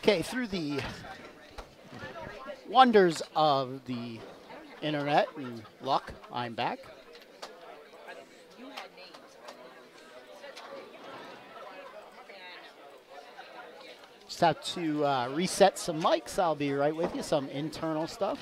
Okay, through the wonders of the internet and luck, I'm back. Just have to reset some mics. I'll be right with you. Some internal stuff.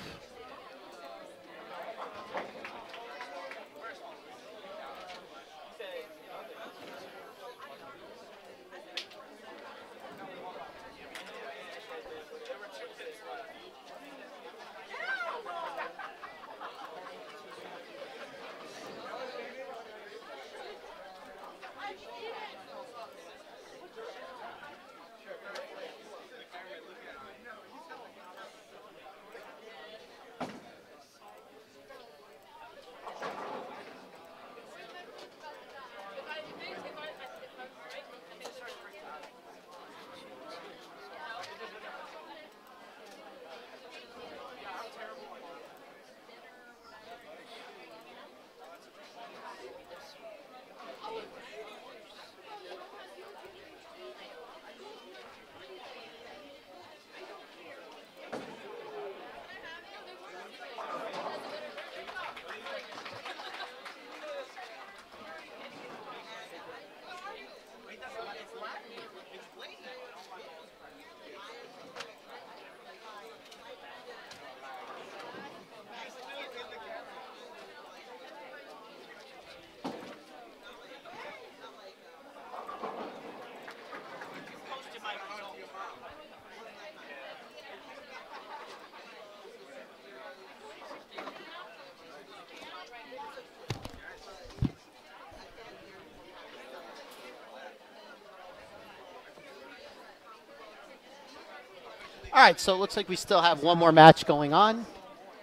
All right, so it looks like we still have one more match going on.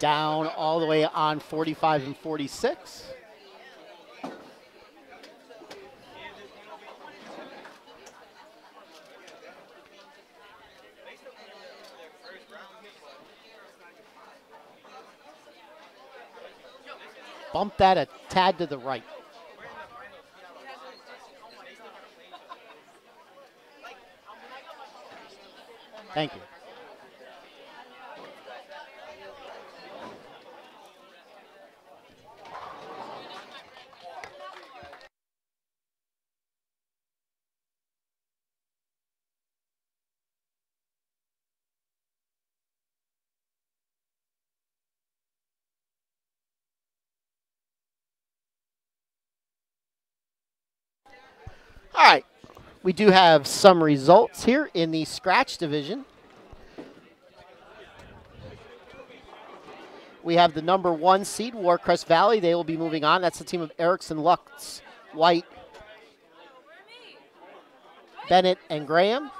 Down all the way on 45 and 46. Bump that a tad to the right. Thank you. All right, we do have some results here in the scratch division. We have the number 1 seed, Warcrest Valley. They will be moving on. That's the team of Erickson, Lux, White, Bennett, and Graham.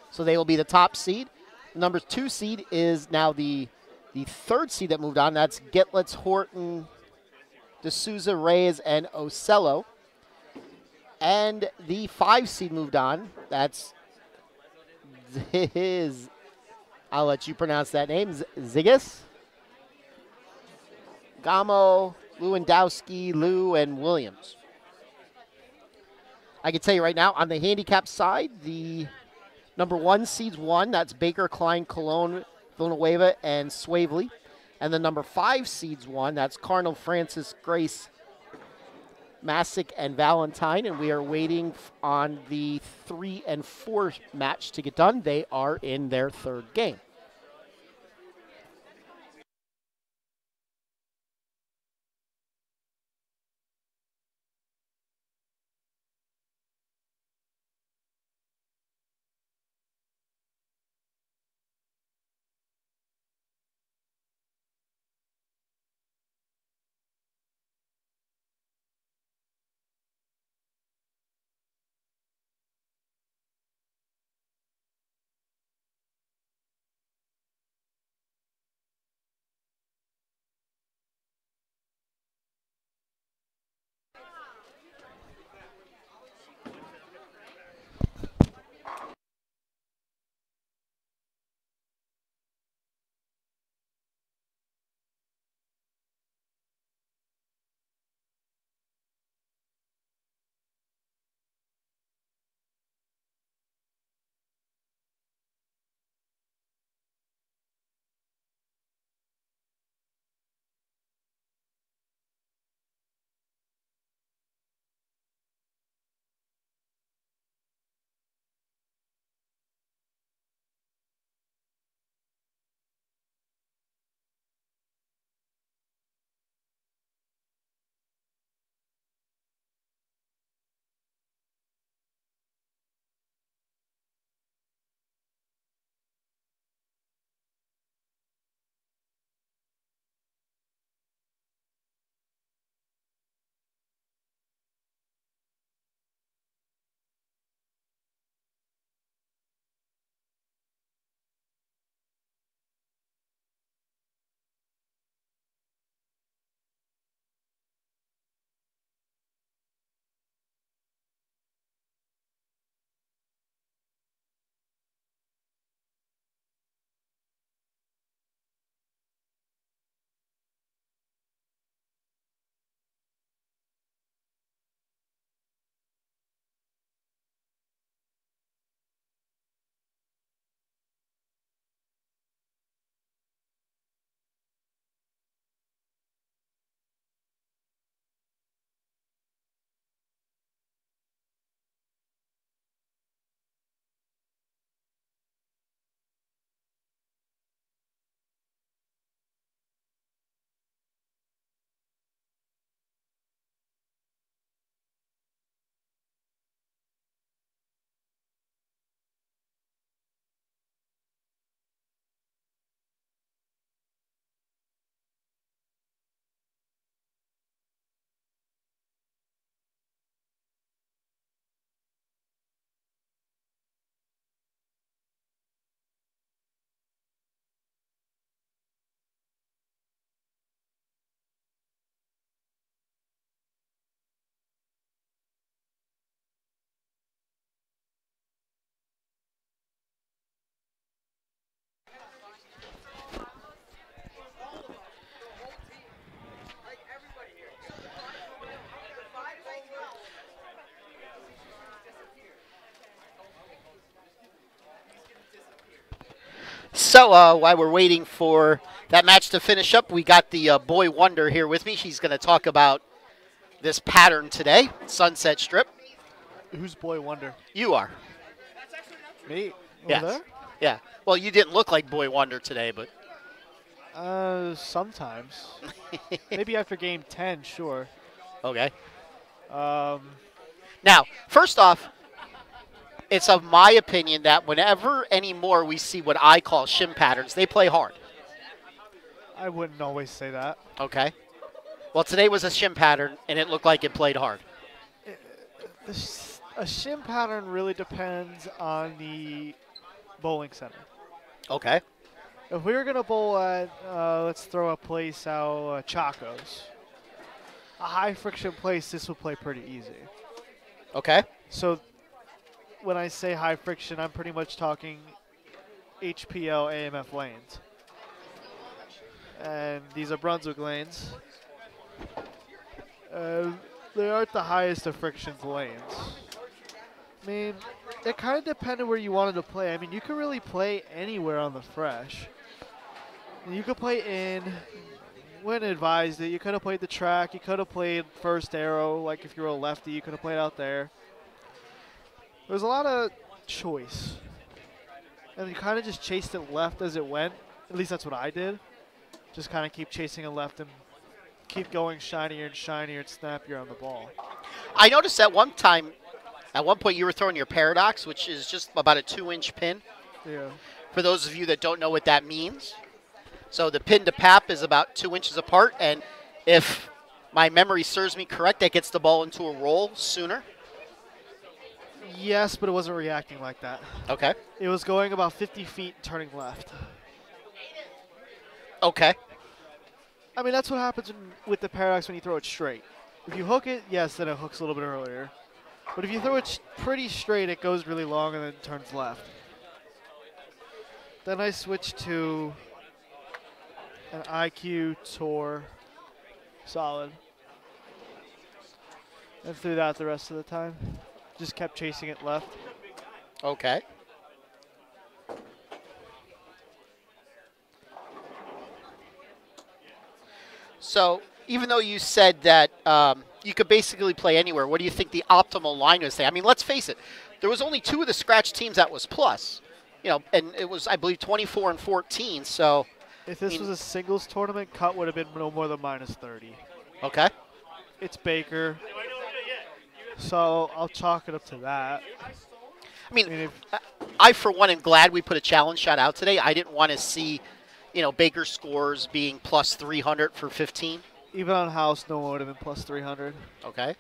So they will be the top seed. The number 2 seed is now the 3rd seed that moved on. That's Gitlitz, Horton, D'Souza, Reyes, and Ocello. And the 5 seed moved on. That's his, I'll let you pronounce that name, Ziggis, Gamo, Lewandowski, Lou, and Williams. I can tell you right now, on the handicap side, the number 1 seeds won. That's Baker, Klein, Cologne, Villanueva, and Swavely. And the number 5 seeds won. That's Cardinal, Francis, Grace, Masick, and Valentine. And we are waiting on the 3 and 4 match to get done. They are in their 3rd game. So while we're waiting for that match to finish up, we got the Boy Wonder here with me. She's going to talk about this pattern today, Sunset Strip. Who's Boy Wonder? You are. Me? Over Yes. there? Yeah. Well, you didn't look like Boy Wonder today, but. Sometimes. Maybe after game 10, sure. Okay. Um, Now, first off, it's of my opinion that whenever anymore we see what I call shim patterns, they play hard. I wouldn't always say that. Okay. Well, today was a shim pattern, and it looked like it played hard. A shim pattern really depends on the bowling center. Okay. If we were going to bowl at, let's throw a place out, Chaco's, a high friction place, this would play pretty easy. Okay. So when I say high friction, I'm pretty much talking HPL AMF lanes. And these are Brunswick lanes. They aren't the highest of frictions lanes. I mean, it kind of depended where you wanted to play. I mean, you could really play anywhere on the fresh. You could play in, when advised it, you could have played the track, you could have played first arrow, like if you were a lefty, you could have played out there. There's a lot of choice. And you kind of just chased it left as it went. At least that's what I did. Just kind of keep chasing it left and keep going shinier and shinier and snappier on the ball. I noticed at one point you were throwing your paradox, which is just about a 2-inch pin. Yeah. For those of you that don't know what that means. So the pin to pap is about 2 inches apart, and if my memory serves me correct, that gets the ball into a roll sooner. Yes, but it wasn't reacting like that. Okay. It was going about 50 feet turning left. Okay. I mean, that's what happens with the paradox when you throw it straight. If you hook it, yes, then it hooks a little bit earlier. But if you throw it pretty straight, it goes really long and then turns left. Then I switched to an IQ Tour solid. And threw that the rest of the time. Just kept chasing it left. Okay. So even though you said that you could basically play anywhere, what do you think the optimal line is? I mean, let's face it. There was only 2 of the scratch teams that was plus. You know, and it was, I believe, 24 and 14. So if this was a singles tournament, cut would have been no more than -30. Okay. It's Baker, so I'll chalk it up to that. I mean, I for one am glad we put a challenge shot out today. I didn't want to see, you know, Baker scores being plus 300 for 15. Even on house, no one would have been plus 300. Okay.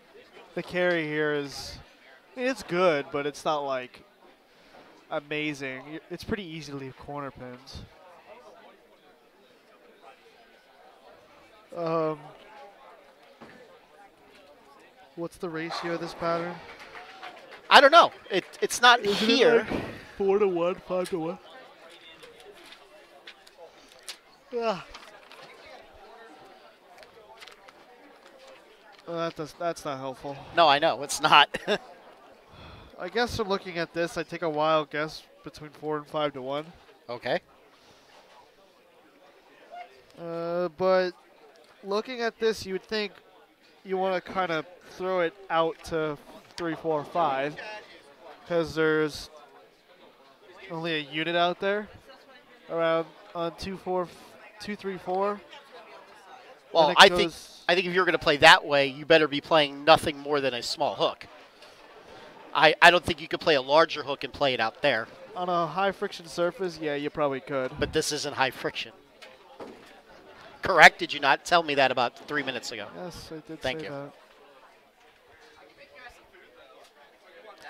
The carry here is, I mean, it's good, but it's not like amazing. It's pretty easy to leave corner pins. What's the ratio of this pattern? I don't know. It's not Isn't here. it like 4 to 1, 5 to 1? Ah. Well, that's not helpful. No, I know. It's not. I guess from looking at this, I take a wild guess between 4 and 5 to 1. Okay. But looking at this, you would think you want to kind of throw it out to 3, 4, 5, because there's only a unit out there around on 2, 3, 4. Well, I think if you're going to play that way, you better be playing nothing more than a small hook. I don't think you could play a larger hook and play it out there. On a high friction surface, yeah, you probably could. But this isn't high friction. Correct? Did you not tell me that about 3 minutes ago? Yes, I did Thank say you. that.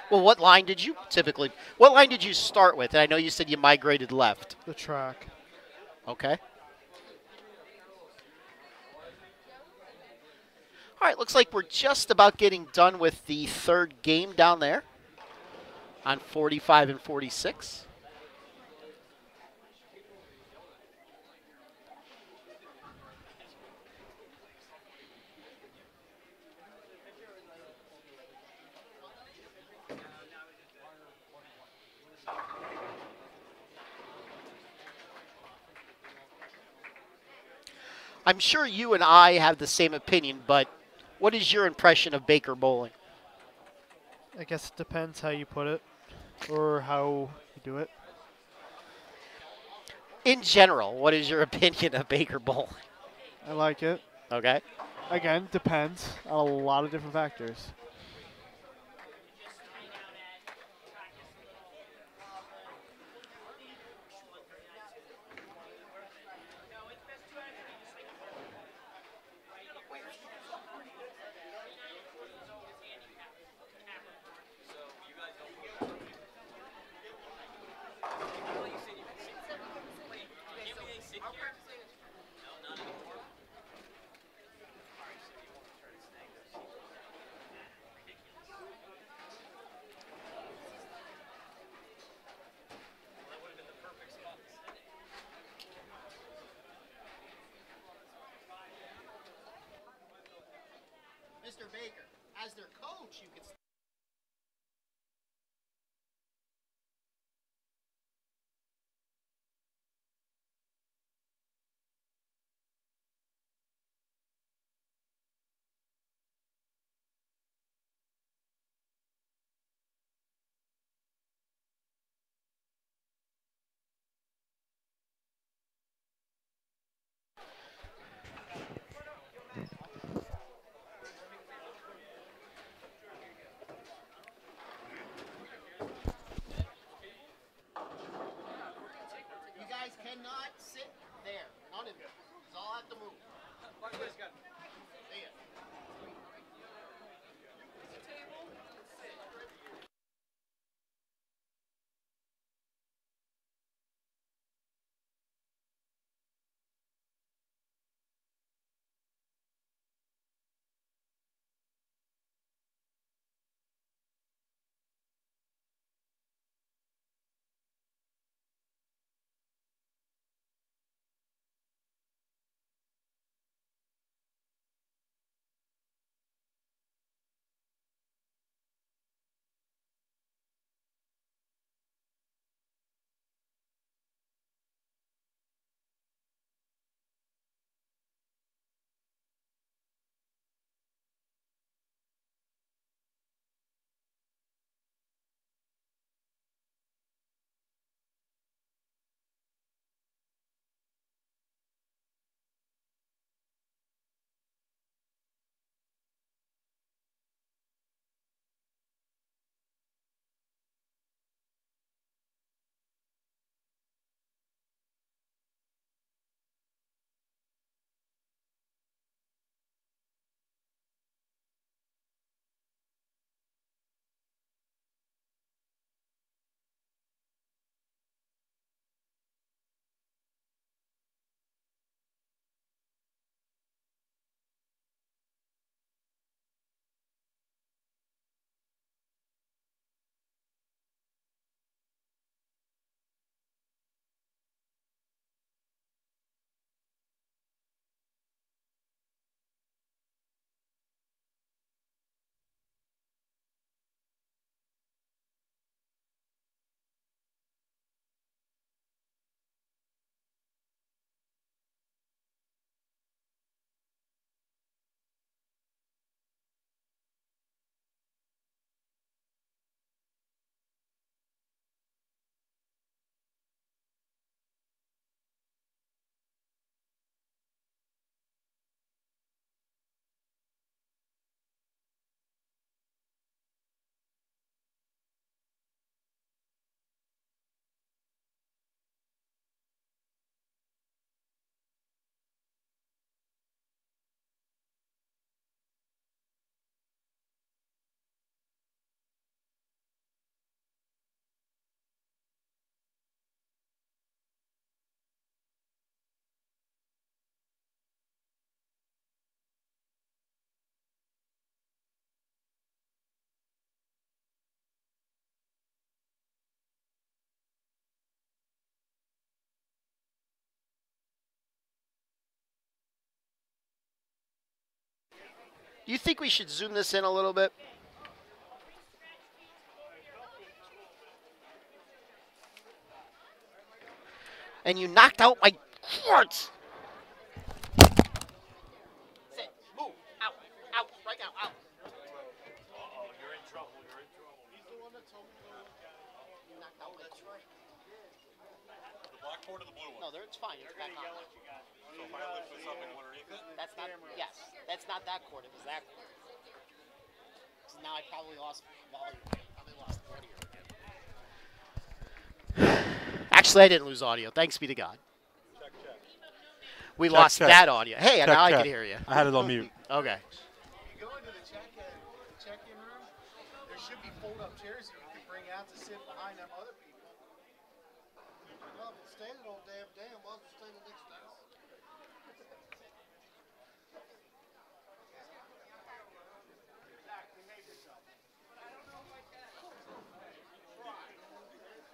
Well, what line did you start with? And I know you said you migrated left. The track. Okay. All right, looks like we're just about getting done with the third game down there on 45 and 46. I'm sure you and I have the same opinion, but what is your impression of Baker bowling? I guess it depends how you put it or how you do it. In general, what is your opinion of Baker bowling? I like it. Okay. Again, depends on a lot of different factors. Mr. Baker, as their coach, you could. You guys cannot sit there. None of you. You all have to move. See ya. Do you think we should zoom this in a little bit? And you knocked out my quartz. The black cord or the blue one? No, it's fine. It's back on. So if I lift this up and go underneath it? That's not. Yes, that's not that cord. It was that cord. So now I probably lost volume. Probably lost audio again. Actually, I didn't lose audio. Thanks be to God. Check, check. We Check, lost check. that audio. Hey, Check, now I check. can hear you. I had it on mute. Okay. You go into the check-in room, there should be fold-up chairs that you can bring out to sit behind them other people. Well, if it's standing all damn day, I might as well stand next to us.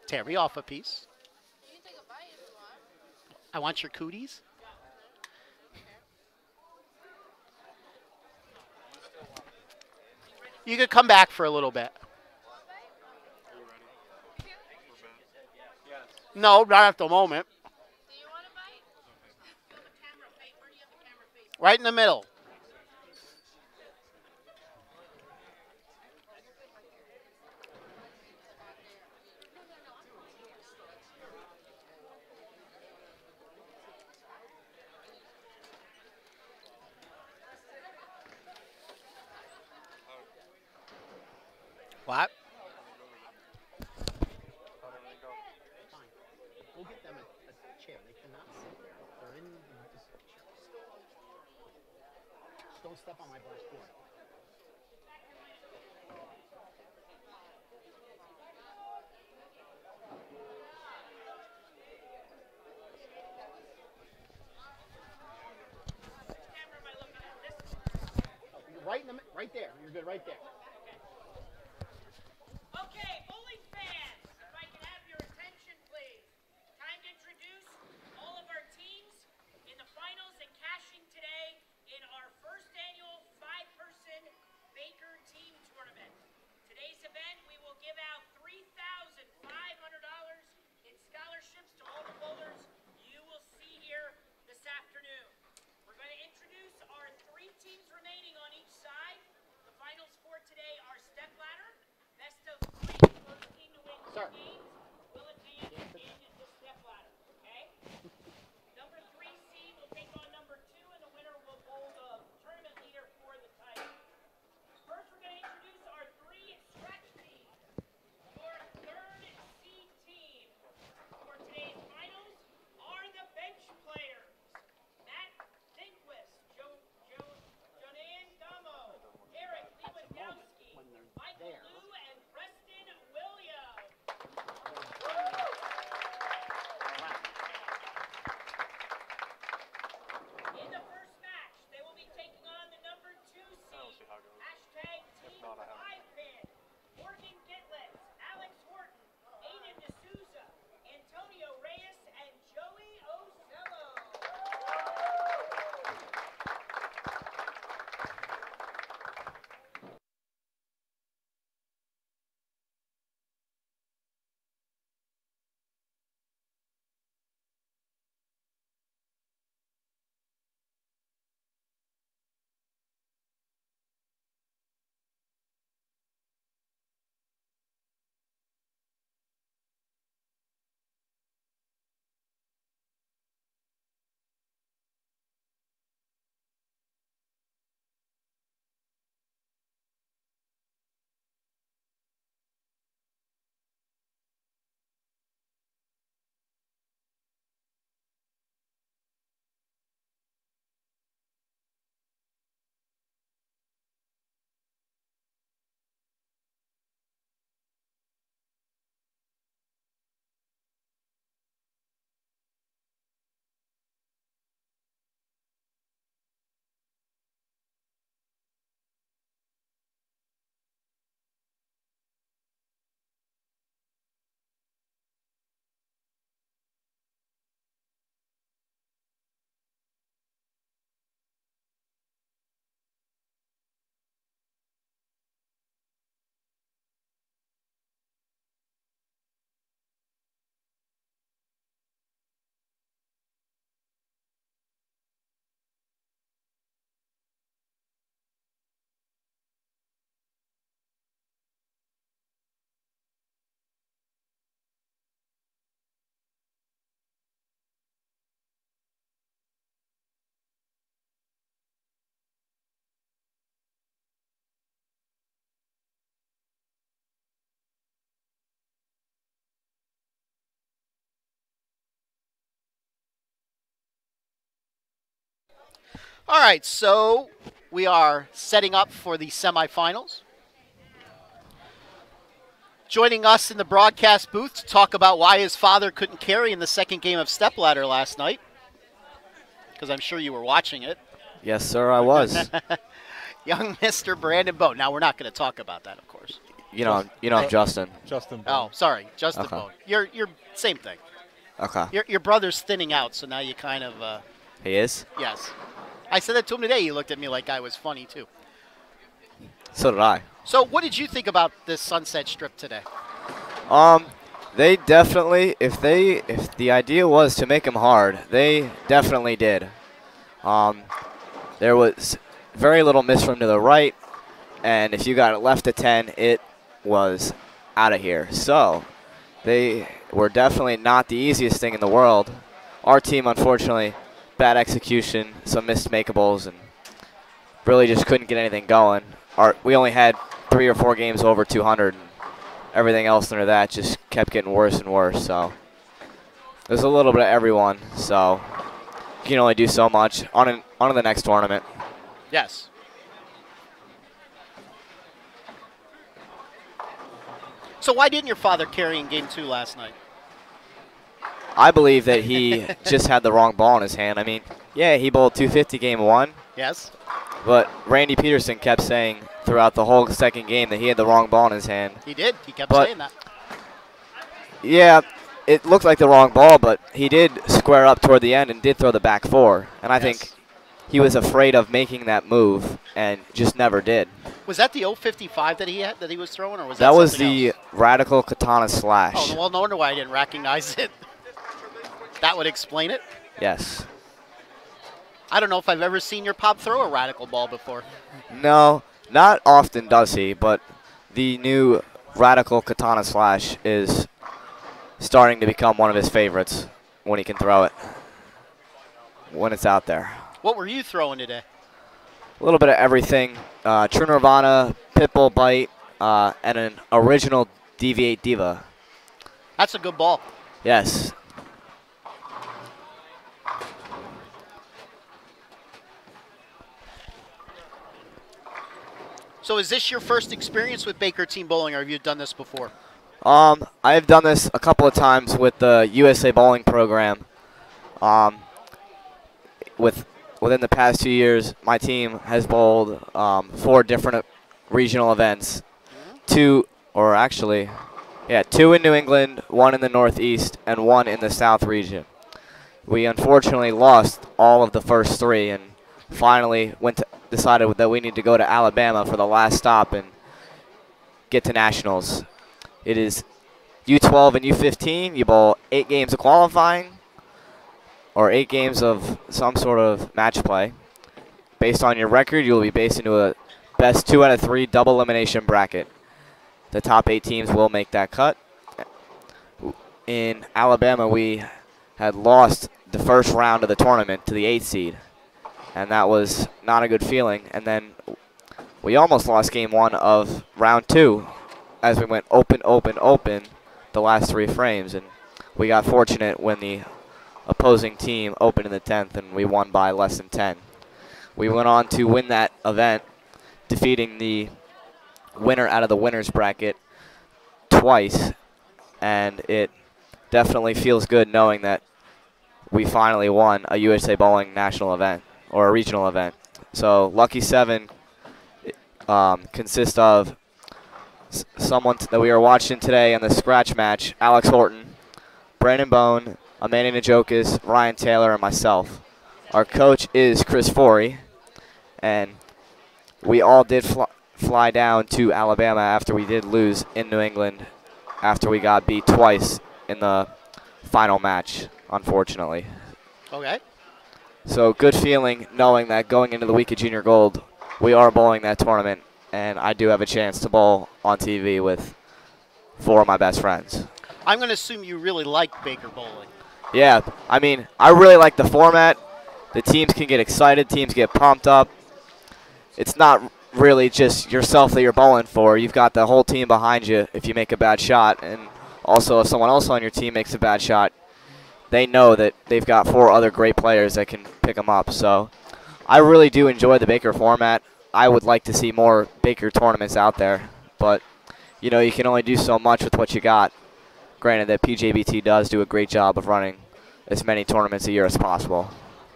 Terry, off a piece. You can take a bite if you want. I want your cooties. You could come back for a little bit. No, not at the moment. Do you want a bite? You have a camera face. Where do you have the camera face? Right in the middle. What? We'll get them a chair. They cannot sit there. They're in this chair. Just don't step on my black board. Oh, you're right there. You're good right there. Okay, bowling fans, if I can have your attention, please. Time to introduce all of our teams in the finals and cashing today in our first annual 5-person Baker Team Tournament. Today's event, we will give out $3,500 in scholarships to all the bowlers you will see here this afternoon. We're going to introduce our 3 teams remaining on each side. The finals for today are step ladder. Best of 3, first team to win 2 games will advance in the step ladder, okay? Number 3 seed will take on number 2, and the winner will bowl the tournament leader for the title. First, we're going to introduce our 3 scratch teams. Your 3rd seed team for today's finals are the bench players. Matt Dinquist, Jonan Damo, Eric Lewandowski, Michael Liu, and Preston Williams. All right, so we are setting up for the semifinals. Joining us in the broadcast booth to talk about why his father couldn't carry in the second game of stepladder last night, because I'm sure you were watching it. Yes, sir, I was. Young Mr. Brandon Bone. Now, we're not going to talk about that, of course. you know, I'm Justin. Justin. Oh, sorry, Justin Okay. Bone. You're same thing. Okay. Your brother's thinning out, so now you kind of He is? yes. I said that to him today. He looked at me like I was funny too. So did I. So, what did you think about this Sunset Strip today? They definitely, if the idea was to make them hard, they definitely did. There was very little miss room to the right, and if you got it left to 10, it was out of here. So they were definitely not the easiest thing in the world. Our team, unfortunately, bad execution, some missed makeables, and really just couldn't get anything going. We only had 3 or 4 games over 200, and everything else under that just kept getting worse and worse. So there's a little bit of everyone. So you can only do so much. On to the next tournament. Yes. So why didn't your father carry in game 2 last night? I believe that he just had the wrong ball in his hand. I mean, yeah, he bowled 250 game 1, Yes. but Randy Peterson kept saying throughout the whole second game that he had the wrong ball in his hand. He did. He kept But- saying that. Yeah, it looked like the wrong ball, but he did square up toward the end and did throw the back 4. And I Yes. think he was afraid of making that move and just never did. Was that the 055 that he was throwing, or was that That was something the else? Radical Katana Slash. Oh, well, no wonder why I didn't recognize it. That would explain it. Yes. I don't know if I've ever seen your pop throw a radical ball before. No, not often does he, but the new Radical Katana Slash is starting to become one of his favorites when he can throw it, when it's out there. What were you throwing today? A little bit of everything. True Nirvana, Pitbull Bite, and an original Deviate Diva. That's a good ball. Yes. So is this your first experience with Baker Team Bowling, or have you done this before? I have done this a couple of times with the USA Bowling program. Within the past 2 years, my team has bowled 4 different regional events. 2 in New England, 1 in the Northeast, and 1 in the South region. We unfortunately lost all of the first 3, and finally decided that we need to go to Alabama for the last stop and get to nationals. It is U12 and U15. You bowl 8 games of qualifying or 8 games of some sort of match play. Based on your record, you will be based into a best 2 out of 3 double elimination bracket. The top 8 teams will make that cut. In Alabama, we had lost the first round of the tournament to the 8th seed, and that was not a good feeling. And then we almost lost game 1 of round 2 as we went open, open, open the last 3 frames, and we got fortunate when the opposing team opened in the 10th, and we won by less than 10. We went on to win that event, defeating the winner out of the winner's bracket twice, and it definitely feels good knowing that we finally won a USA Bowling national event or a regional event. So Lucky 7 consists of someone that we are watching today in the scratch match: Alex Horton, Brandon Bone, Amanda Najokas, Ryan Taylor, and myself. Our coach is Chris Forey, and we all did fly down to Alabama after we did lose in New England, after we got beat twice in the final match, unfortunately. Okay. So good feeling knowing that going into the week of Junior Gold, we are bowling that tournament, and I do have a chance to bowl on TV with 4 of my best friends. I'm going to assume you really like Baker Bowling. Yeah, I mean, I really like the format. The teams can get excited. Teams get pumped up. It's not really just yourself that you're bowling for. You've got the whole team behind you if you make a bad shot. And also, if someone else on your team makes a bad shot, they know that they've got 4 other great players that can pick them up. So I really do enjoy the Baker format. I would like to see more Baker tournaments out there, but you know, you can only do so much with what you got. Granted that PJBT does do a great job of running as many tournaments a year as possible.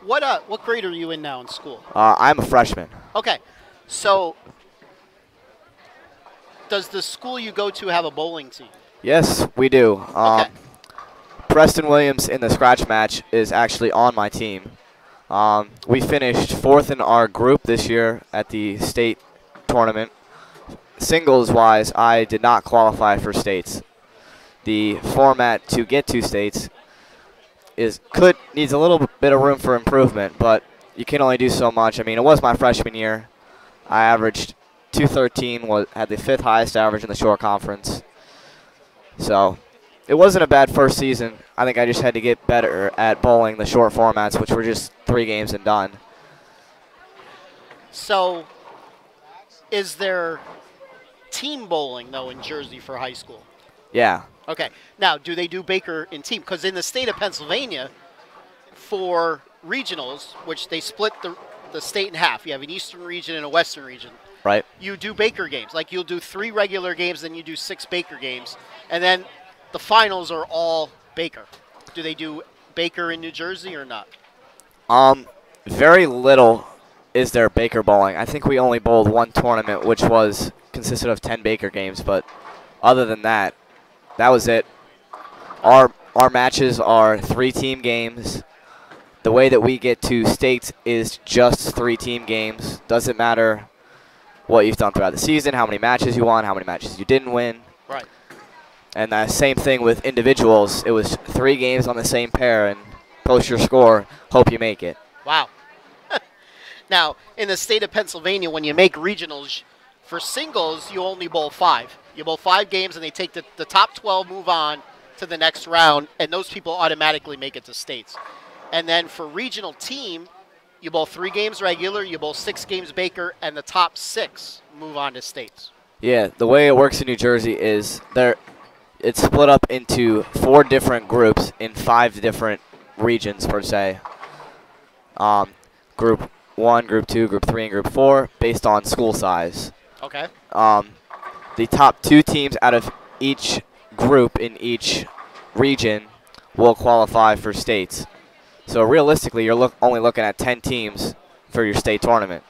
What grade are you in now in school? I'm a freshman. Okay, so does the school you go to have a bowling team? Yes, we do. Okay. Preston Williams in the scratch match is actually on my team. We finished 4th in our group this year at the state tournament. Singles-wise, I did not qualify for states. The format to get to states needs a little bit of room for improvement, but you can only do so much. I mean, it was my freshman year. I averaged 213, had the 5th highest average in the short conference. So it wasn't a bad first season. I think I just had to get better at bowling the short formats, which were just 3 games and done. So is there team bowling, though, in Jersey for high school? Yeah. Okay. Now, do they do Baker in team? Because in the state of Pennsylvania, for regionals, which they split the state in half, you have an eastern region and a western region. Right. You do Baker games. Like, you'll do 3 regular games, then you do 6 Baker games. And then the finals are all Baker. Do they do Baker in New Jersey or not? Very little is there Baker bowling. I think we only bowled 1 tournament, which consisted of 10 Baker games, but other than that, that was it. Our matches are 3-team games. The way that we get to states is just 3-team games. Doesn't matter what you've done throughout the season, how many matches you won, how many matches you didn't win. Right. And the same thing with individuals. It was 3 games on the same pair, and post your score, hope you make it. Wow. Now, in the state of Pennsylvania, when you make regionals, for singles, you only bowl 5. You bowl 5 games, and they take the top 12, move on to the next round, and those people automatically make it to states. And then for regional team, you bowl 3 games regular, you bowl 6 games Baker, and the top 6 move on to states. Yeah, the way it works in New Jersey is it's split up into 4 different groups in 5 different regions, per se. Group 1, Group 2, Group 3, and Group 4, based on school size. Okay. The top 2 teams out of each group in each region will qualify for states. So realistically, you're only looking at 10 teams for your state tournament.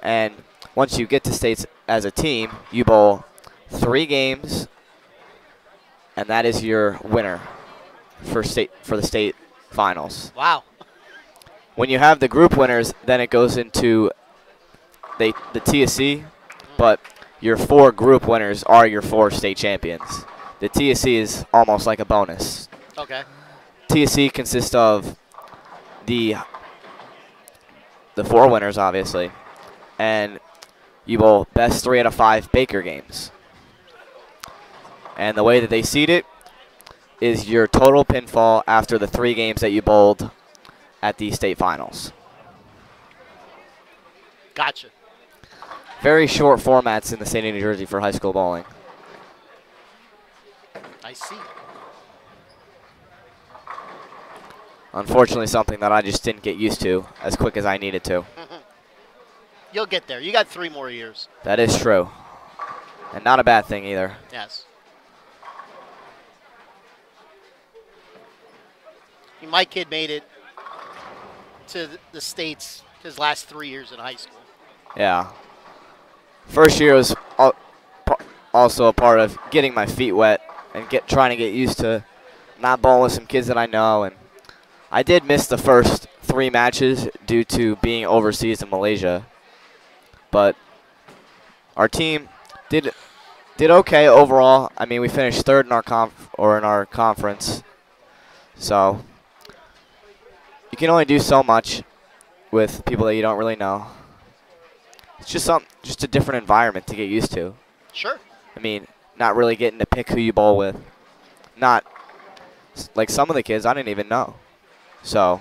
And once you get to states as a team, you bowl 3 games, and that is your winner for the state finals. Wow. When you have the group winners, then it goes into the TSC, but your 4 group winners are your 4 state champions. The TSC is almost like a bonus. Okay. TSC consists of the 4 winners, obviously, and you bowl best 3 out of 5 Baker games. And the way that they seed it is your total pinfall after the 3 games that you bowled at the state finals. Gotcha. Very short formats in the state of New Jersey for high school bowling. I see. Unfortunately, something that I just didn't get used to as quick as I needed to. You'll get there. You got 3 more years. That is true. And not a bad thing either. Yes. My kid made it to the States his last 3 years in high school. Yeah. First year was also a part of getting my feet wet and trying to get used to not bowling with some kids that I know. And I did miss the first 3 matches due to being overseas in Malaysia. But our team did okay overall. I mean, we finished 3rd in our conference. So you can only do so much with people that you don't really know. It's just a different environment to get used to. Sure. I mean, not really getting to pick who you bowl with. Not like some of the kids I didn't even know. So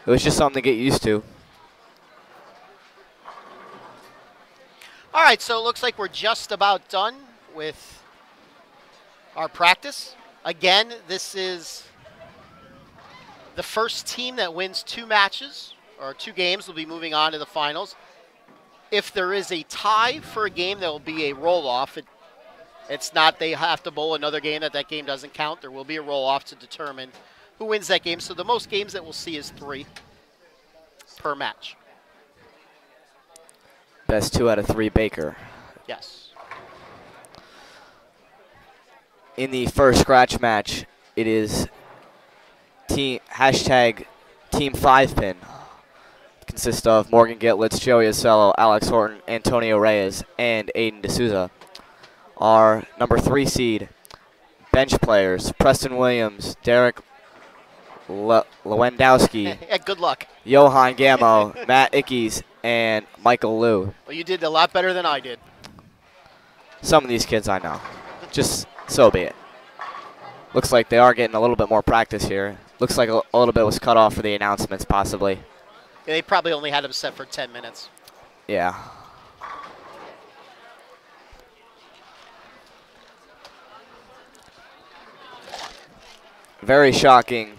it was just something to get used to. All right, so it looks like we're just about done with our practice. Again, this is the first team that wins 2 matches or 2 games will be moving on to the finals. If there is a tie for a game, there will be a roll-off. It's not they have to bowl another game that game doesn't count. There will be a roll-off to determine who wins that game. So the most games that we'll see is 3 per match. Best 2 out of 3 Baker. Yes. In the first scratch match, it is Team 5-pin. Consists of Morgan Gitlitz, Joey Acello, Alex Horton, Antonio Reyes, and Aiden D'Souza. Our number 3 seed bench players, Preston Williams, Derek Lewandowski, Yeah, good luck. Johan Gamo, Matt Ickes, and Michael Liu. Well, you did a lot better than I did. Some of these kids I know. Just so be it. Looks like they are getting a little bit more practice here. Looks like a little bit was cut off for the announcements, possibly. Yeah, they probably only had them set for 10 minutes. Yeah. Very shocking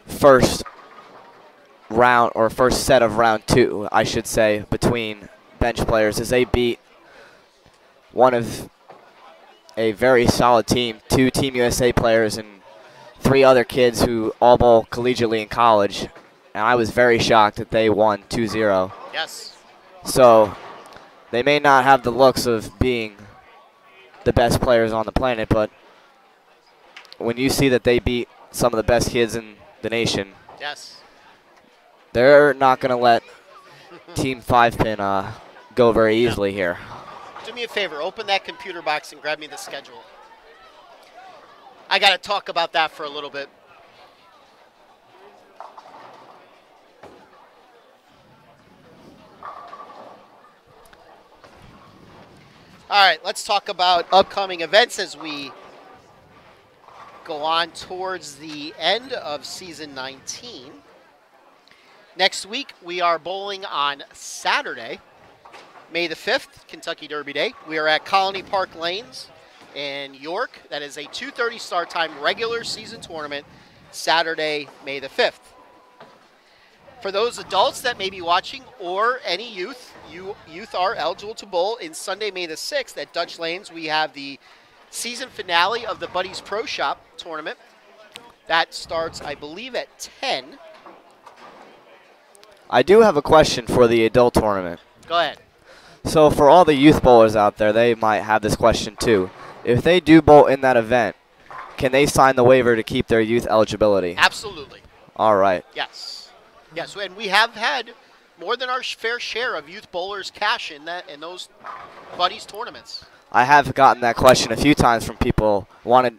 first round, or first set of round 2, I should say, between bench players as they beat one of a very solid team, 2 Team USA players and 3 other kids who all bowl collegiately in college. And I was very shocked that they won 2-0. Yes. So they may not have the looks of being the best players on the planet, but when you see that they beat some of the best kids in the nation, Yes. they're not going to let Team 5-pin go very easily here. Do me a favor. Open that computer box and grab me the schedule. I got to talk about that for a little bit. All right, let's talk about upcoming events as we go on towards the end of season 19. Next week, we are bowling on Saturday, May the 5th, Kentucky Derby Day. We are at Colony Park Lanes in York. That is a 2:30 start time regular season tournament, Saturday, May the 5th. For those adults that may be watching, or any youth, youth are eligible to bowl in Sunday, May the 6th at Dutch Lanes. We have the season finale of the Buddies Pro Shop tournament. That starts, I believe, at 10. I do have a question for the adult tournament. Go ahead. So for all the youth bowlers out there, they might have this question too. If they do bowl in that event, can they sign the waiver to keep their youth eligibility? Absolutely. All right. Yes. Yes, and we have had more than our fair share of youth bowlers cash in those Buddies tournaments. I have gotten that question a few times from people wanted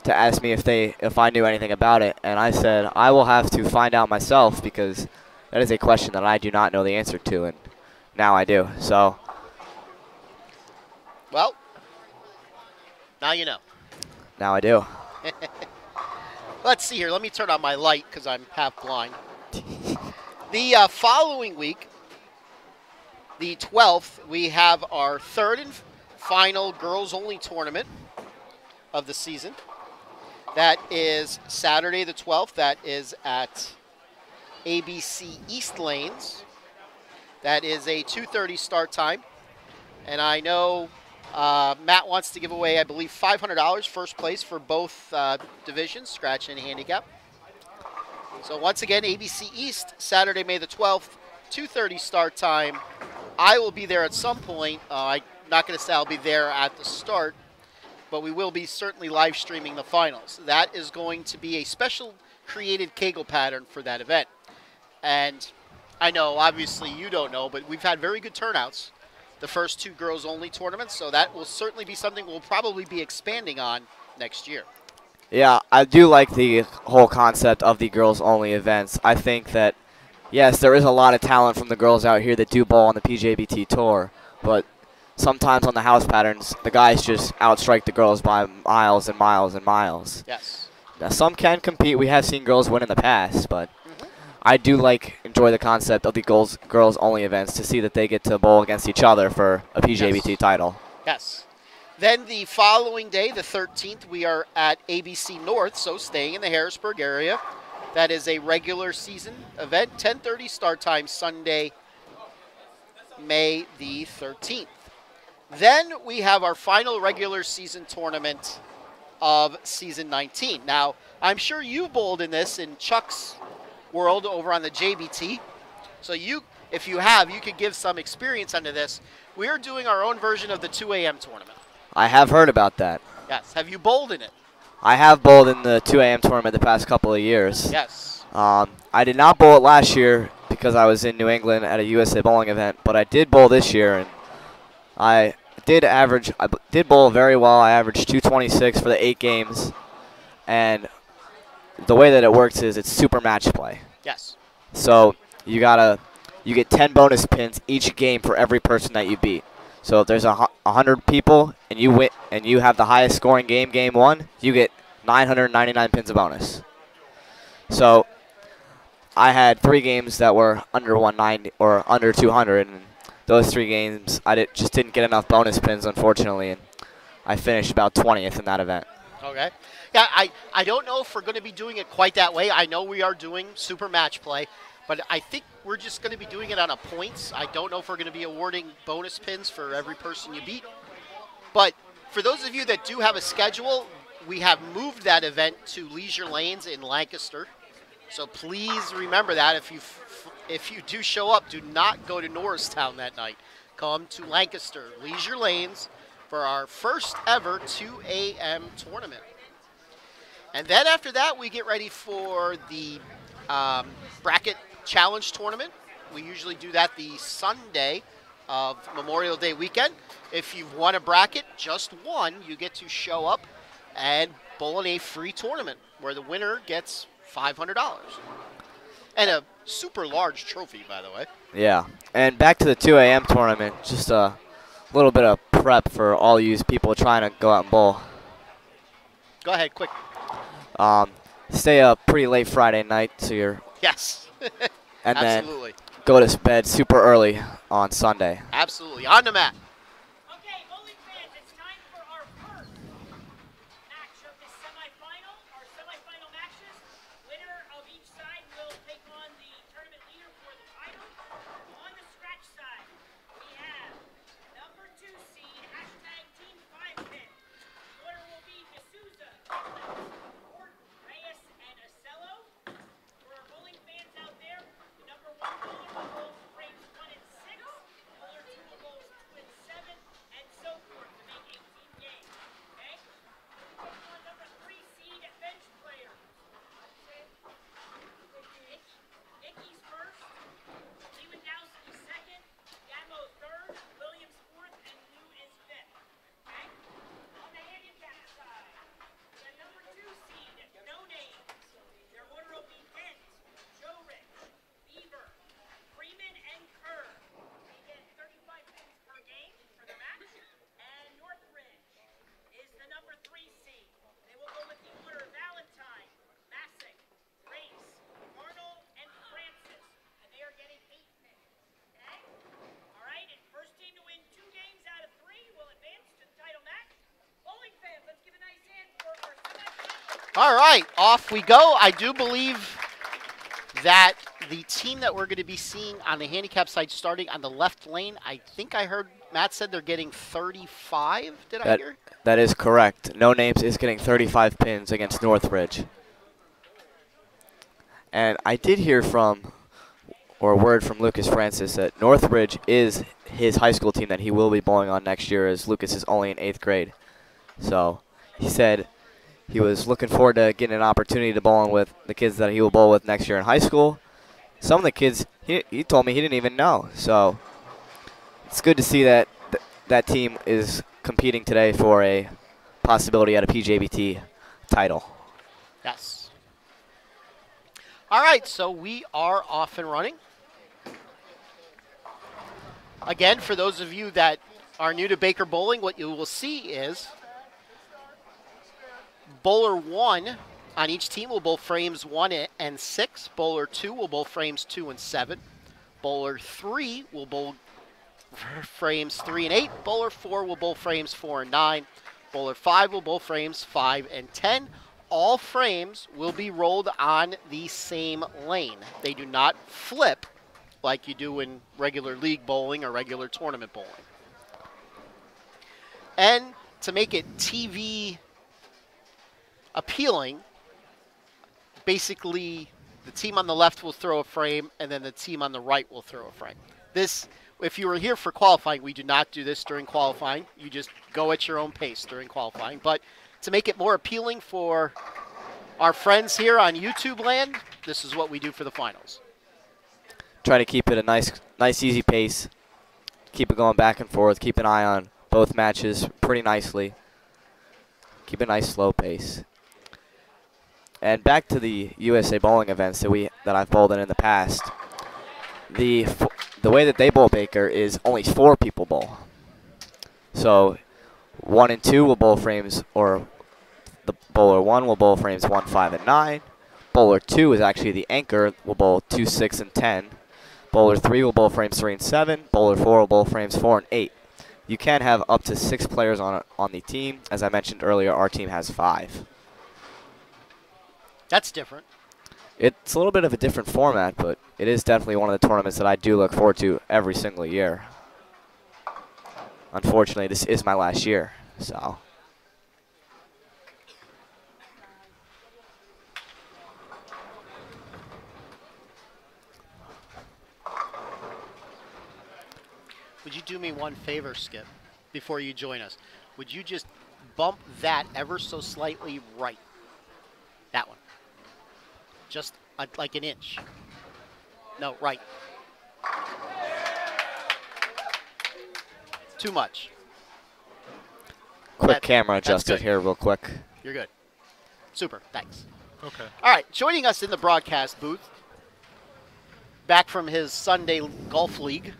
to ask me if I knew anything about it, and I said I will have to find out myself because that is a question that I do not know the answer to, and now I do. So, well, now you know. now I do. Let's see here. Let me turn on my light because I'm half blind. The following week, the 12th, we have our third and final girls-only tournament of the season. That is Saturday the 12th. That is at ABC East Lanes. That is a 2:30 start time. And I know Matt wants to give away, I believe, $500 first place for both divisions, scratch and handicap. So once again, ABC East, Saturday, May the 12th, 2:30 start time. I will be there at some point. I'm not going to say I'll be there at the start, but we will be certainly live streaming the finals. That is going to be a special created Kegel pattern for that event. And I know, obviously, you don't know, but we've had very good turnouts the first 2 girls-only tournaments, so that will certainly be something we'll probably be expanding on next year. Yeah, I do like the whole concept of the girls-only events. I think that, yes, there is a lot of talent from the girls out here that do bowl on the PJBT Tour, but sometimes on the house patterns, the guys just outstrike the girls by miles and miles and miles. Yes. Now, some can compete. We have seen girls win in the past, but I do enjoy the concept of the girls-only events to see that they get to bowl against each other for a PJBT title. Yes. Then the following day, the 13th, we are at ABC North, so staying in the Harrisburg area That is a regular season event, 10:30 start time, Sunday, May the 13th. Then we have our final regular season tournament of season 19. Now, I'm sure you bowled in this in Chuck's world over on the JBT. So if you have, you could give some experience under this. We are doing our own version of the 2 a.m. tournament. I have heard about that. Yes. Have you bowled in it? I have bowled in the 2 a.m. tournament the past couple of years. Yes. I did not bowl it last year because I was in New England at a USA bowling event, but I did bowl this year, and I did bowl very well. I averaged 226 for the 8 games, and the way that it works is it's super match play. Yes. So you get 10 bonus pins each game for every person that you beat. So if there's 100 people and you win and you have the highest scoring game 1, you get 999 pins of bonus. So I had 3 games that were under 190 or under 200, and those 3 games I just didn't get enough bonus pins, unfortunately, and I finished about 20th in that event. Okay. Yeah, I don't know if we're going to be doing it quite that way. I know we are doing super match play, but I think we're just going to be doing it on a points. I don't know if we're going to be awarding bonus pins for every person you beat. But for those of you that do have a schedule, we have moved that event to Leisure Lanes in Lancaster. So please remember that if you do show up, do not go to Norristown that night. Come to Lancaster, Leisure Lanes, for our first ever 2 a.m. tournament. And then after that, we get ready for the bracket challenge tournament. We usually do that the Sunday of Memorial Day weekend. If you've won a bracket, just one, you get to show up and bowl in a free tournament where the winner gets $500. And a super large trophy, by the way. Yeah. And back to the 2 a.m. tournament, just a little bit of prep for all you people trying to go out and bowl. Go ahead, quick. Stay up pretty late Friday night, so you're Yes. and Absolutely. then go to bed super early on Sunday. Absolutely. On the mat. Okay, bowling fans, it's time for our first match of this semifinal. Our semifinal matches. Winner of each side will take on the tournament leader for the title. On the scratch side, we have number 2 seed, #Team 5-Pin. The order will be D'Souza, Orton, Reyes, and Acello. For our bowling fans out there, the number 1 bowler will bowl frames 1 and 6, bowler 2 will bowl 2 and 7, and so forth to make 18 games. Okay? Take on number 3 seed bench player. Icky's first, Lewandowski second, Gamo third, Williams fourth, and Lou is fifth. Okay? On the handicap side, the number 2 seed, no names. Their order will be Dent, Joe Rich, Beaver, Freeman, and Kerr. They get 35 pins per game for the match. And Northridge is the number 3 seed. They will go with the order Valentine, Masick, Race, Arnold, and Francis. And they are getting 8 pins. Okay? All right, and first team to win 2 games out of 3 will advance to the title match. Bowling fans, let's give a nice hand for our semifinals. All right, off we go. I do believe that the team that we're going to be seeing on the handicap side starting on the left lane, I think I heard Matt said they're getting 35, did I hear? That is correct. No Names is getting 35 pins against Northridge. And I did hear word from Lucas Francis that Northridge is his high school team that he will be bowling on next year, as Lucas is only in 8th grade. So he said he was looking forward to getting an opportunity to bowl with the kids that he will bowl with next year in high school. Some of the kids, he told me he didn't even know. So it's good to see that that team is competing today for a possibility at a PJBT title. Yes. All right, so we are off and running. Again, for those of you that are new to Baker Bowling, what you will see is bowler 1 on each team will bowl frames 1 and 6. Bowler 2 will bowl frames 2 and 7. Bowler 3 will bowl frames 3 and 8. Bowler 4 will bowl frames 4 and 9. Bowler 5 will bowl frames 5 and 10. all frames will be rolled on the same lane. They do not flip like you do in regular league bowling or regular tournament bowling. And to make it TV appealing, basically the team on the left will throw a frame and then the team on the right will throw a frame. This, if you were here for qualifying, we do not do this during qualifying. You just go at your own pace during qualifying. But to make it more appealing for our friends here on YouTube land, this is what we do for the finals. Try to keep it a nice easy pace. Keep it going back and forth. Keep an eye on both matches pretty nicely. Keep a nice slow pace. And back to the USA bowling events that I've bowled in the past. The way that they bowl Baker is only 4 people bowl. So 1 and 2 will bowl frames, or the bowler 1 will bowl frames 1, 5, and 9. Bowler 2 is actually the anchor, will bowl 2, 6, and 10. Bowler 3 will bowl frames 3 and 7. Bowler 4 will bowl frames 4 and 8. You can have up to 6 players on the team. As I mentioned earlier, our team has 5. That's different. It's a little bit of a different format, but it is definitely one of the tournaments that I do look forward to every single year. Unfortunately, this is my last year, so. Would you do me one favor, Skip, before you join us? Would you just bump that ever so slightly right? That one. Just like an inch. No, right. Too much. Quick camera adjusted here real quick. You're good. Super, thanks. Okay. All right, joining us in the broadcast booth, back from his Sunday golf league.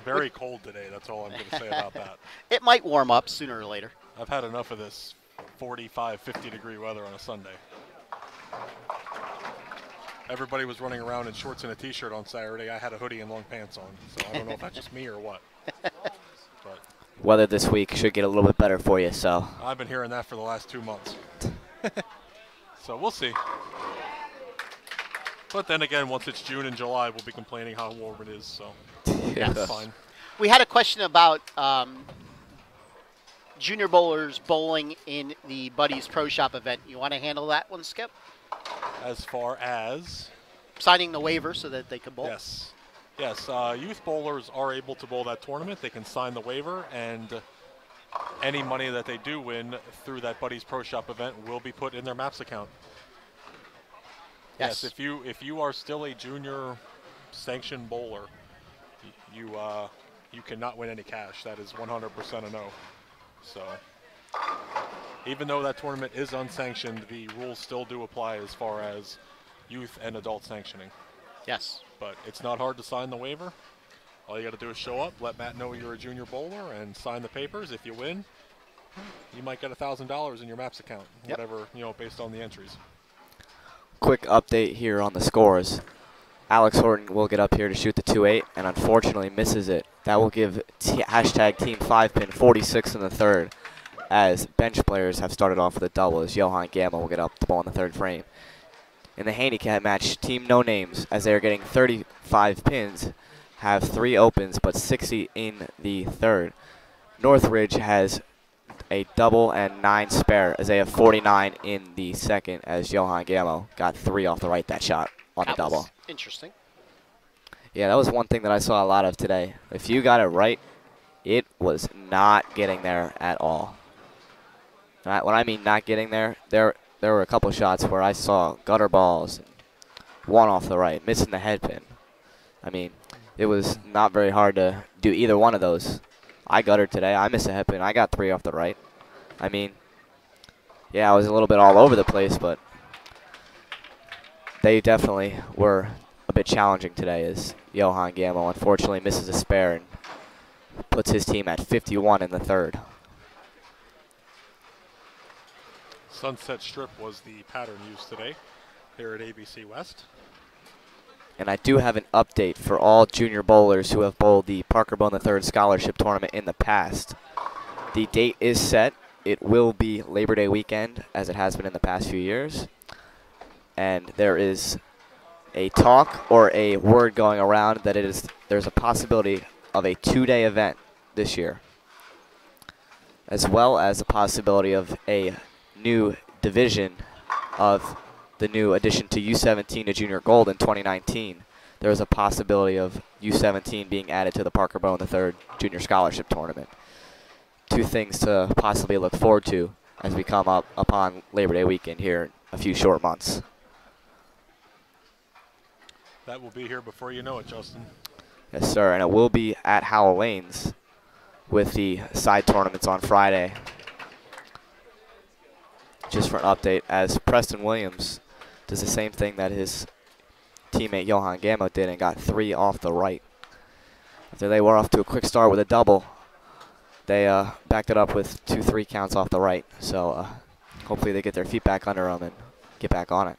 Very cold today. That's all I'm going to say about that. It might warm up sooner or later. I've had enough of this 45, 50-degree weather on a Sunday. Everybody was running around in shorts and a T-shirt on Saturday. I had a hoodie and long pants on, so I don't know if that's just me or what. But Weather this week should get a little bit better for you, so. I've been hearing that for the last 2 months. So we'll see. But then again, once it's June and July, we'll be complaining how warm it is, so that's fine. We had a question about junior bowlers bowling in the Buddies Pro Shop event. You want to handle that one, Skip? As far as? Signing the waiver so that they can bowl? Yes. Yes, youth bowlers are able to bowl that tournament. They can sign the waiver, and any money that they do win through that Buddies Pro Shop event will be put in their MAPS account. Yes. If you are still a junior sanctioned bowler, you cannot win any cash. That is 100% a no. So even though that tournament is unsanctioned, the rules still do apply as far as youth and adult sanctioning. Yes. But it's not hard to sign the waiver. All you got to do is show up, let Matt know you're a junior bowler, and sign the papers. If you win, you might get $1,000 in your MAPS account, whatever, based on the entries. Quick update here on the scores. Alex Horton will get up here to shoot the 2-8 and unfortunately misses it. That will give hashtag Team 5-pin 46 in the third, as bench players have started off with a double, as Johan Gamma will get up the ball in the third frame. In the handicap match, Team No Names, as they are getting 35 pins, have 3 opens but 60 in the third. Northridge has a double and 9 spare, as they have 49 in the second, as Johan Gamma got 3 off the right that shot on the double. Interesting. Yeah, that was one thing that I saw a lot of today. If you got it right, it was not getting there at all. When I mean not getting there, there were a couple shots where I saw gutter balls, one off the right, missing the head pin. I mean, it was not very hard to do either one of those. I guttered today. I missed a head pin. I got 3 off the right. I mean, yeah, I was a little bit all over the place, but they definitely were a bit challenging today, as Johan Gammo unfortunately misses a spare and puts his team at 51 in the third. Sunset Strip was the pattern used today here at ABC West. And I do have an update for all junior bowlers who have bowled the Parker Bone III Scholarship Tournament in the past. The date is set it will be Labor Day weekend, as it has been in the past few years. And there is a talk or a word going around that there's a possibility of a 2-day event this year, as well as a possibility of a new division of the new addition to U17 to Junior Gold in 2019. There is a possibility of U17 being added to the Parker Bowen III Junior Scholarship Tournament. 2 things to possibly look forward to as we come up upon Labor Day weekend here in a few short months. That will be here before you know it, Justin. Yes, sir, and it will be at Howell Lanes with the side tournaments on Friday. Just for an update, as Preston Williams does the same thing that his teammate Johan Gamo did and got 3 off the right. After they were off to a quick start with a double, they backed it up with 2-3 counts off the right. So hopefully they get their feet back under them and get back on it.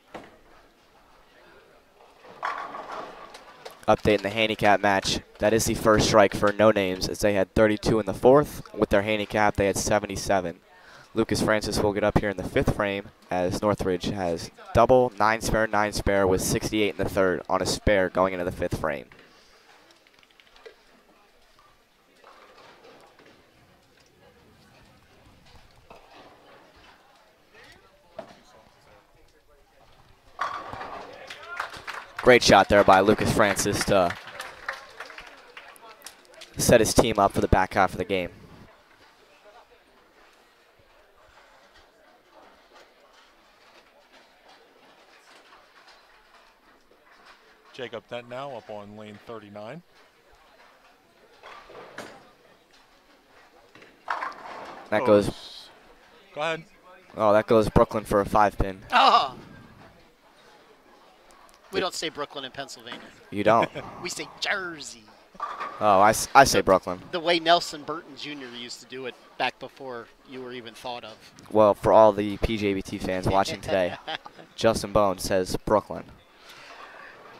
Update in the handicap match. That is the first strike for No Names, as they had 32 in the 4th. With their handicap, they had 77. Lucas Francis will get up here in the 5th frame, as Northridge has double, 9 spare, 9 spare, with 68 in the 3rd on a spare going into the 5th frame. Great shot there by Lucas Francis to set his team up for the back half of the game. Jacob Dent now up on lane 39. That goes. Go ahead. Oh, that goes Brooklyn for a 5-pin. Oh. We don't say Brooklyn in Pennsylvania. You don't? We say Jersey. Oh, I say Brooklyn. The way Nelson Burton Jr. used to do it back before you were even thought of. Well, for all the PJBT fans watching today, Justin Bone says Brooklyn.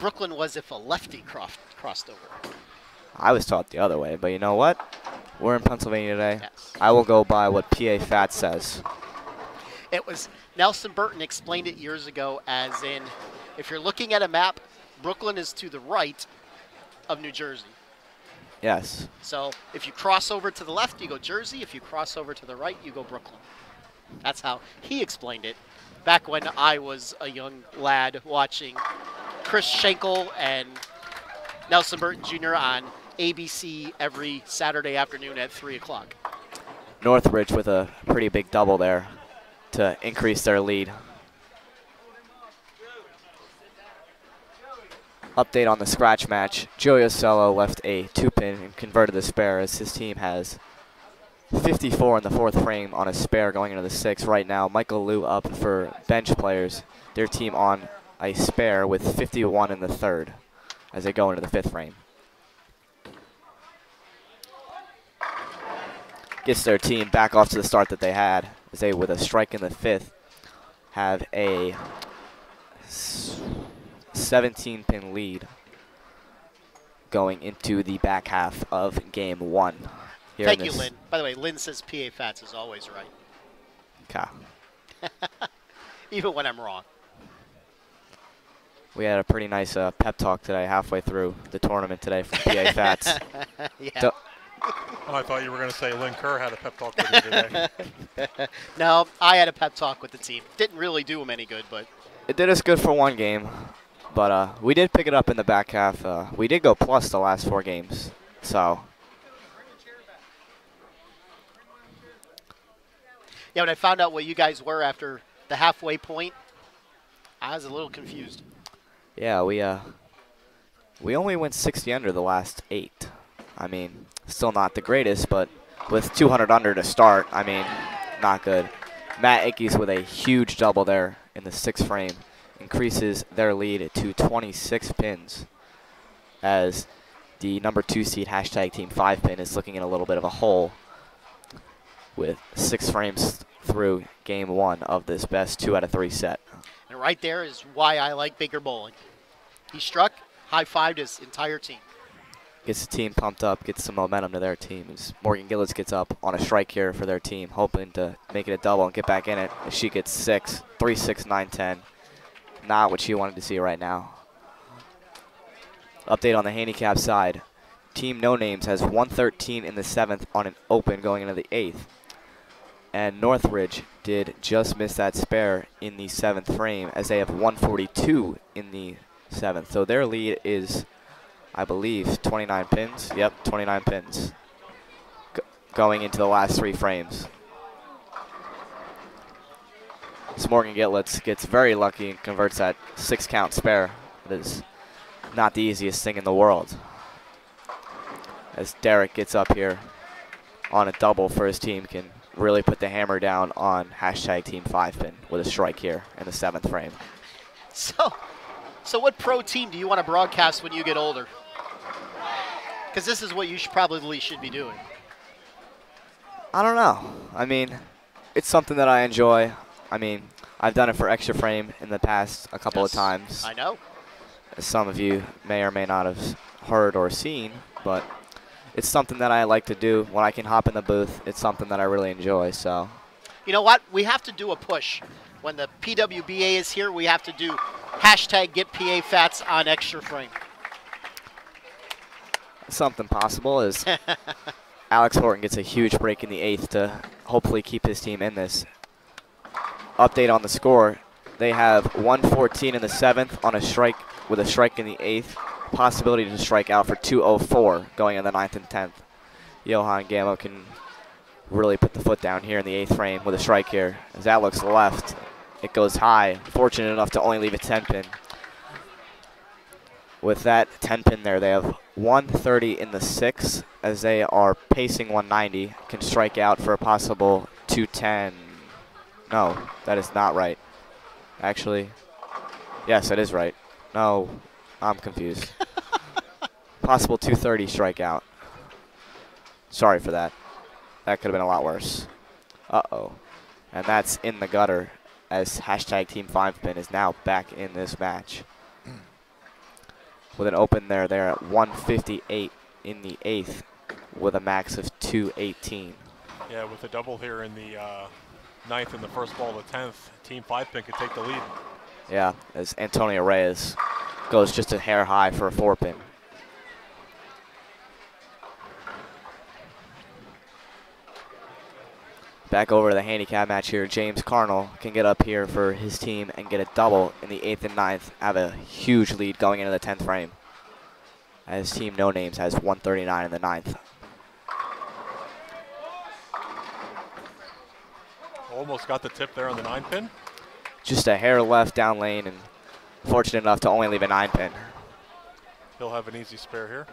Brooklyn was if a lefty crossed over. I was taught the other way, but you know what? We're in Pennsylvania today. Yes. I will go by what PA Fat says. It was Nelson Burton explained it years ago as in, if you're looking at a map, Brooklyn is to the right of New Jersey. Yes. So if you cross over to the left, you go Jersey. If you cross over to the right, you go Brooklyn. That's how he explained it back when I was a young lad watching Chris Schenkel and Nelson Burton Jr. on ABC every Saturday afternoon at 3 o'clock. Northridge with a pretty big double there to increase their lead. Update on the scratch match. Joey Ocello left a 2-pin and converted the spare, as his team has 54 in the 4th frame on a spare going into the 6th. Right now, Michael Liu up for bench players. Their team on a spare with 51 in the 3rd as they go into the 5th frame. Gets their team back off to the start that they had, as they, with a strike in the 5th, have a 17-pin lead going into the back half of game 1. Thank you, Lynn. By the way, Lynn says PA Fats is always right. Okay. Even when I'm wrong. We had a pretty nice pep talk today, halfway through the tournament today from PA Fats. Yeah. Oh, I thought you were going to say Lynn Kerr had a pep talk with you today. No, I had a pep talk with the team. Didn't really do them any good, but It did us good for one game, but we did pick it up in the back half. We did go plus the last 4 games, so. yeah, when I found out what you guys were after the halfway point, I was a little confused. Yeah, we only went 60 under the last 8. I mean, still not the greatest, but with 200 under to start, I mean, not good. Matt Ickes with a huge double there in the 6th frame increases their lead to 26 pins, as the number 2 seed hashtag team 5-pin is looking in a little bit of a hole with 6 frames through game 1 of this best 2 out of 3 set. And right there is why I like Baker Bowling. He struck, high-fived his entire team. gets the team pumped up, gets some momentum to their team. As Morgan Gillets gets up on a strike here for their team, hoping to make it a double and get back in it. As she gets 6, 3, 6, 9, 10. Not what she wanted to see right now. Update on the handicap side. Team No Names has 113 in the 7th on an open going into the 8th. And Northridge did just miss that spare in the 7th frame as they have 142 in the 7th. So their lead is, I believe, 29 pins. Yep, 29 pins going into the last 3 frames. So Morgan Gitlitz gets very lucky and converts that 6-count spare. It is not the easiest thing in the world. As Derek gets up here on a double for his team, can really put the hammer down on hashtag Team 5-pin with a strike here in the 7th frame. So what pro team do you want to broadcast when you get older? Because this is what you probably should be doing. I don't know. I mean, it's something that I enjoy. I mean, I've done it for Extra Frame in the past a couple of times. I know. As some of you may or may not have heard or seen, but it's something that I like to do when I can hop in the booth. It's something that I really enjoy, so. You know what? We have to do a push. When the PWBA is here, we have to do hashtag Get PA Fats on Extra Frame. Something possible is Alex Horton gets a huge break in the 8th to hopefully keep his team in this. Update on the score. They have 114 in the 7th on a strike with a strike in the 8th. Possibility to strike out for 204 going in the 9th and 10th. Johan Gammo can really put the foot down here in the 8th frame with a strike here. As that looks left, it goes high. Fortunate enough to only leave a 10-pin. With that 10-pin there, they have 130 in the 6th as they are pacing 190. Can strike out for a possible 210. No, that is not right. Actually, yes, that is right. No, I'm confused. Possible 230 strikeout. Sorry for that. That could have been a lot worse. Uh-oh. And that's in the gutter as hashtag Team 5-pin is now back in this match. With an open there, they're at 158 in the 8th with a max of 218. Yeah, with a double here in the 9th and the first ball of the 10th, Team 5-pin could take the lead. Yeah, as Antonio Reyes goes just a hair high for a 4-pin. Back over to the handicap match here. James Carnell can get up here for his team and get a double in the 8th and 9th. Have a huge lead going into the 10th frame. As Team No Names has 139 in the 9th. Almost got the tip there on the 9-pin. Just a hair left down lane and fortunate enough to only leave a 9-pin. He'll have an easy spare here.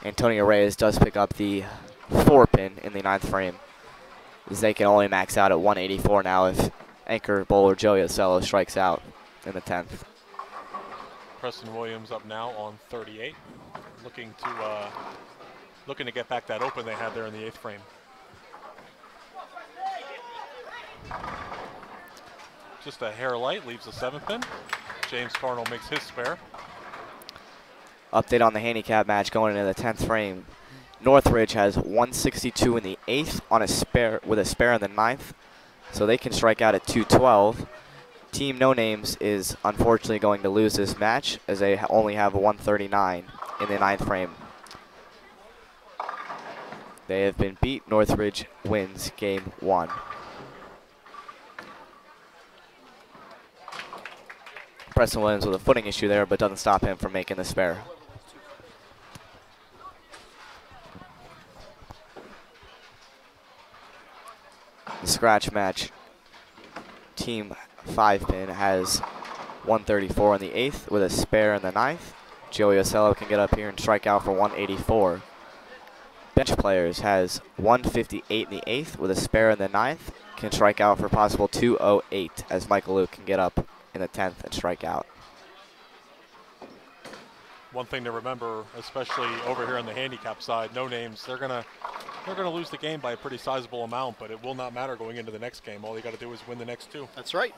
Antonio Reyes does pick up the 4-pin in the 9th frame, as they can only max out at 184 now if anchor bowler Joey Ocello strikes out in the 10th. Preston Williams up now on 38, looking to get back that open they had there in the 8th frame. Just a hair light, leaves the 7th pin. James Carnell makes his spare. Update on the handicap match going into the 10th frame. Northridge has 162 in the 8th on a spare with a spare in the 9th, so they can strike out at 212. Team No Names is unfortunately going to lose this match as they only have 139 in the 9th frame. They have been beat. Northridge wins game 1. Preston Williams with a footing issue there, but doesn't stop him from making the spare. The scratch match, Team 5-pin has 134 in the 8th with a spare in the 9th. Joey Ocello can get up here and strike out for 184. Bench Players has 158 in the 8th with a spare in the 9th. Can strike out for possible 208 as Michael Luke can get up in the 10th and strike out. One thing to remember, especially over here on the handicap side, No Names, they're gonna lose the game by a pretty sizable amount, but it will not matter going into the next game. All you got to do is win the next 2. That's right.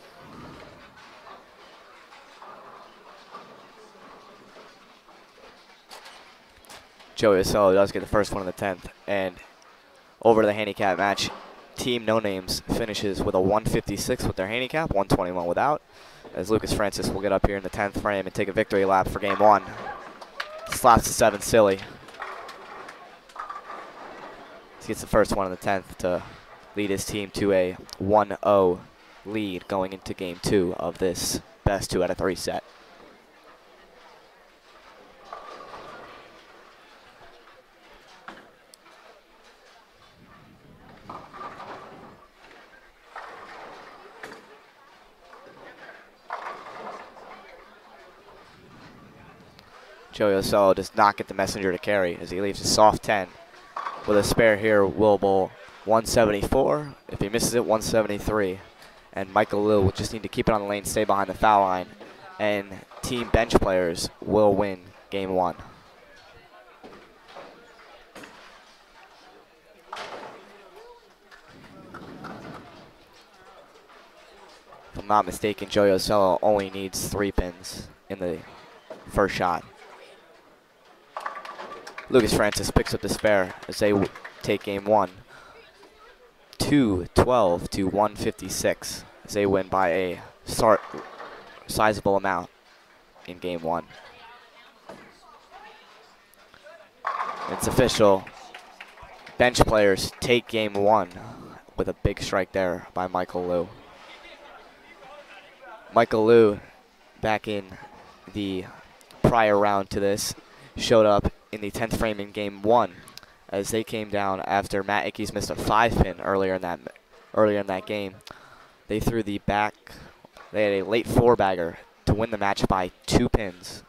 Joey Ocello does get the first one in the 10th. And over to the handicap match, Team No Names finishes with a 156 with their handicap, 121 without, as Lucas Francis will get up here in the 10th frame and take a victory lap for game 1. Slaps the 7 silly. He gets the first one in the 10th to lead his team to a 1-0 lead going into game 2 of this best 2 out of 3 set. Joey Ocello does not get the messenger to carry as he leaves a soft 10. With a spare here, will bowl 174. If he misses it, 173. And Michael Liu will just need to keep it on the lane, stay behind the foul line. And team bench players will win game 1. If I'm not mistaken, Joey Ocello only needs 3 pins in the first shot. Lucas Francis picks up the spare as they take game 1. 212 to 156 as they win by a sizable amount in game 1. It's official. Bench players take game 1 with a big strike there by Michael Liu. Michael Liu, back in the prior round to this, showed up in the 10th frame in game 1 as they came down after Matt Ickes missed a 5-pin earlier in that game. They threw the back. They had a late 4-bagger to win the match by 2 pins,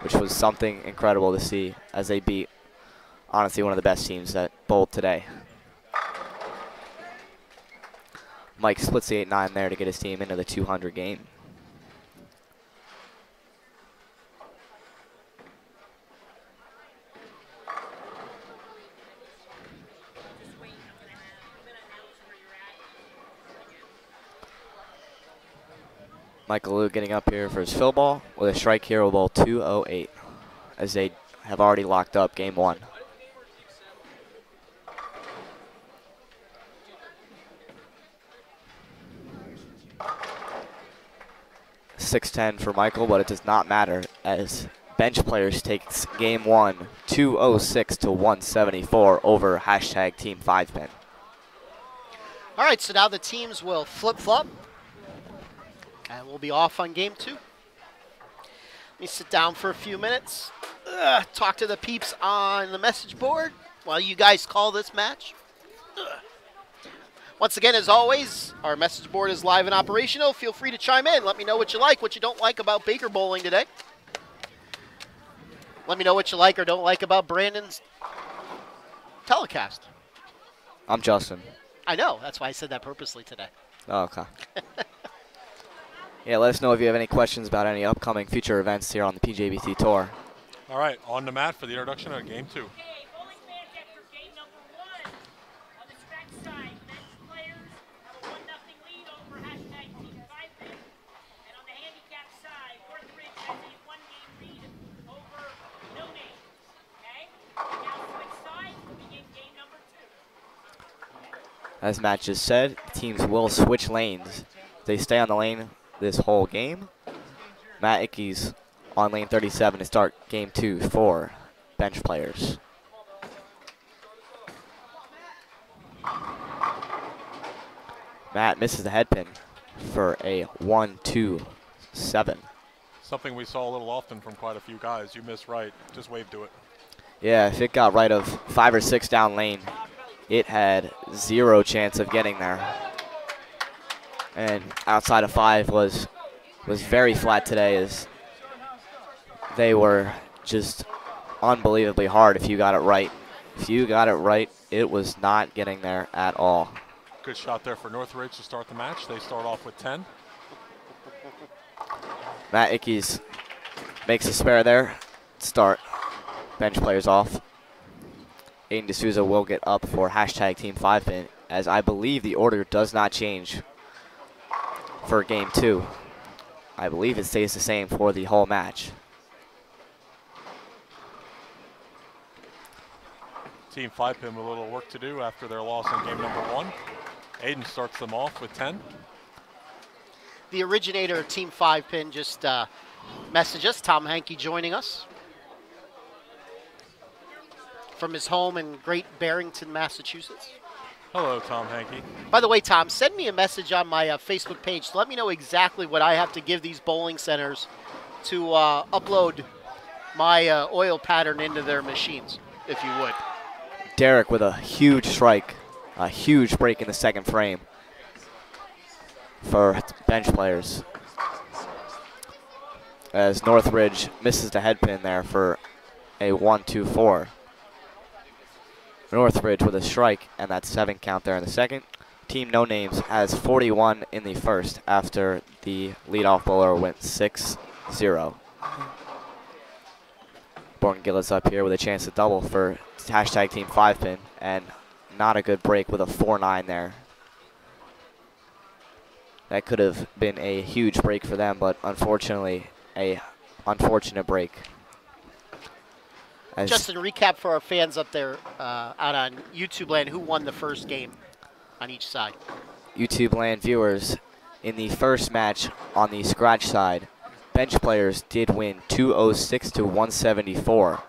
which was something incredible to see as they beat, honestly, one of the best teams that bowled today. Mike splits the 8-9 there to get his team into the 200 game. Michael Liu getting up here for his fill ball with a strike here, will bowl 208 as they have already locked up game 1. .610 for Michael, but it does not matter as bench players takes game 1 206 to 174 over hashtag Team 5-pin. All right, so now the teams will flip-flop. And we'll be off on game 2. Let me sit down for a few minutes, talk to the peeps on the message board while you guys call this match. Once again, as always, our message board is live and operational. Feel free to chime in. Let me know what you like, what you don't like about Baker bowling today. Let me know what you like or don't like about Brandon's telecast. I'm Justin. I know. That's why I said that purposely today. Oh, okay. Yeah, let us know if you have any questions about any upcoming future events here on the PJBT Tour. All right, on the mat for the introduction of game 2. Okay, bowling fans after game number 1. On the stretch side, bench players have a 1-0 lead over hashtag Team 5-pin. And on the handicap side, Northridge has a 1-game lead over No Name. Okay? Now switch sides, we'll begin game number 2. As Matt just said, teams will switch lanes. They stay on the lane this whole game. Matt Ickes on lane 37 to start game 2 for bench players. Matt misses the head pin for a 1-2-7. Something we saw a little often from quite a few guys. You miss right, just wave to it. Yeah, if it got right of 5 or 6 down lane, it had 0 chance of getting there. And outside of 5 was very flat today as they were just unbelievably hard if you got it right. If you got it right, it was not getting there at all. Good shot there for Northridge to start the match. They start off with 10. Matt Ickes makes a spare there. Start bench players off. Aiden D'Souza will get up for hashtag Team 5-pin, as I believe the order does not change for game 2. I believe it stays the same for the whole match. Team 5 pin with a little work to do after their loss in game number 1. Aiden starts them off with 10. The originator of Team 5 pin just messaged us. Tom Hankey joining us from his home in Great Barrington, Massachusetts. Hello, Tom Hankey. By the way, Tom, send me a message on my Facebook page to let me know exactly what I have to give these bowling centers to upload my oil pattern into their machines, if you would. Derek with a huge strike, a huge break in the second frame for bench players. As Northridge misses the head pin there for a 1-2-4. Northridge with a strike, and that 7 count there in the second. Team No Names has 41 in the first after the leadoff bowler went 6-0. Born Gillis up here with a chance to double for hashtag Team 5 pin, and not a good break with a 4-9 there. That could have been a huge break for them, but unfortunately, a unfortunate break. As Justin, recap for our fans up there out on YouTube land who won the first game on each side. YouTube land viewers, in the first match on the scratch side, bench players did win 206 to 174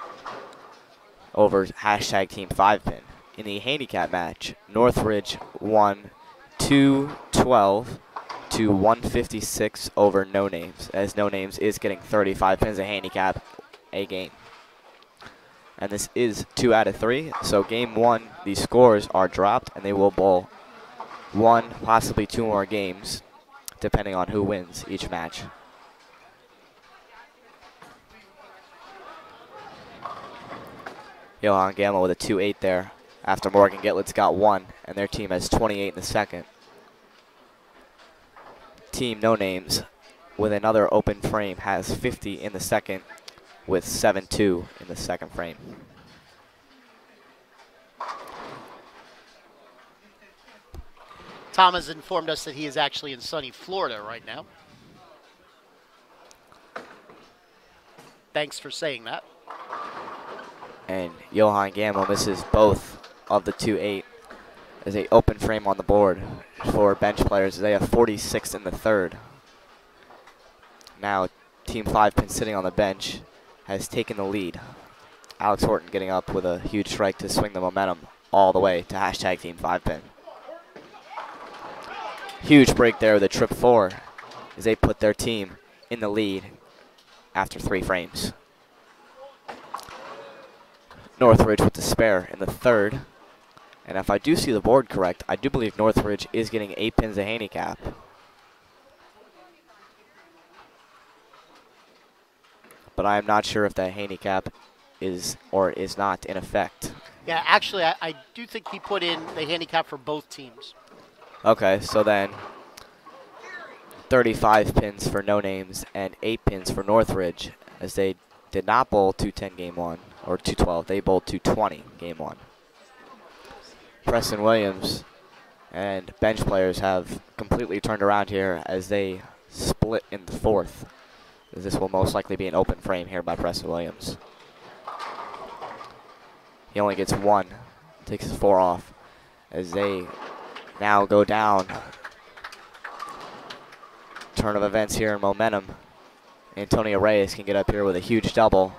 over hashtag Team 5 pin. In the handicap match, Northridge won 212 to 156 over No Names, as No Names is getting 35 pins of handicap a game. And this is 2 out of 3, so game 1, the scores are dropped, and they will bowl 1, possibly 2 more games, depending on who wins each match. Johan Gamma with a 2-8 there, after Morgan Gitlitz got 1, and their team has 28 in the second. Team No Names, with another open frame, has 50 in the second, with 7-2 in the second frame. Tom has informed us that he is actually in sunny Florida right now. Thanks for saying that. And Johan Gamma misses both of the 2-8 as a open frame on the board for bench players. They have 46 in the third. Now Team 5 pin sitting on the bench has taken the lead. Alex Horton getting up with a huge strike to swing the momentum all the way to hashtag Team 5 pin. Huge break there with a trip 4 as they put their team in the lead after 3 frames. Northridge with the spare in the third. And if I do see the board correct, I do believe Northridge is getting 8 pins of handicap. But I am not sure if that handicap is or is not in effect. Yeah, actually, I do think he put in the handicap for both teams. Okay, so then 35 pins for No Names and 8 pins for Northridge, as they did not bowl 210 game 1, or 212. They bowled 220 game 1. Preston Williams and bench players have completely turned around here as they split in the fourth. This will most likely be an open frame here by Preston Williams. He only gets 1, takes his 4 off as they now go down. Turn of events here in momentum. Antonio Reyes can get up here with a huge double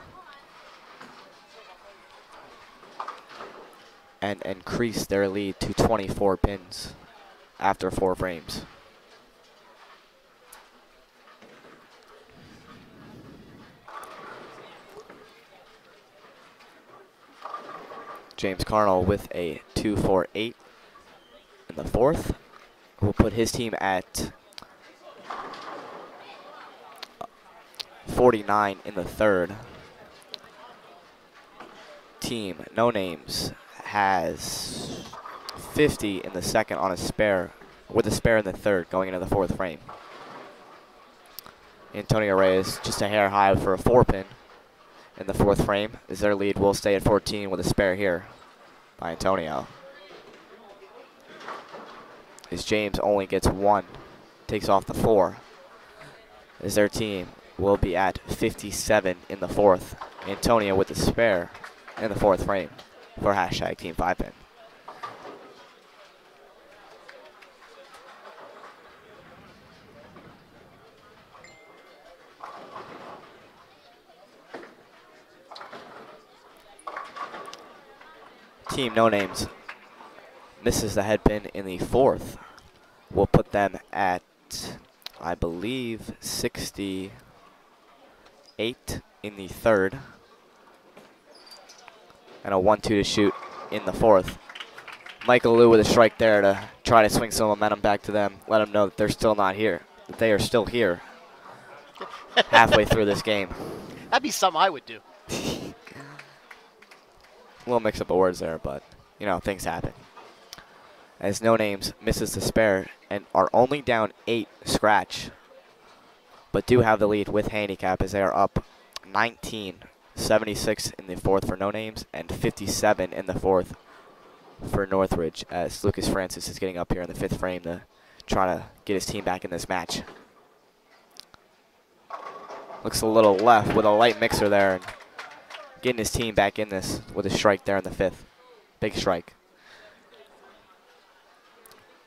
and increase their lead to 24 pins after 4 frames. James Carnell with a 2-4-8 in the fourth will put his team at 49 in the third. Team No Names has 50 in the second on a spare, with a spare in the third going into the fourth frame. Antonio Reyes just a hair high for a 4-pin in the fourth frame, as their lead will stay at 14 with a spare here by Antonio. As James only gets 1, takes off the 4, as their team will be at 57 in the fourth. Antonio with the spare in the fourth frame. for hashtag Team 5-Pin. Team No Names misses the head pin in the 4th. We'll put them at, I believe, 68 in the 3rd. And a 1-2 to shoot in the 4th. Michael Liu with a strike there to try to swing some momentum back to them. Let them know that they're still not here. That they are still here halfway through this game. That'd be something I would do. A little mix up of words there, but, you know, things happen. As No Names misses the spare and are only down 8 scratch, but do have the lead with handicap as they are up 19, 76 in the 4th for No Names, and 57 in the 4th for Northridge, as Lucas Francis is getting up here in the 5th frame to try to get his team back in this match. Looks a little left with a light mixer there, and getting his team back in this with a strike there in the 5th. Big strike.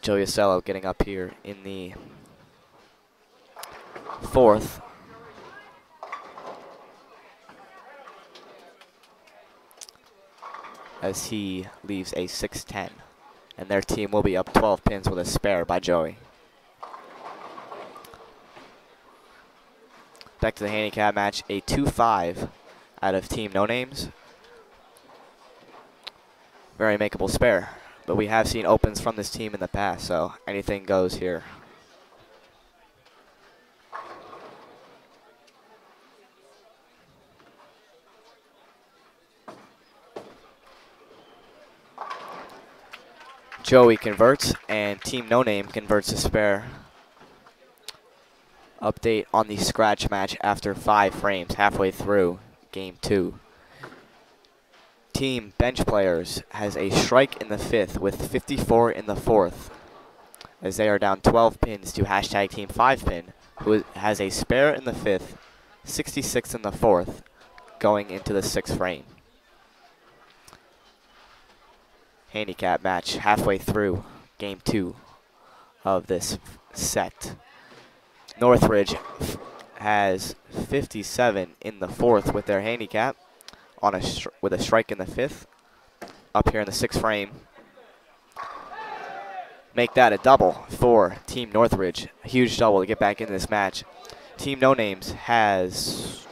Joe Yasello getting up here in the 4th. As he leaves a 6-10. And their team will be up 12 pins with a spare by Joey. Back to the handicap match, a 2-5 out of Team No Names. Very makeable spare. But we have seen opens from this team in the past, so anything goes here. Joey converts, and Team No Name converts a spare. Update on the scratch match after 5 frames, halfway through game 2. Team Bench Players has a strike in the 5th with 54 in the 4th, as they are down 12 pins to hashtag Team 5-Pin, who has a spare in the 5th, 66 in the 4th, going into the 6th frame. Handicap match halfway through game 2 of this set. Northridge has 57 in the 4th with their handicap on with a strike in the 5th. Up here in the 6th frame. Make that a double for Team Northridge. A huge double to get back into this match. Team No Names has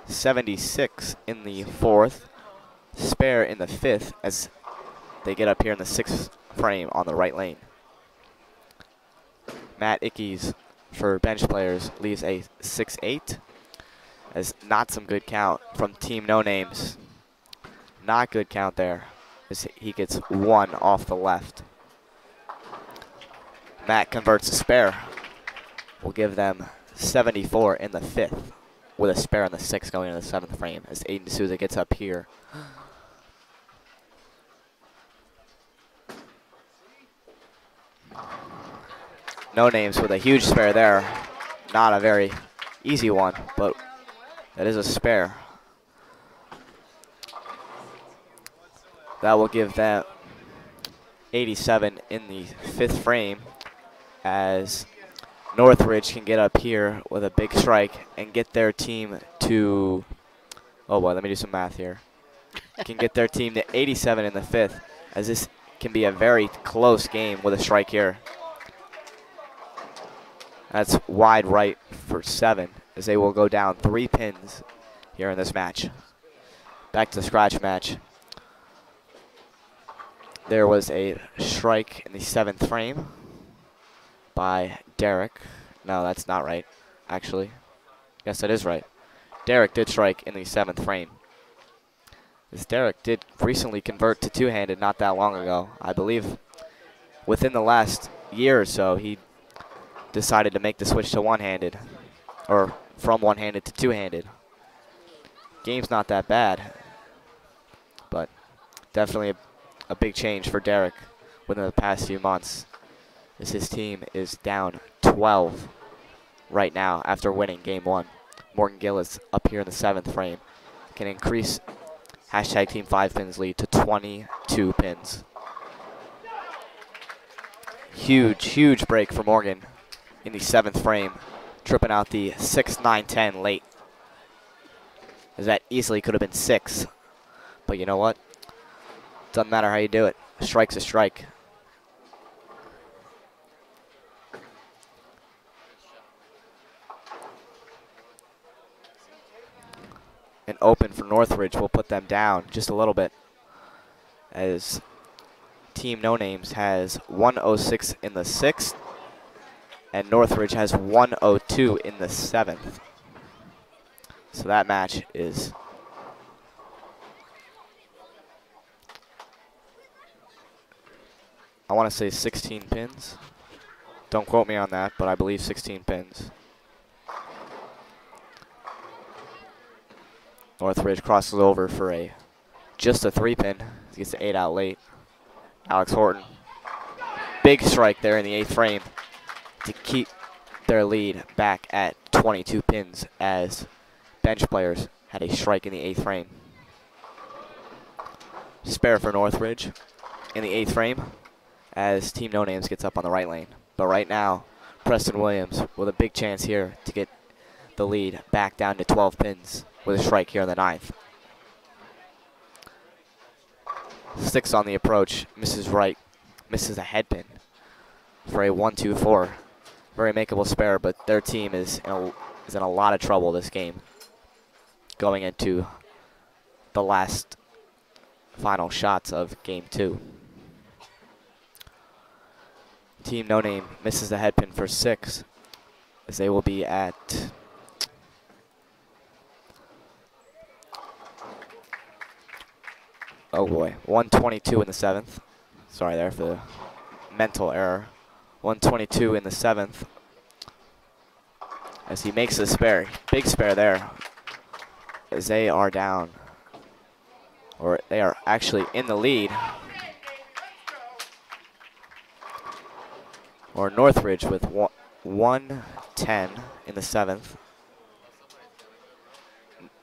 76 in the 4th. Spare in the 5th as they get up here in the 6th frame on the right lane. Matt Ickes for Bench Players leaves a 6-8. As not some good count from Team No Names. Not good count there as he gets 1 off the left. Matt converts a spare. We'll give them 74 in the 5th with a spare in the 6th going into the 7th frame as Aiden D'Souza gets up here. No Names with a huge spare there. Not a very easy one, but that is a spare. That will give them 87 in the 5th frame as Northridge can get up here with a big strike and get their team to, oh boy, let me do some math here. Can get their team to 87 in the 5th as this can be a very close game with a strike here. That's wide right for 7 as they will go down 3 pins here in this match. Back to the scratch match. There was a strike in the 7th frame by Derek. No, that's not right, actually. Yes, that is right. Derek did strike in the 7th frame. As Derek did recently convert to two-handed not that long ago. I believe within the last year or so, he decided to make the switch to one-handed, or from one-handed to two-handed. Game's not that bad, but definitely a big change for Derek within the past few months, as his team is down 12 right now after winning game 1. Morgan Gill is up here in the 7th frame. Can increase Hashtag Team 5 pins lead to 22 pins. Huge, huge break for Morgan in the 7th frame, tripping out the 6-9-10 late. As that easily could have been 6. But you know what? Doesn't matter how you do it. A strike's a strike. An open for Northridge will put them down just a little bit, as Team No Names has 106 in the 6th, and Northridge has 102 in the 7th. So that match is I want to say 16 pins. Don't quote me on that, but I believe 16 pins. Northridge crosses over for just a 3-pin. He gets the 8 out late. Alex Horton. Big strike there in the 8th frame to keep their lead back at 22 pins, as bench players had a strike in the 8th frame. Spare for Northridge in the 8th frame as Team No Names gets up on the right lane. But right now, Preston Williams with a big chance here to get the lead back down to 12 pins with a strike here in the 9th. 6 on the approach, misses right, misses a head pin for a 1-2-4. Very makeable spare, but their team is in a lot of trouble this game, going into the last final shots of game 2. Team No Name misses the head pin for 6, as they will be at oh boy, 122 in the 7th. Sorry there for the mental error. 122 in the 7th, as he makes a spare. Big spare there, as they are down, or they are actually in the lead. Or Northridge with 110 in the 7th.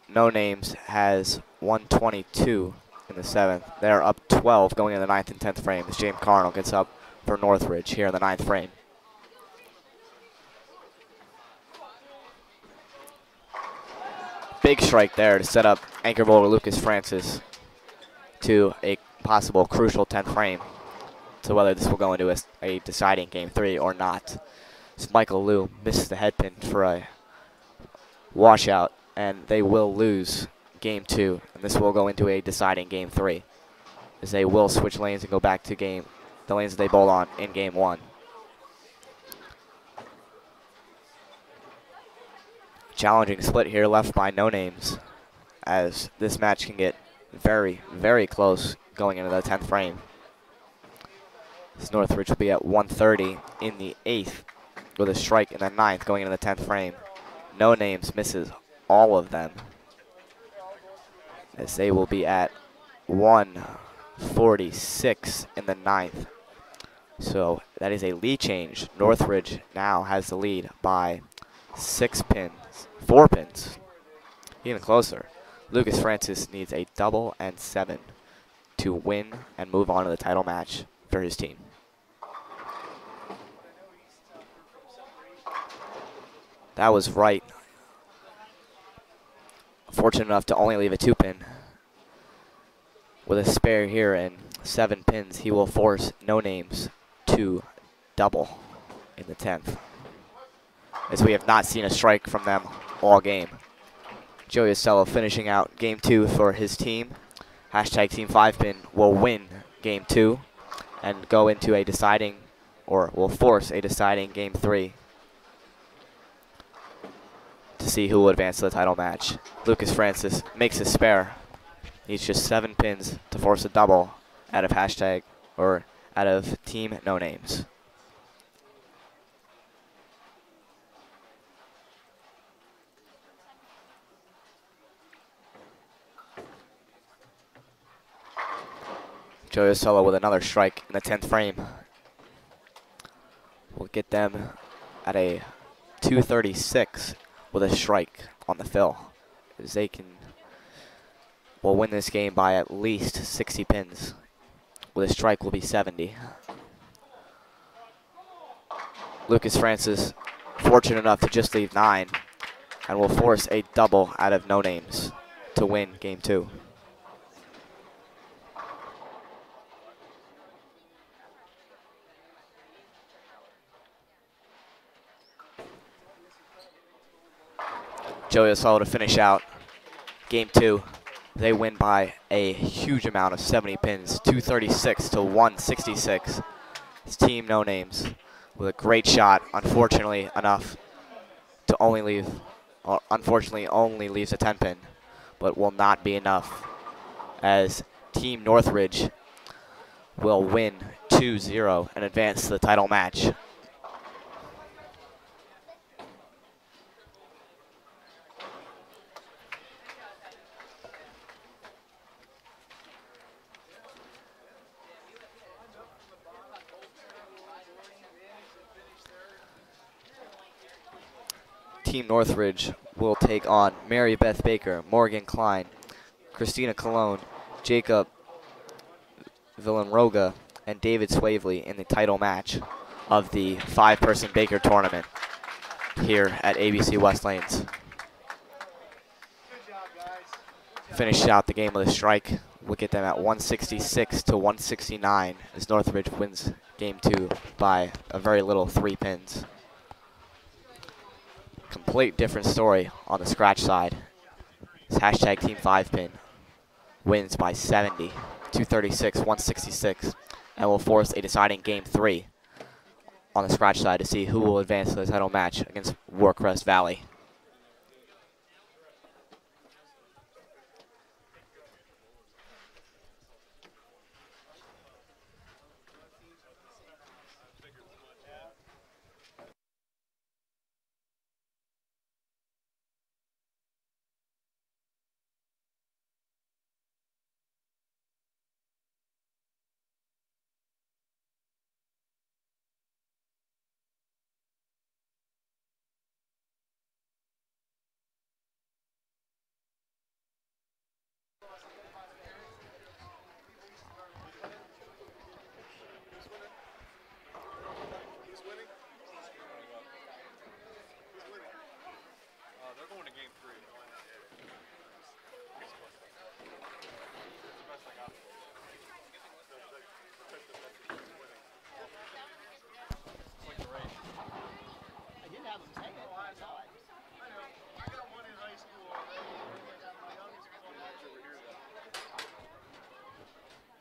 No Names has 122 in the 7th. They're up 12 going in the 9th and 10th frame, as James Carnell gets up for Northridge here in the 9th frame. Big strike there to set up anchor bowler Lucas Francis to a possible crucial 10th frame, to whether this will go into a deciding game 3 or not. So Michael Liu misses the head pin for a washout, and they will lose game 2, and this will go into a deciding game 3, as they will switch lanes and go back to the lanes that they bowled on in game 1. Challenging split here left by No Names, as this match can get very, very close going into the 10th frame. This Northridge will be at 130 in the 8th with a strike in the 9th going into the 10th frame. No Names misses all of them, as they will be at 146 in the 9th. So that is a lead change. Northridge now has the lead by 4 pins, even closer. Lucas Francis needs a double and 7 to win and move on to the title match for his team. That was right. Fortunate enough to only leave a 2-pin. With a spare here and 7 pins, he will force No Names to double in the 10th, as we have not seen a strike from them all game. Joey Ocello finishing out game 2 for his team. Hashtag Team 5-pin will win game 2 and go into a deciding, or will force a deciding game 3 to see who will advance to the title match. Lucas Francis makes a spare. Needs just 7 pins to force a double out of hashtag, or out of Team No Names. Joey Ocello with another strike in the 10th frame will get them at a 236 with a strike on the fill, as they can will win this game by at least 60 pins. With a strike will be 70. Lucas Francis fortunate enough to just leave 9 and will force a double out of no names to win game 2. Joey Osalo to finish out game 2. They win by a huge amount of 70 pins, 236 to 166. It's Team No Names with a great shot, unfortunately enough to only leave, unfortunately only leaves a 10 pin, but will not be enough as Team Northridge will win 2-0 and advance to the title match. Team Northridge will take on Mary Beth Baker, Morgan Klein, Christina Colon, Jacob Villanroga, and David Swavely in the title match of the 5-person Baker tournament here at ABC West Lanes. Finish out the game with a strike. We'll get them at 166 to 169 as Northridge wins game 2 by a very little 3 pins. Complete different story on the scratch side. This hashtag Team 5 pin wins by 70, 236, 166, and will force a deciding game 3 on the scratch side to see who will advance to the title match against Warcrest Valley.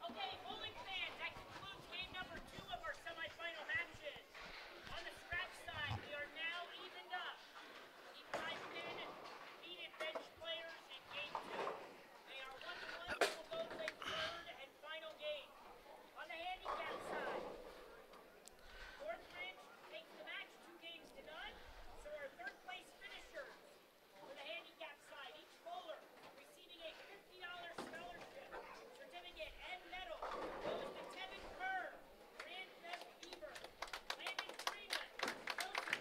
Okay, bowling fans, that concludes game number 2 of our semifinal matches. On the scratch side, we are now evened up. Team 5 pin defeated bench players in game 2. They are 1-1 and will go play third and final game. On the handicap side, Northridge takes the match 2 games to none, so our third place finishers. For the handicap side, each bowler receiving a $50 scholarship, certificate, and medal goes to Tevin Kerr, Rand Beth Bieber, Landon Freeman, Kelsey Duncan,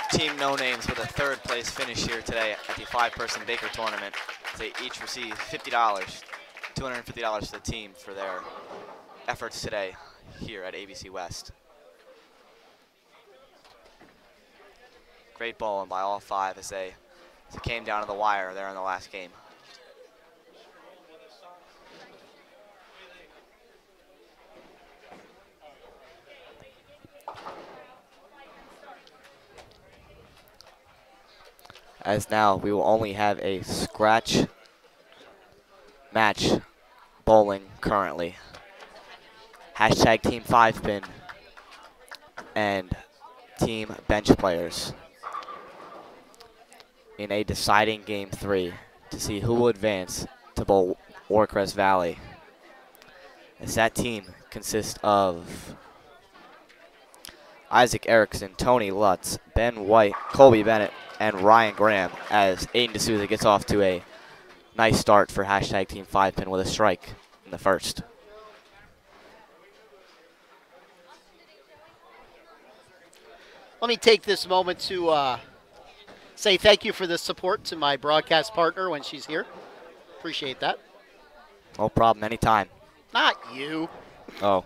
and Team No Names with a 3rd place finish here today at the 5-person Baker tournament. They each receive $50, $250 to the team for their efforts today here at ABC West. Great bowling by all 5 as it came down to the wire there in the last game. As now we will only have a scratch match bowling currently. Hashtag Team 5 pin and team bench players in a deciding game 3 to see who will advance to bowl Warcrest Valley. As that team consists of Isaac Erickson, Tony Lutz, Ben White, Colby Bennett, and Ryan Graham, as Aiden D'Souza gets off to a nice start for hashtag Team 5 pin with a strike in the first. Let me take this moment to say thank you for the support to my broadcast partner when she's here. Appreciate that. No problem, anytime. Not you. Oh.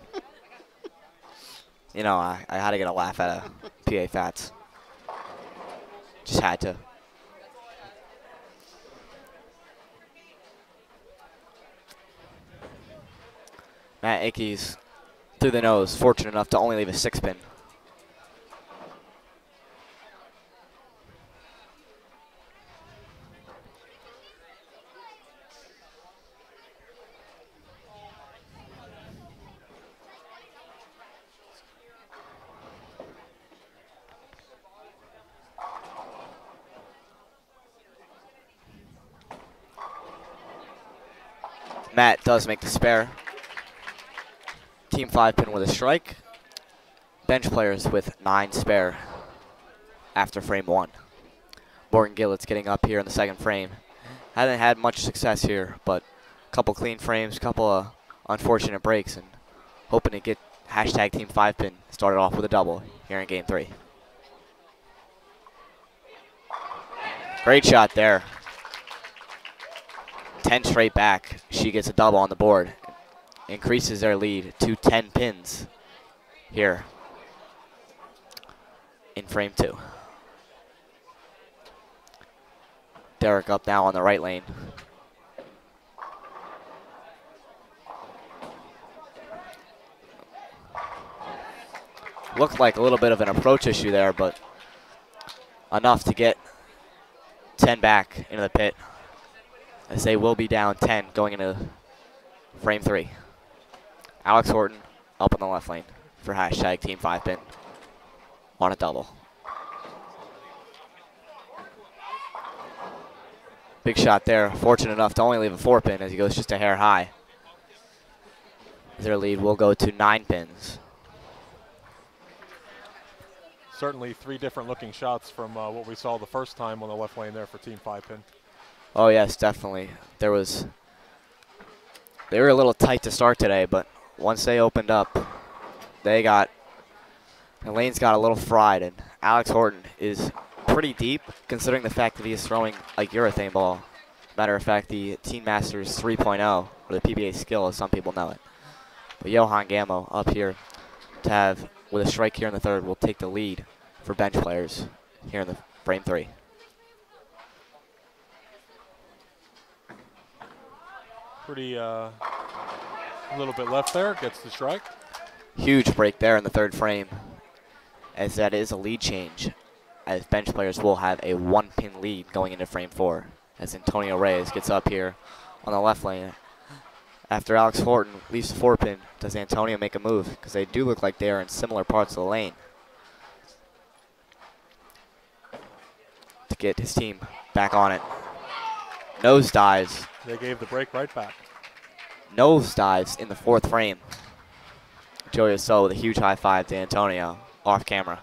You know, I had to get a laugh out of PA Fats. Just had to. Matt Ickes through the nose, fortunate enough to only leave a 6-pin. Matt does make the spare. Team 5-pin with a strike. Bench players with 9 spare after frame 1. Morgan Gillett's getting up here in the second frame. Hasn't had much success here, but a couple clean frames, a couple of unfortunate breaks, and hoping to get hashtag Team 5-pin started off with a double here in game 3. Great shot there. 10 straight back. She gets a double on the board. Increases their lead to 10 pins here in frame 2. Derek up now on the right lane. Looked like a little bit of an approach issue there, but enough to get 10 back into the pit, as they will be down 10 going into frame 3. Alex Horton up on the left lane for hashtag Team 5-pin on a double. Big shot there. Fortunate enough to only leave a 4-pin as he goes just a hair high. Their lead will go to 9 pins. Certainly 3 different looking shots from what we saw the first time on the left lane there for Team 5-pin. Oh yes, definitely. They were a little tight to start today, but once they opened up, the lanes got a little fried, and Alex Horton is pretty deep considering the fact that he is throwing a urethane ball. Matter of fact, the Teen Masters 3.0, or the PBA skill as some people know it. But Johan Gammo up here to have, with a strike here in the third, will take the lead for bench players here in the frame 3. Pretty little bit left there, gets the strike. Huge break there in the third frame, as that is a lead change, as bench players will have a 1-pin lead going into frame 4, as Antonio Reyes gets up here on the left lane. After Alex Horton leaves the 4-pin, does Antonio make a move? Because they do look like they are in similar parts of the lane, to get his team back on it. Nose dives. They gave the break right back. Nose dives in the 4th frame. Joey Oso with a huge high five to Antonio off camera.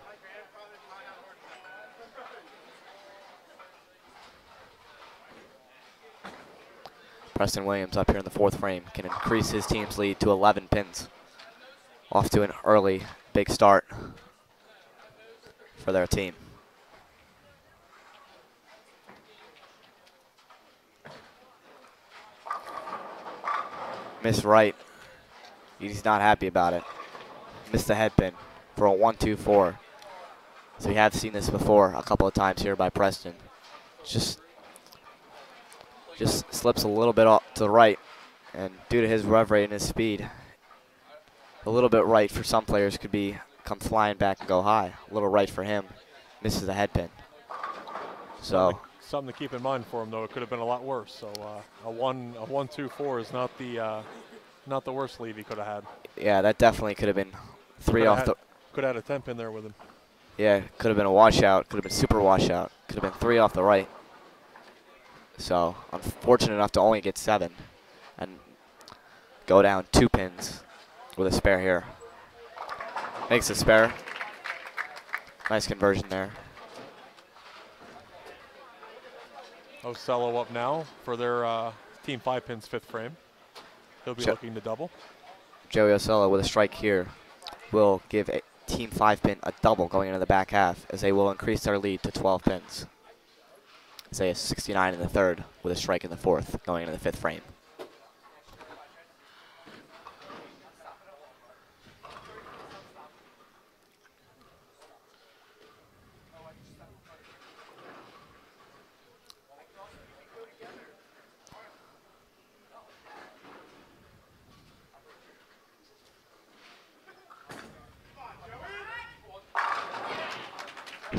Preston Williams up here in the 4th frame can increase his team's lead to 11 pins. Off to an early big start for their team. Miss right. He's not happy about it. Missed the head pin for a 1-2-4. So we have seen this before a couple of times here by Preston. Just slips a little bit off to the right, and due to his rev rate and his speed, a little bit right for some players could come flying back and go high. A little right for him, misses the head pin. So something to keep in mind for him, though. It could have been a lot worse. So a 1-2-4 is not the worst lead he could have had. Yeah, that definitely could have been 3 off the. Could have had a 10-pin there with him. Yeah, could have been a washout. Could have been super washout. Could have been 3 off the right. So unfortunate enough to only get 7 and go down 2 pins with a spare here. Makes a spare. Nice conversion there. Ocello up now for their Team 5-pin's 5th frame. He'll be looking to double. Joey Ocello with a strike here will give a Team 5-pin a double going into the back half, as they will increase their lead to 12 pins. Say a 69 in the third with a strike in the fourth going into the fifth frame.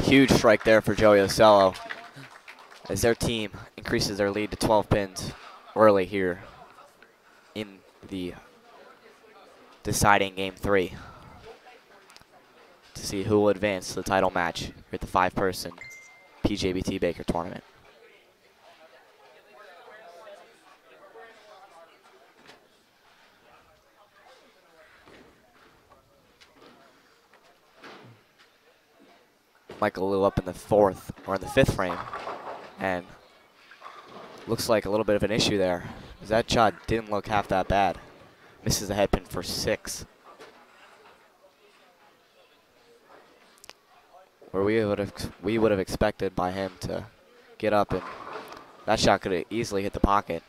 Huge strike there for Joey Ocello as their team increases their lead to 12 pins early here in the deciding game 3 to see who will advance to the title match here at the 5-person PJBT Baker tournament. Michael Liu up in the fourth, or in the fifth frame, and looks like a little bit of an issue there. That shot didn't look half that bad. Misses the head pin for 6. Where we would have expected by him to get up, and that shot could have easily hit the pocket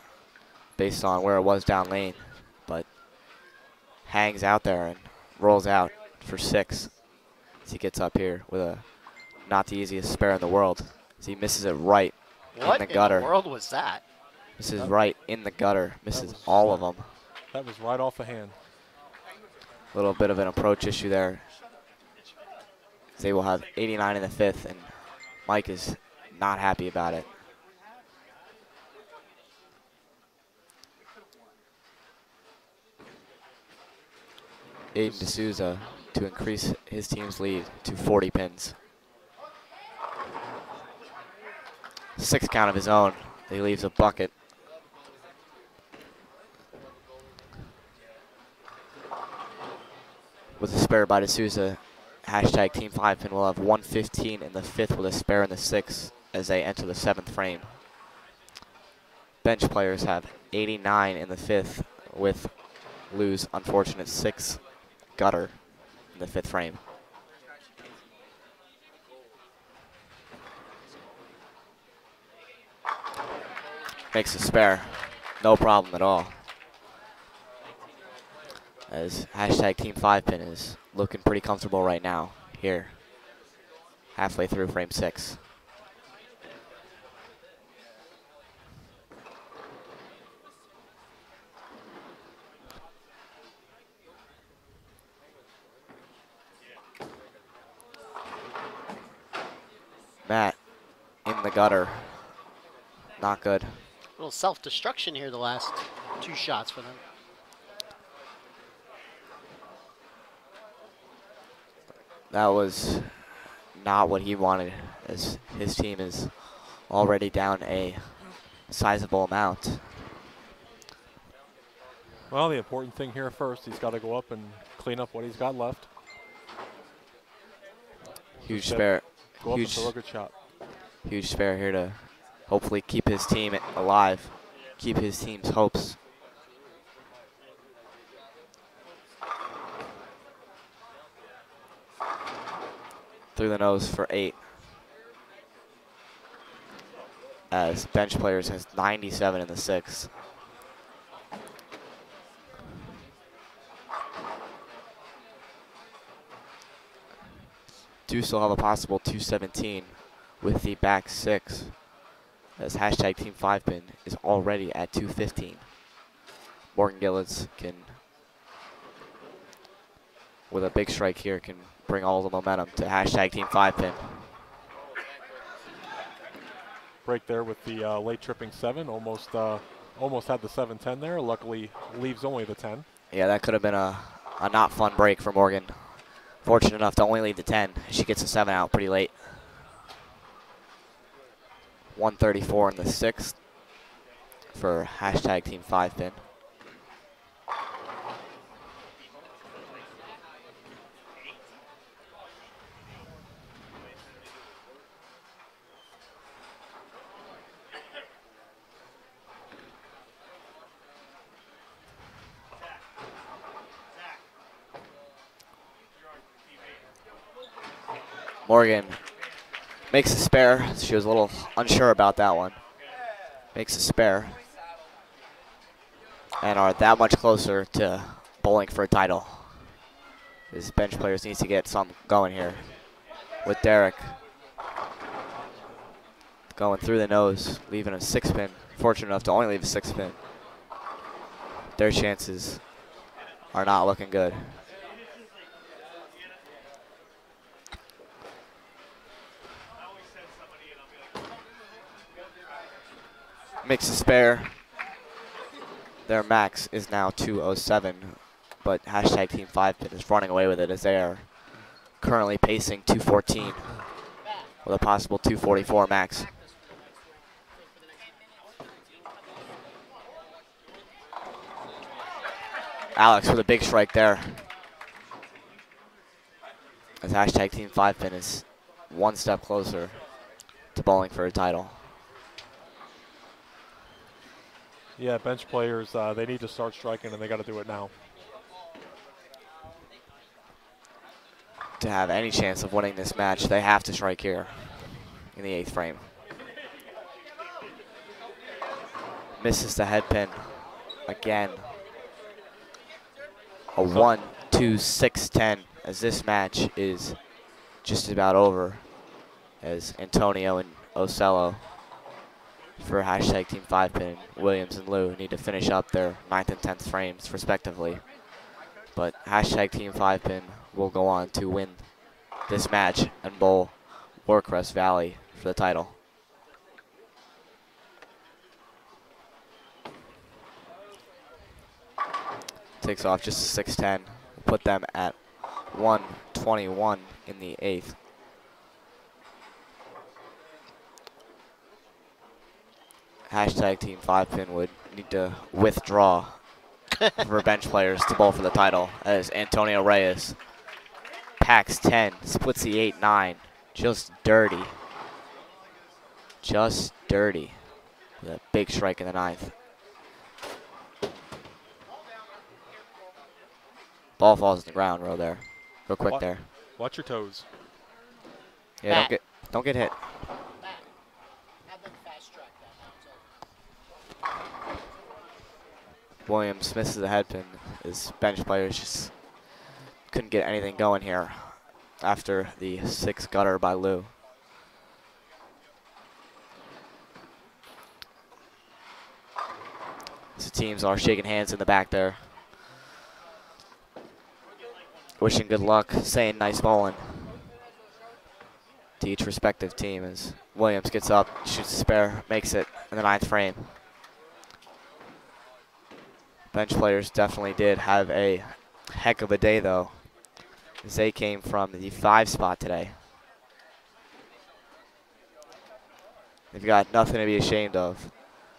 based on where it was down lane, but hangs out there and rolls out for 6 as he gets up here with a not the easiest spare in the world as he misses it right What in the gutter. in the world was that? Misses right in the gutter. Misses all of them. That was right off the hand. A little bit of an approach issue there. They will have 89 in the fifth, and Mike is not happy about it. Aiden D'Souza to increase his team's lead to 40 pins. 6 count of his own. He leaves a bucket. With a spare by D'Souza, hashtag Team 5 Pin will have 115 in the fifth with a spare in the sixth as they enter the 7th frame. Bench players have 89 in the fifth with Lou's unfortunate 6 gutter in the 5th frame. Makes a spare, no problem at all. As hashtag Team 5 Pin is looking pretty comfortable right now here, halfway through frame 6. Matt in the gutter, not good. A little self-destruction here the last 2 shots for them. That was not what he wanted, as his team is already down a sizable amount. Well, the important thing here first, he's got to go up and clean up what he's got left. Huge spare. Go up and Huge, throw a good shot. huge spare here to hopefully keep his team alive, keep his team's hopes. Through the nose for 8. As bench players has 97 in the 6th. Do still have a possible 217 with the back 6. As hashtag Team 5 Pin is already at 215. Morgan Gillis can, with a big strike here, can bring all the momentum to hashtag Team 5 Pin. Break there with the late tripping 7. Almost had the 7-10 there. Luckily, leaves only the 10. Yeah, that could have been a not fun break for Morgan. Fortunate enough to only lead the 10. She gets a 7 out pretty late. 134 in the 6th for hashtag Team 5 Pin. Morgan Makes a spare. She was a little unsure about that one. Makes a spare. And are that much closer to bowling for a title. These bench players need to get something going here. With Derek going through the nose, leaving a 6-pin. Fortunate enough to only leave a 6-pin. Their chances are not looking good. Makes a spare. Their max is now 207, but hashtag Team 5-pin is running away with it as they are currently pacing 214 with a possible 244 max. Alex with a big strike there. As hashtag Team 5-pin is one step closer to bowling for a title. Yeah, bench players, they need to start striking, and they got to do it now. To have any chance of winning this match, they have to strike here in the 8th frame. Misses the head pin again. A 1-2-6-10 as this match is just about over, as Antonio and Ocello for hashtag Team 5-pin, Williams and Lou need to finish up their 9th and 10th frames respectively. But hashtag Team 5-pin will go on to win this match and bowl Warcrest Valley for the title. Takes off just a 6-10. Put them at 121 in the 8th. Hashtag Team 5-pin would need to withdraw for bench players to bowl for the title, as Antonio Reyes packs 10, splits the 8-9. Just dirty. Just dirty. With a big strike in the 9th. Ball falls on the ground real quick there. Watch your toes. Yeah, don't get hit. Williams misses the head pin. His bench players just couldn't get anything going here after the 6 gutter by Lou. So teams are shaking hands in the back there. Wishing good luck, saying nice bowling to each respective team as Williams gets up, shoots a spare, makes it in the 9th frame. Bench players definitely did have a heck of a day though, as they came from the 5 spot today. They've got nothing to be ashamed of.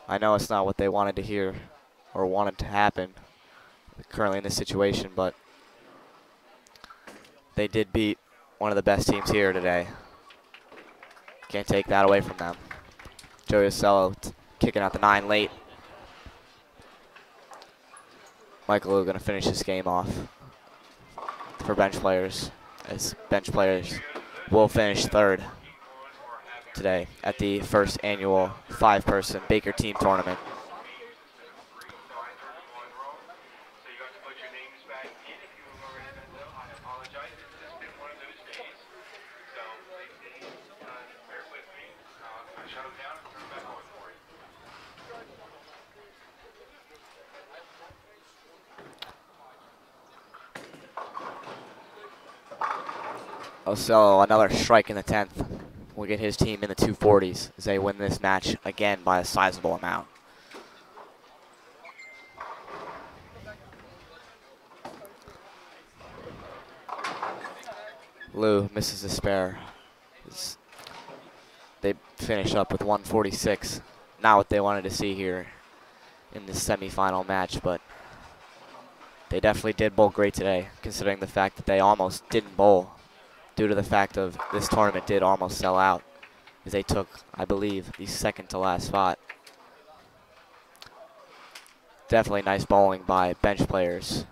I know it's not what they wanted to hear or wanted to happen currently in this situation, but they did beat one of the best teams here today. Can't take that away from them. Joey Ocello kicking out the 9 late. Michael Lou going to finish this game off for bench players, as bench players will finish 3rd today at the 1st annual 5-person Baker Team Tournament. Ocello, another strike in the 10th, will get his team in the 240s as they win this match again by a sizable amount. Lou misses a spare. They finish up with 146. Not what they wanted to see here in this semifinal match, but they definitely did bowl great today, considering the fact that they almost didn't bowl due to the fact of this tournament did almost sell out, as they took, I believe, the 2nd to last spot. Definitely nice bowling by bench players.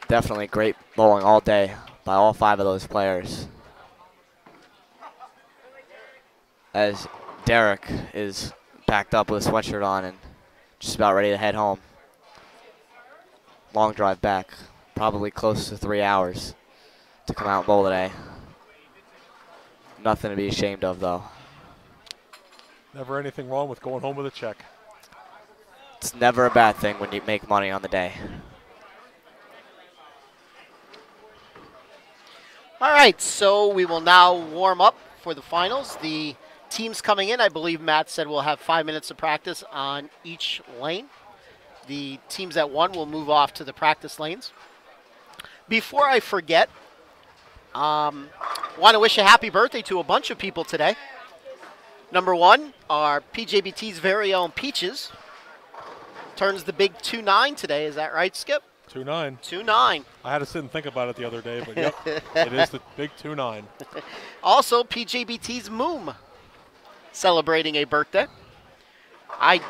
Definitely great bowling all day by all 5 of those players. As Derek is packed up with a sweatshirt on and just about ready to head home. Long drive back, probably close to 3 hours to come out and bowl today. Nothing to be ashamed of, though. Never anything wrong with going home with a check. It's never a bad thing when you make money on the day. All right, so we will now warm up for the finals. The teams coming in, I believe Matt said we'll have 5 minutes of practice on each lane. The teams that won will move off to the practice lanes. Before I forget, want to wish a happy birthday to a bunch of people today. Number 1, our PJBT's very own Peaches. Turns the big 2-9 today. Is that right, Skip? 2-9. 2-9. I had to sit and think about it the other day, but yep, it is the big 2-9. Also, PJBT's Moom celebrating a birthday. I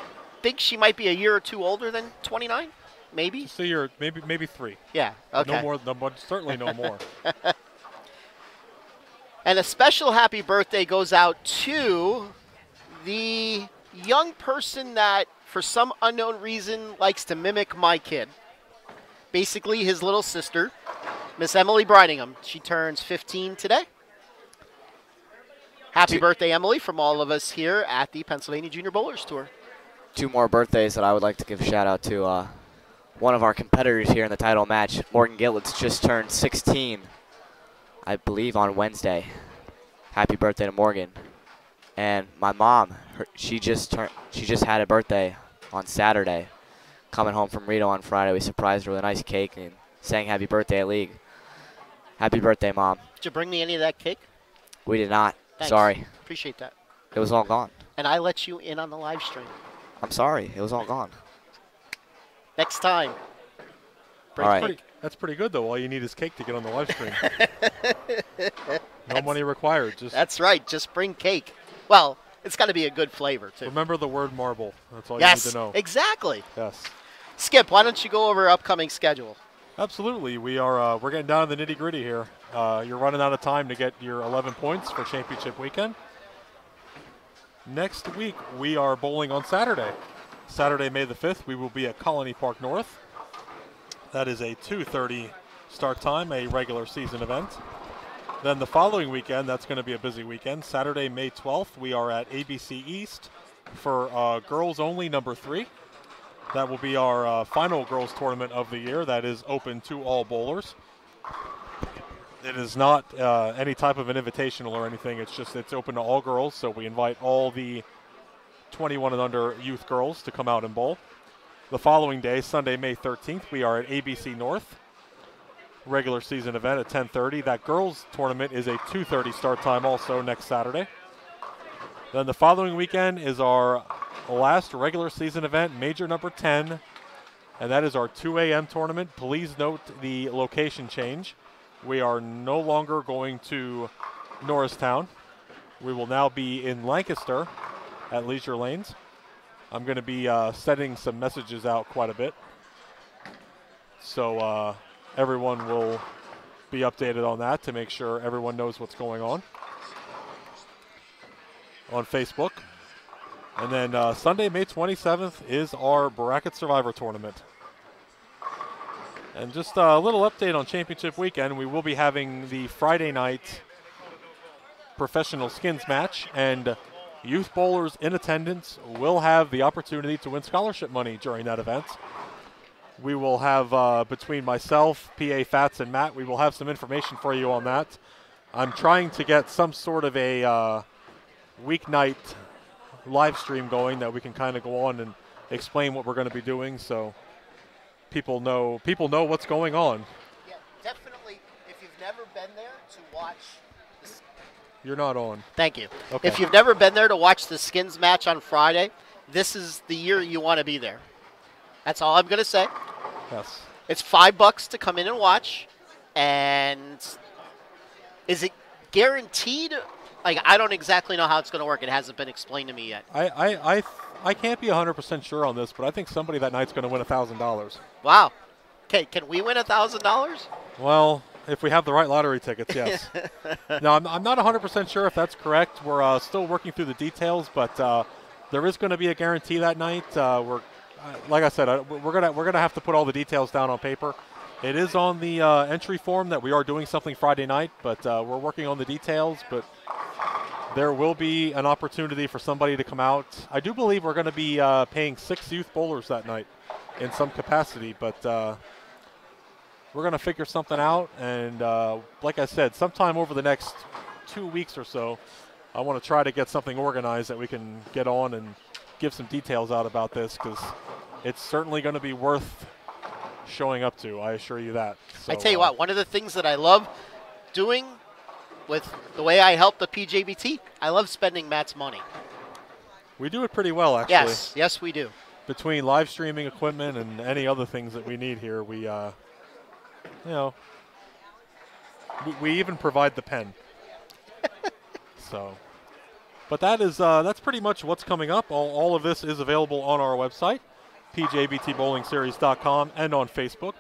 think she might be a year or two older than 29, maybe. So you're maybe 3. Yeah. Okay. No more. No, certainly no more. And a special happy birthday goes out to the young person that, for some unknown reason, likes to mimic my kid. Basically, his little sister, Miss Emily Bridingham. She turns 15 today. Happy birthday, Emily, from all of us here at the Pennsylvania Junior Bowlers Tour. 2 more birthdays that I would like to give a shout out to. One of our competitors here in the title match, Morgan Gillets, just turned 16, I believe, on Wednesday. Happy birthday to Morgan. And my mom, she just had a birthday on Saturday. Coming home from Rito on Friday, we surprised her with a nice cake and sang happy birthday at League. Happy birthday, Mom. Did you bring me any of that cake? We did not. Thanks. Sorry. Appreciate that. It was all gone. And I let you in on the live stream. I'm sorry. It was all gone. Next time. All right. That's pretty good, though. All you need is cake to get on the live stream. No money required. That's right. Just bring cake. Well, it's got to be a good flavor, too. Remember the word marble. That's all yes, you need to know. Exactly. Yes. Skip, why don't you go over our upcoming schedule? Absolutely. We're getting down to the nitty-gritty here. You're running out of time to get your 11 points for championship weekend. Next week, we are bowling on Saturday. Saturday, May the 5th, we will be at Colony Park North. That is a 2:30 start time, a regular season event. Then the following weekend, that's going to be a busy weekend. Saturday, May 12th, we are at ABC East for girls only number 3. That will be our final girls tournament of the year. That is open to all bowlers. It is not any type of an invitational or anything. It's open to all girls. So we invite all the 21 and under youth girls to come out and bowl. The following day, Sunday, May 13th, we are at ABC North. Regular season event at 10:30. That girls tournament is a 2:30 start time also next Saturday. Then the following weekend is our last regular season event, major number 10, and that is our 2 a.m. tournament. Please note the location change. We are no longer going to Norristown. We will now be in Lancaster at Leisure Lanes. I'm going to be sending some messages out quite a bit, so everyone will be updated on that to make sure everyone knows what's going on Facebook. And then Sunday, May 27th is our Bracket Survivor Tournament. And just a little update on Championship Weekend. We will be having the Friday night professional skins match, and youth bowlers in attendance will have the opportunity to win scholarship money during that event. We will have, between myself, PA Fats, and Matt, we will have some information for you on that. I'm trying to get some sort of a weeknight live stream going that we can kind of go on and explain what we're going to be doing, so people know what's going on. Yeah, definitely. If you've never been there to watch, you're not on. Thank you. Okay. If you've never been there to watch the skins match on Friday, this is the year you want to be there. That's all I'm going to say. Yes. It's $5 to come in and watch, and is it guaranteed? Like, I don't exactly know how it's going to work. It hasn't been explained to me yet. I can't be 100% sure on this, but I think somebody that night's going to win $1,000. Wow. Can we win $1,000? Well, if we have the right lottery tickets, yes. No, I'm not 100% sure if that's correct. We're still working through the details, but there is going to be a guarantee that night. Like I said, we're gonna have to put all the details down on paper. It is on the entry form that we are doing something Friday night, but we're working on the details. But there will be an opportunity for somebody to come out. I do believe we're going to be paying 6 youth bowlers that night in some capacity, but we're going to figure something out. And like I said, sometime over the next 2 weeks or so, I want to try to get something organized that we can get on and give some details out about this, because it's certainly going to be worth showing up to. I assure you that. So, I tell you what, one of the things that I love doing with the way I help the PJBT, I love spending Matt's money. We do it pretty well, actually. Yes, we do. Between live streaming equipment and any other things that we need here, we, we even provide the pen. So, but that's pretty much what's coming up. All of this is available on our website, pjbtbowlingseries.com, and on Facebook.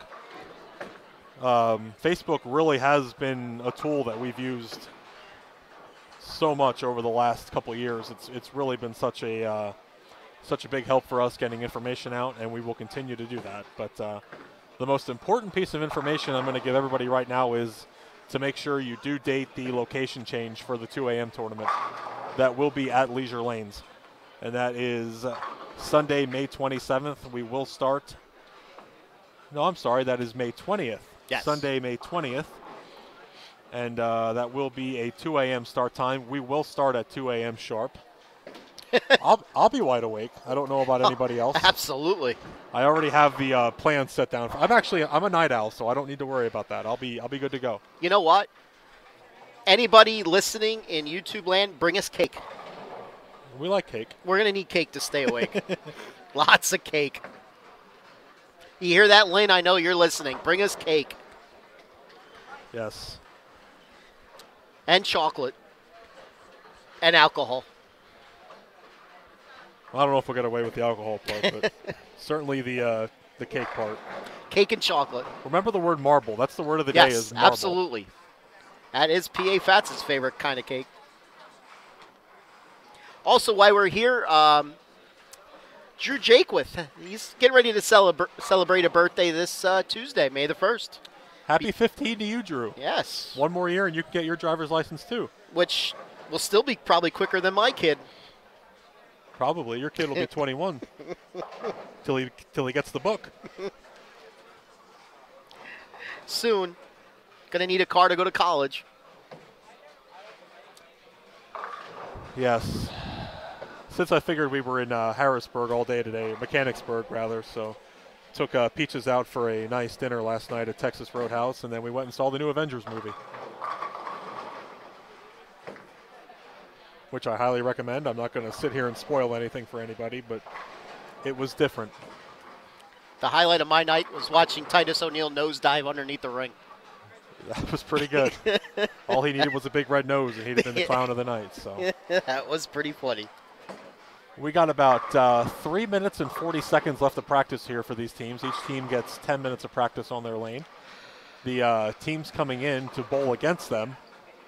Facebook really has been a tool that we've used so much over the last couple of years. It's really been such a big help for us getting information out, and we will continue to do that. But the most important piece of information I'm going to give everybody right now is to make sure you do date the location change for the 2 a.m. tournament. That will be at Leisure Lanes, and that is Sunday, May 27th. We will start. No, I'm sorry, that is May 20th. Yes. Sunday, May 20th. And that will be a 2 a.m. start time. We will start at 2 a.m. sharp. I'll be wide awake. I don't know about anybody else. Absolutely. I already have the plan set down. I'm a night owl, so I don't need to worry about that. I'll be good to go. You know what? Anybody listening in YouTube land, bring us cake. We like cake. We're going to need cake to stay awake. Lots of cake. You hear that, Lynn? I know you're listening. Bring us cake. Yes. And chocolate. And alcohol. I don't know if we'll get away with the alcohol part, but certainly the cake part. Cake and chocolate. Remember the word marble. That's the word of the day is marble. Absolutely. That is P.A. Fats' favorite kind of cake. Also, while we're here, Drew Jakewith, he's getting ready to celebrate a birthday this Tuesday, May the 1st. Happy 15 to you, Drew. Yes. One more year and you can get your driver's license too. Which will still be probably quicker than my kid. Probably. Your kid will be 21 till he gets the book. Soon. Going to need a car to go to college. Yes. Since I figured we were in Harrisburg all day today, Mechanicsburg rather, so took Peaches out for a nice dinner last night at Texas Roadhouse, and then we went and saw the new Avengers movie, which I highly recommend. I'm not going to sit here and spoil anything for anybody, but it was different. The highlight of my night was watching Titus O'Neil nosedive underneath the ring. That was pretty good. All he needed was a big red nose, and he'd have been the clown of the night. So that was pretty funny. We got about 3 minutes and 40 seconds left of practice here for these teams. Each team gets 10 minutes of practice on their lane. The teams coming in to bowl against them,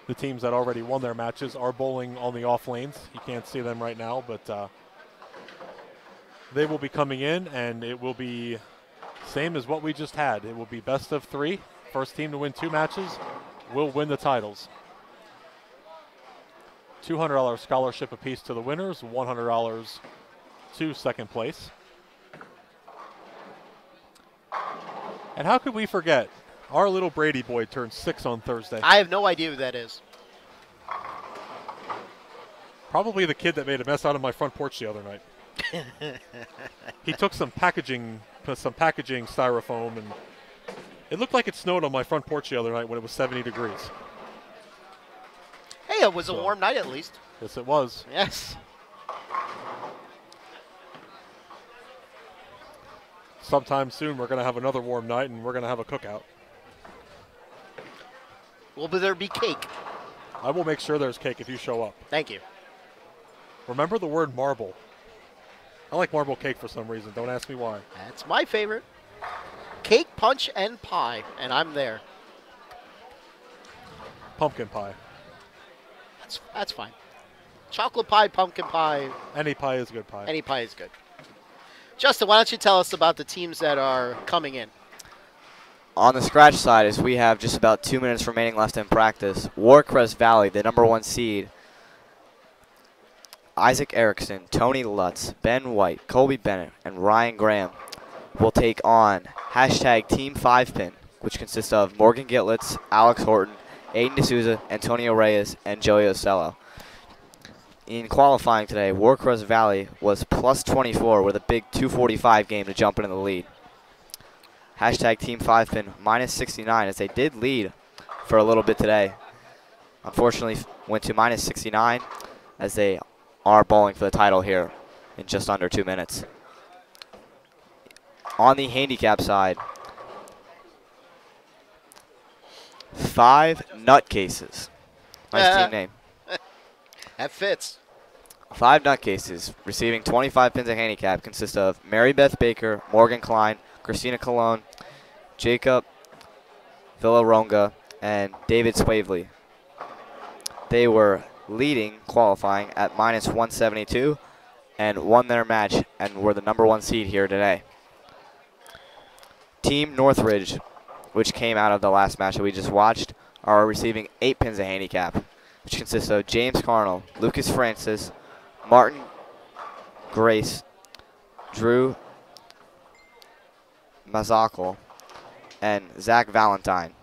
the teams that already won their matches, are bowling on the off lanes. You can't see them right now, but they will be coming in, and it will be same as what we just had. It will be best of 3. First team to win 2 matches will win the titles. $200 scholarship apiece to the winners, $100 to second place. And how could we forget? Our little Brady boy turned 6 on Thursday. I have no idea who that is. Probably the kid that made a mess out of my front porch the other night. He took some packaging styrofoam, and it looked like it snowed on my front porch the other night when it was 70 degrees. Hey, it was a warm night at least. Yes, it was. Yes. Sometime soon we're going to have another warm night, and we're going to have a cookout. Will there be cake? I will make sure there's cake if you show up. Thank you. Remember the word marble. I like marble cake for some reason. Don't ask me why. That's my favorite. Cake, punch, and pie, and I'm there. Pumpkin pie. That's fine. Chocolate pie, pumpkin pie, Any pie is good pie. any pie is good. Justin, why don't you tell us about the teams that are coming in? On the scratch side, as we have just about 2 minutes remaining left in practice, Warcrest Valley, the #1 seed, Isaac Erickson, Tony Lutz, Ben White, Colby Bennett, and Ryan Graham will take on hashtag Team 5-Pin, which consists of Morgan Gitlitz, Alex Horton, Aiden D'Souza, Antonio Reyes, and Joey Ocello. In qualifying today, Warcrest Valley was plus 24 with a big 245 game to jump into the lead. Hashtag Team 5-Pin minus 69 as they did lead for a little bit today. Unfortunately, went to minus 69 as they are bowling for the title here in just under 2 minutes. On the handicap side, 5 Nutcases. Nice team name. That fits. 5 Nutcases receiving 25 pins of handicap consist of Mary Beth Baker, Morgan Klein, Christina Colon, Jacob Villaronga, and David Swavely. They were leading qualifying at minus 172 and won their match and were the #1 seed here today. Team Northridge, which came out of the last match that we just watched, are receiving 8 pins of handicap, which consists of James Carnell, Lucas Francis, Martin Grace, Drew Mazakel, and Zach Valentine.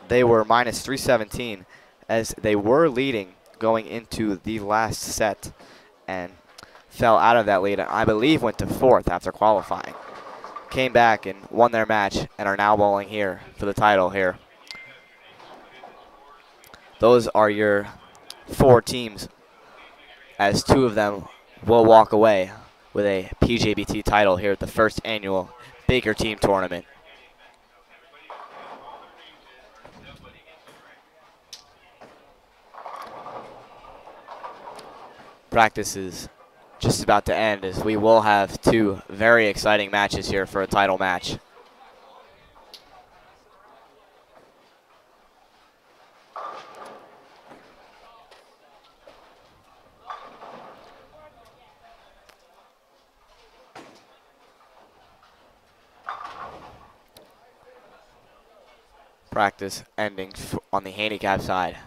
They were minus 317 as they were leading going into the last set and fell out of that lead and I believe went to 4th after qualifying. Came back and won their match and are now bowling here for the title here. Those are your 4 teams as 2 of them will walk away with a PJBT title here at the first annual Baker Team Tournament. Practice is just about to end as we will have 2 very exciting matches here for a title match. Practice ending on the handicap side.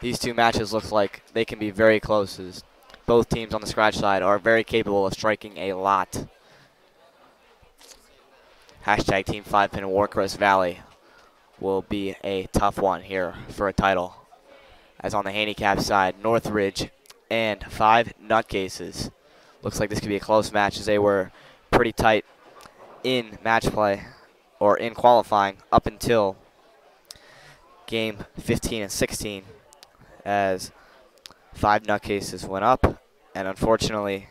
These 2 matches look like they can be very close as both teams on the scratch side are very capable of striking a lot. Hashtag Team 5-Pin Warcrest Valley will be a tough one here for a title. As on the handicap side, Northridge and 5 Nutcases. Looks like this could be a close match as they were pretty tight in match play or in qualifying up until game 15 and 16 as 5 Nutcases went up and unfortunately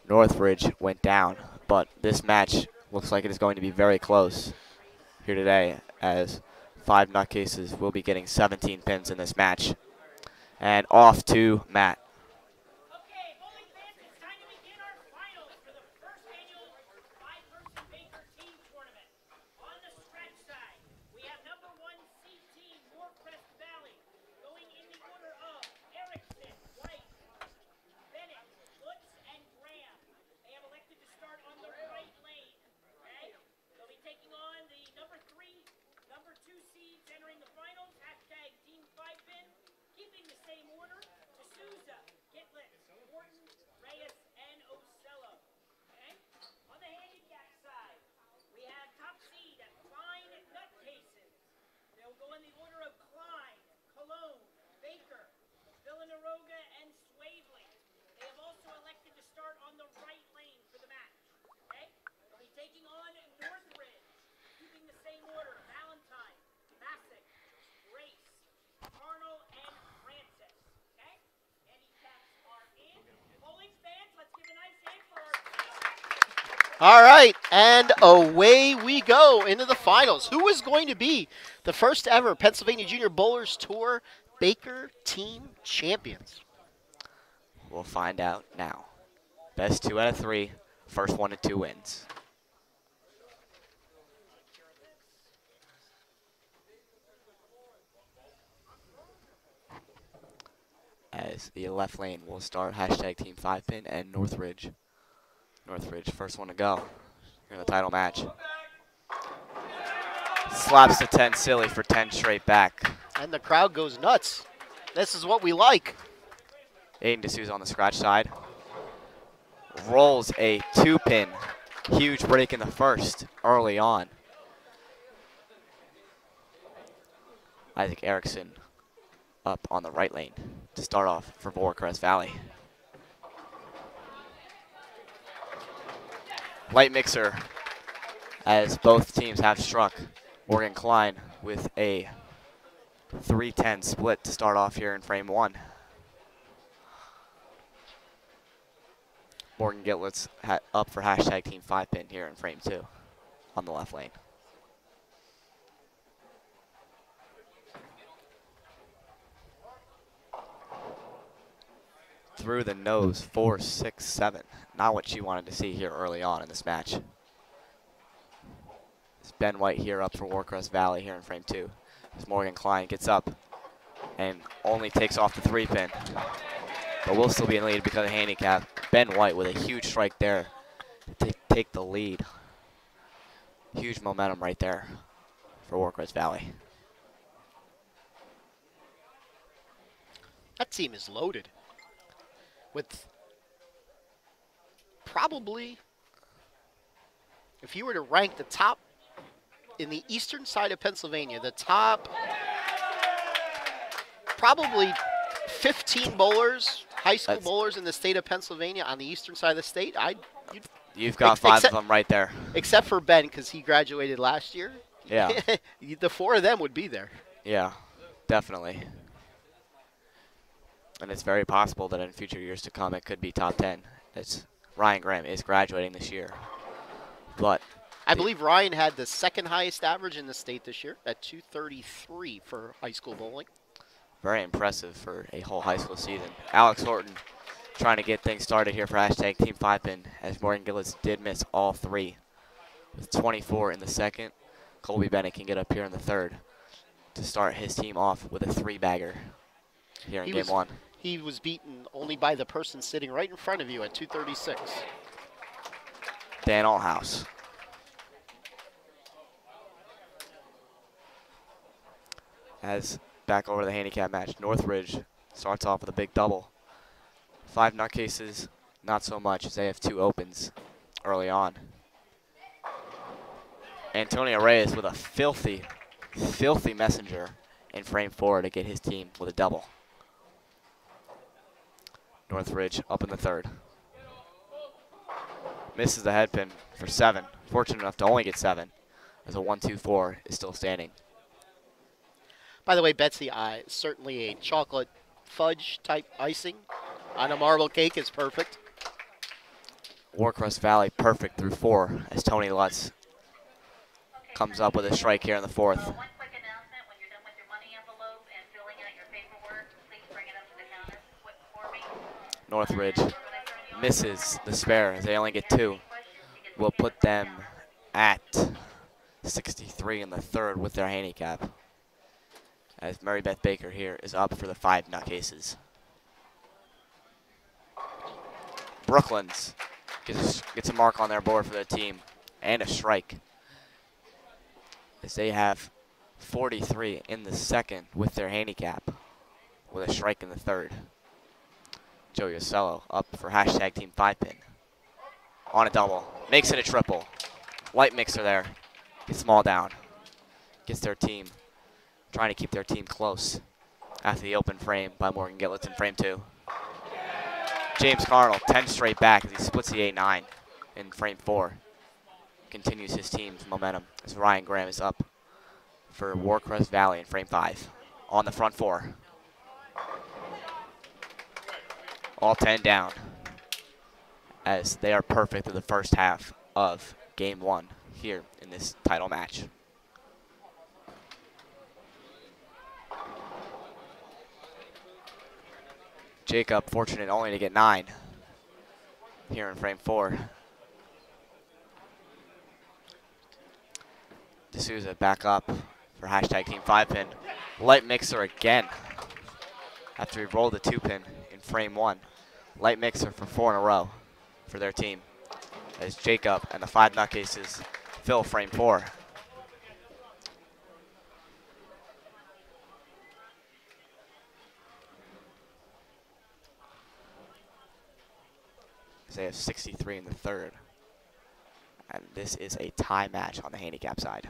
Northridge went down. But this match looks like it is going to be very close here today as 5 Nutcases will be getting 17 pins in this match. And off to Matt. Okay, bowling fans, it's time to begin our finals for the first annual 5-person Baker Team Tournament. On the scratch side, we have #1 seed team Warcrest Valley going in the order of Erickson, White, Bennett, Lutz, and Graham. They have elected to start on the right lane. Okay, they'll be taking on the #3, #2 seeds entering the finals. Hashtag Team 5-Pin, keeping the same order: D'Souza, Gitlitz, Horton, Reyes, and Ocello. Okay? On the handicap side, we have top seed at Klein Nutcases. They'll go in the order of Klein, Cologne, Baker, Villanueva, and Swavely. They have also elected to start on the right lane for the match. Okay? They'll be taking on Northridge, keeping the same order: Valentine, Masick, Grace, Arnold, and Francis. Okay? Handicaps are in. Bowling fans, let's give a nice hand for our title. All right, and away we go into the finals. Who is going to be the first ever Pennsylvania Junior Bowlers Tour Baker Team Champions? We'll find out now. Best 2 out of 3. First 1 to 2 wins. As the left lane will start hashtag Team 5-pin and Northridge. Northridge, first one to go in the title match. Slaps the 10 silly for 10 straight back. And the crowd goes nuts. This is what we like. Aiden D'Souza on the scratch side. Rolls a 2-pin. Huge break in the first early on. Isaac Erickson up on the right lane to start off for Warcrest Valley. Light mixer as both teams have struck. Morgan Klein with a 3-10 split to start off here in frame 1. Morgan Gitlitz up for hashtag Team 5-pin here in frame 2 on the left lane. Through the nose, 4, 6, 7. Not what she wanted to see here early on in this match. It's Ben White here up for Warcrest Valley here in frame 2. As Morgan Klein gets up and only takes off the 3-pin. But will still be in lead because of handicap. Ben White with a huge strike there to take the lead. Huge momentum right there for Warcrest Valley. That team is loaded with probably, if you were to rank the top in the eastern side of Pennsylvania, the top probably 15 bowlers, high school bowlers in the state of Pennsylvania on the eastern side of the state, you've got 5 of them right there. Except for Ben, because he graduated last year. Yeah. The 4 of them would be there. Yeah, definitely. And it's very possible that in future years to come it could be top 10. Ryan Graham is graduating this year. But I believe Ryan had the second highest average in the state this year at 233 for high school bowling. Very impressive for a whole high school season. Alex Horton trying to get things started here for hashtag Team 5-pin as Morgan Gillis did miss all 3. With 24 in the second, Colby Bennett can get up here in the third to start his team off with a 3-bagger here in game 1. He was beaten only by the person sitting right in front of you at 236. Dan Althouse. As back over the handicap match, Northridge starts off with a big double. 5 nutcases, not so much as they have 2 opens early on. Antonio Reyes with a filthy, filthy messenger in frame 4 to get his team with a double. Northridge up in the third. Misses the head pin for 7. Fortunate enough to only get 7 as a 1-2-4 is still standing. By the way, Betsy, certainly a chocolate fudge type icing on a marble cake is perfect. Warcrest Valley perfect through 4 as Tony Lutz comes up with a strike here in the 4th. One quick announcement: when you're done with your money envelope and filling out your paperwork, please bring it up to the counter for me. Northridge misses the spare as they only get 2. Will put them at 63 in the third with their handicap. As Mary Beth Baker here is up for the 5 nutcases. Brooklands gets a mark on their board for their team and a strike, as they have 43 in the second with their handicap with a strike in the third. Joe Yosello up for hashtag Team 5-pin on a double, makes it a triple. Light mixer there, gets them all down, gets their team, trying to keep their team close after the open frame by Morgan Gitlitz in frame 2. James Carnell, 10 straight back as he splits the 8-9 in frame 4. Continues his team's momentum as Ryan Graham is up for Warcrest Valley in frame 5 on the front 4. All 10 down as they are perfect through the first half of game 1 here in this title match. Jacob fortunate only to get 9 here in frame 4. D'Souza back up for hashtag team 5-pin. Light mixer again after he rolled the 2-pin in frame 1. Light mixer for 4 in a row for their team as Jacob and the 5 nutcases fill frame 4. They have 63 in the third. And this is a tie match on the handicap side.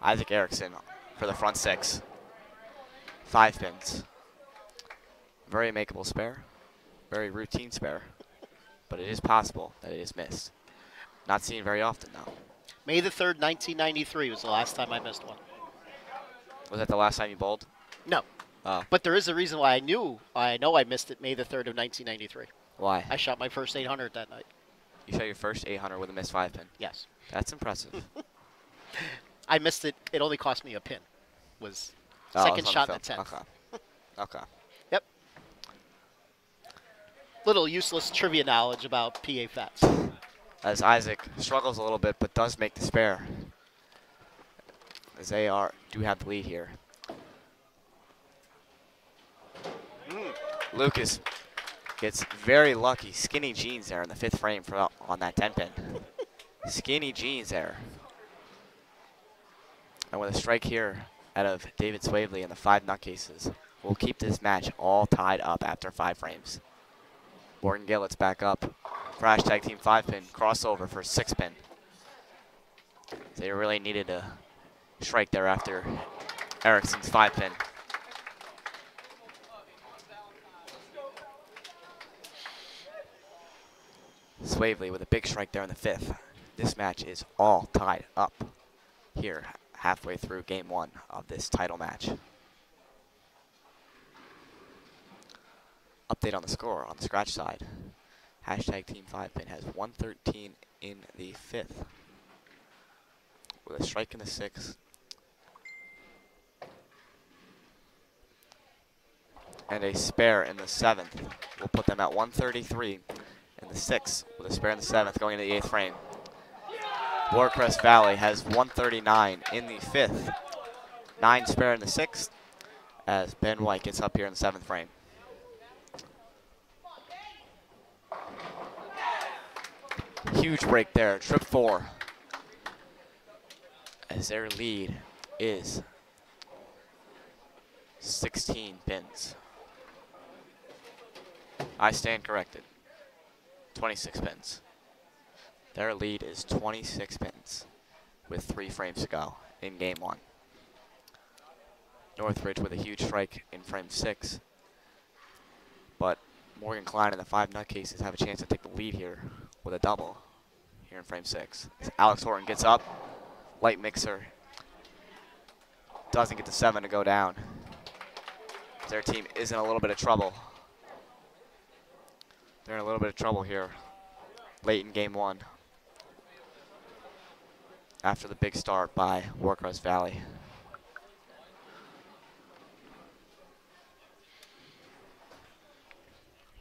Isaac Erickson for the front 6. 5 pins. Very makeable spare. Very routine spare. But it is possible that it is missed. Not seen very often, though. May the 3rd, 1993 was the last time I missed one. Was that the last time you bowled? No. Oh. But there is a reason why I know I missed it May the 3rd of 1993. Why? I shot my first 800 that night. You shot your first 800 with a missed 5-pin? Yes. That's impressive. I missed it. It only cost me a pin. Was Oh, second it's on shot the in the film. 10th. Okay. Okay. Yep. Little useless trivia knowledge about PA Fats. As Isaac struggles a little bit, but does make the spare. As they do have the lead here. Lucas gets very lucky. Skinny jeans there in the 5th frame on that 10-pin. Skinny jeans there. And with a strike here out of David Swavely and the 5 nutcases, we'll keep this match all tied up after 5 frames. Morgan Gillett's back up for hashtag team 5-pin. Crossover for 6-pin. They really needed a strike there after Erickson's 5-pin. Swavely with a big strike there in the 5th. This match is all tied up here halfway through game 1 of this title match. Update on the score on the scratch side. Hashtag team 5-pin has 113 in the 5th. With a strike in the 6th. And a spare in the 7th. We'll put them at 133 in the 6th with a spare in the 7th going into the 8th frame. Warcrest Valley has 139 in the 5th. 9 spare in the 6th as Ben White gets up here in the 7th frame. Huge break there, trip 4. As their lead is 16 pins. I stand corrected. 26 pins. Their lead is 26 pins with 3 frames to go in game 1. Northridge with a huge strike in frame 6. But Morgan Klein and the 5 nutcases have a chance to take the lead here with a double here in frame 6. As Alex Horton gets up. Light mixer doesn't get the 7 to go down. Their team is in a little bit of trouble. They're in a little bit of trouble here late in game 1 after the big start by Warcrest Valley.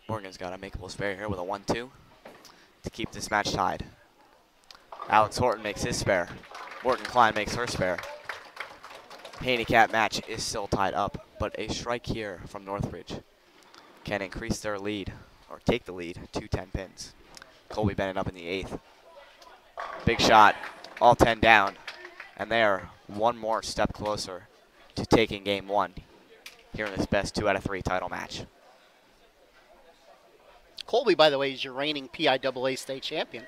Morgan's got a makeable spare here with a 1-2 to keep this match tied. Alex Horton makes his spare. Morgan Klein makes her spare. Handicap match is still tied up, but a strike here from Northridge can increase their lead, or take the lead, to 10 pins. Colby Bennett up in the 8th. Big shot, all 10 down, and they are one more step closer to taking game 1 here in this best 2 out of 3 title match. Colby, by the way, is your reigning PIAA state champion.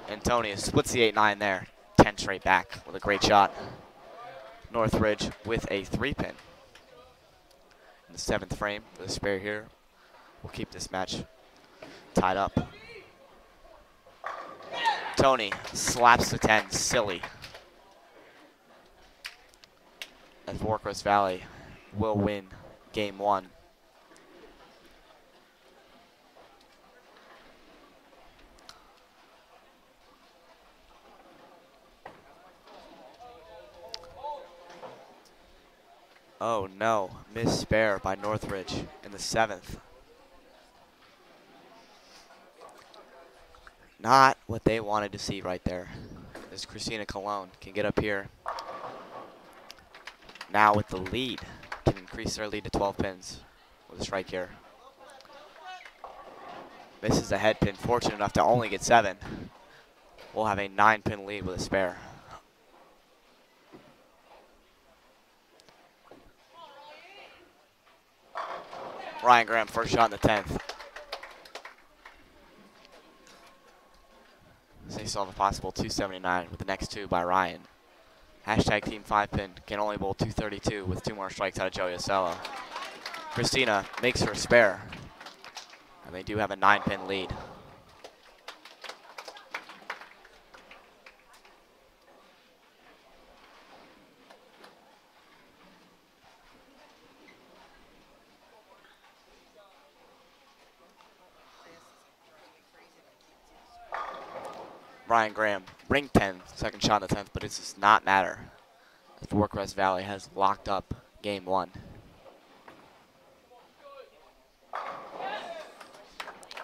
Antonio splits the 8-9 there. 10 straight back with a great shot. Northridge with a 3-pin. In the 7th frame for the spare here. We'll keep this match tied up. Tony slaps the 10, silly. As Warcrest Valley will win game 1. Oh no, missed spare by Northridge in the 7th. Not what they wanted to see right there. As Christina Colon can get up here. Now with the lead, can increase their lead to 12 pins with a strike here. Misses the head pin, fortunate enough to only get 7. We'll have a 9-pin lead with a spare. Ryan Graham, first shot in the 10th. So they still have a possible 279 with the next 2 by Ryan. Hashtag Team 5-pin can only bowl 232 with 2 more strikes out of Joey Ocello. Christina makes her spare. And they do have a 9-pin lead. Ryan Graham, ring 10, second shot in the 10th, but it does not matter. As Warcrest Valley has locked up game 1.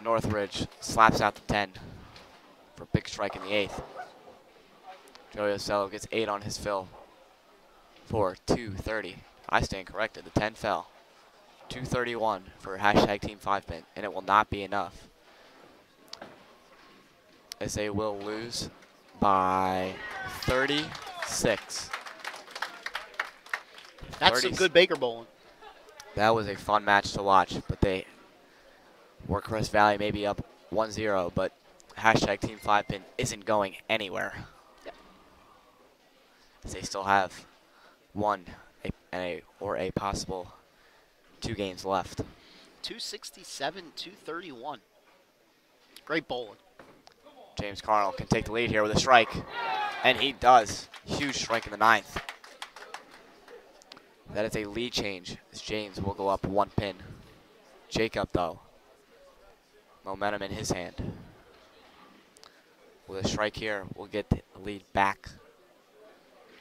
Northridge slaps out the 10 for a big strike in the 8th. Joey Ocello gets 8 on his fill for 230. I stand corrected, the 10 fell. 231 for hashtag Team 5-pin, and it will not be enough, as they will lose by 36. That's some good Baker bowling. That was a fun match to watch, but Warcrest Valley may be up 1-0, but hashtag Team 5-pin isn't going anywhere. Yep. As they still have or a possible 2 games left. 267, 231. Great bowling. James Carnell can take the lead here with a strike, and he does. Huge strike in the 9th. That is a lead change, as James will go up 1 pin. Jacob, though, momentum in his hand. With a strike here, we'll get the lead back.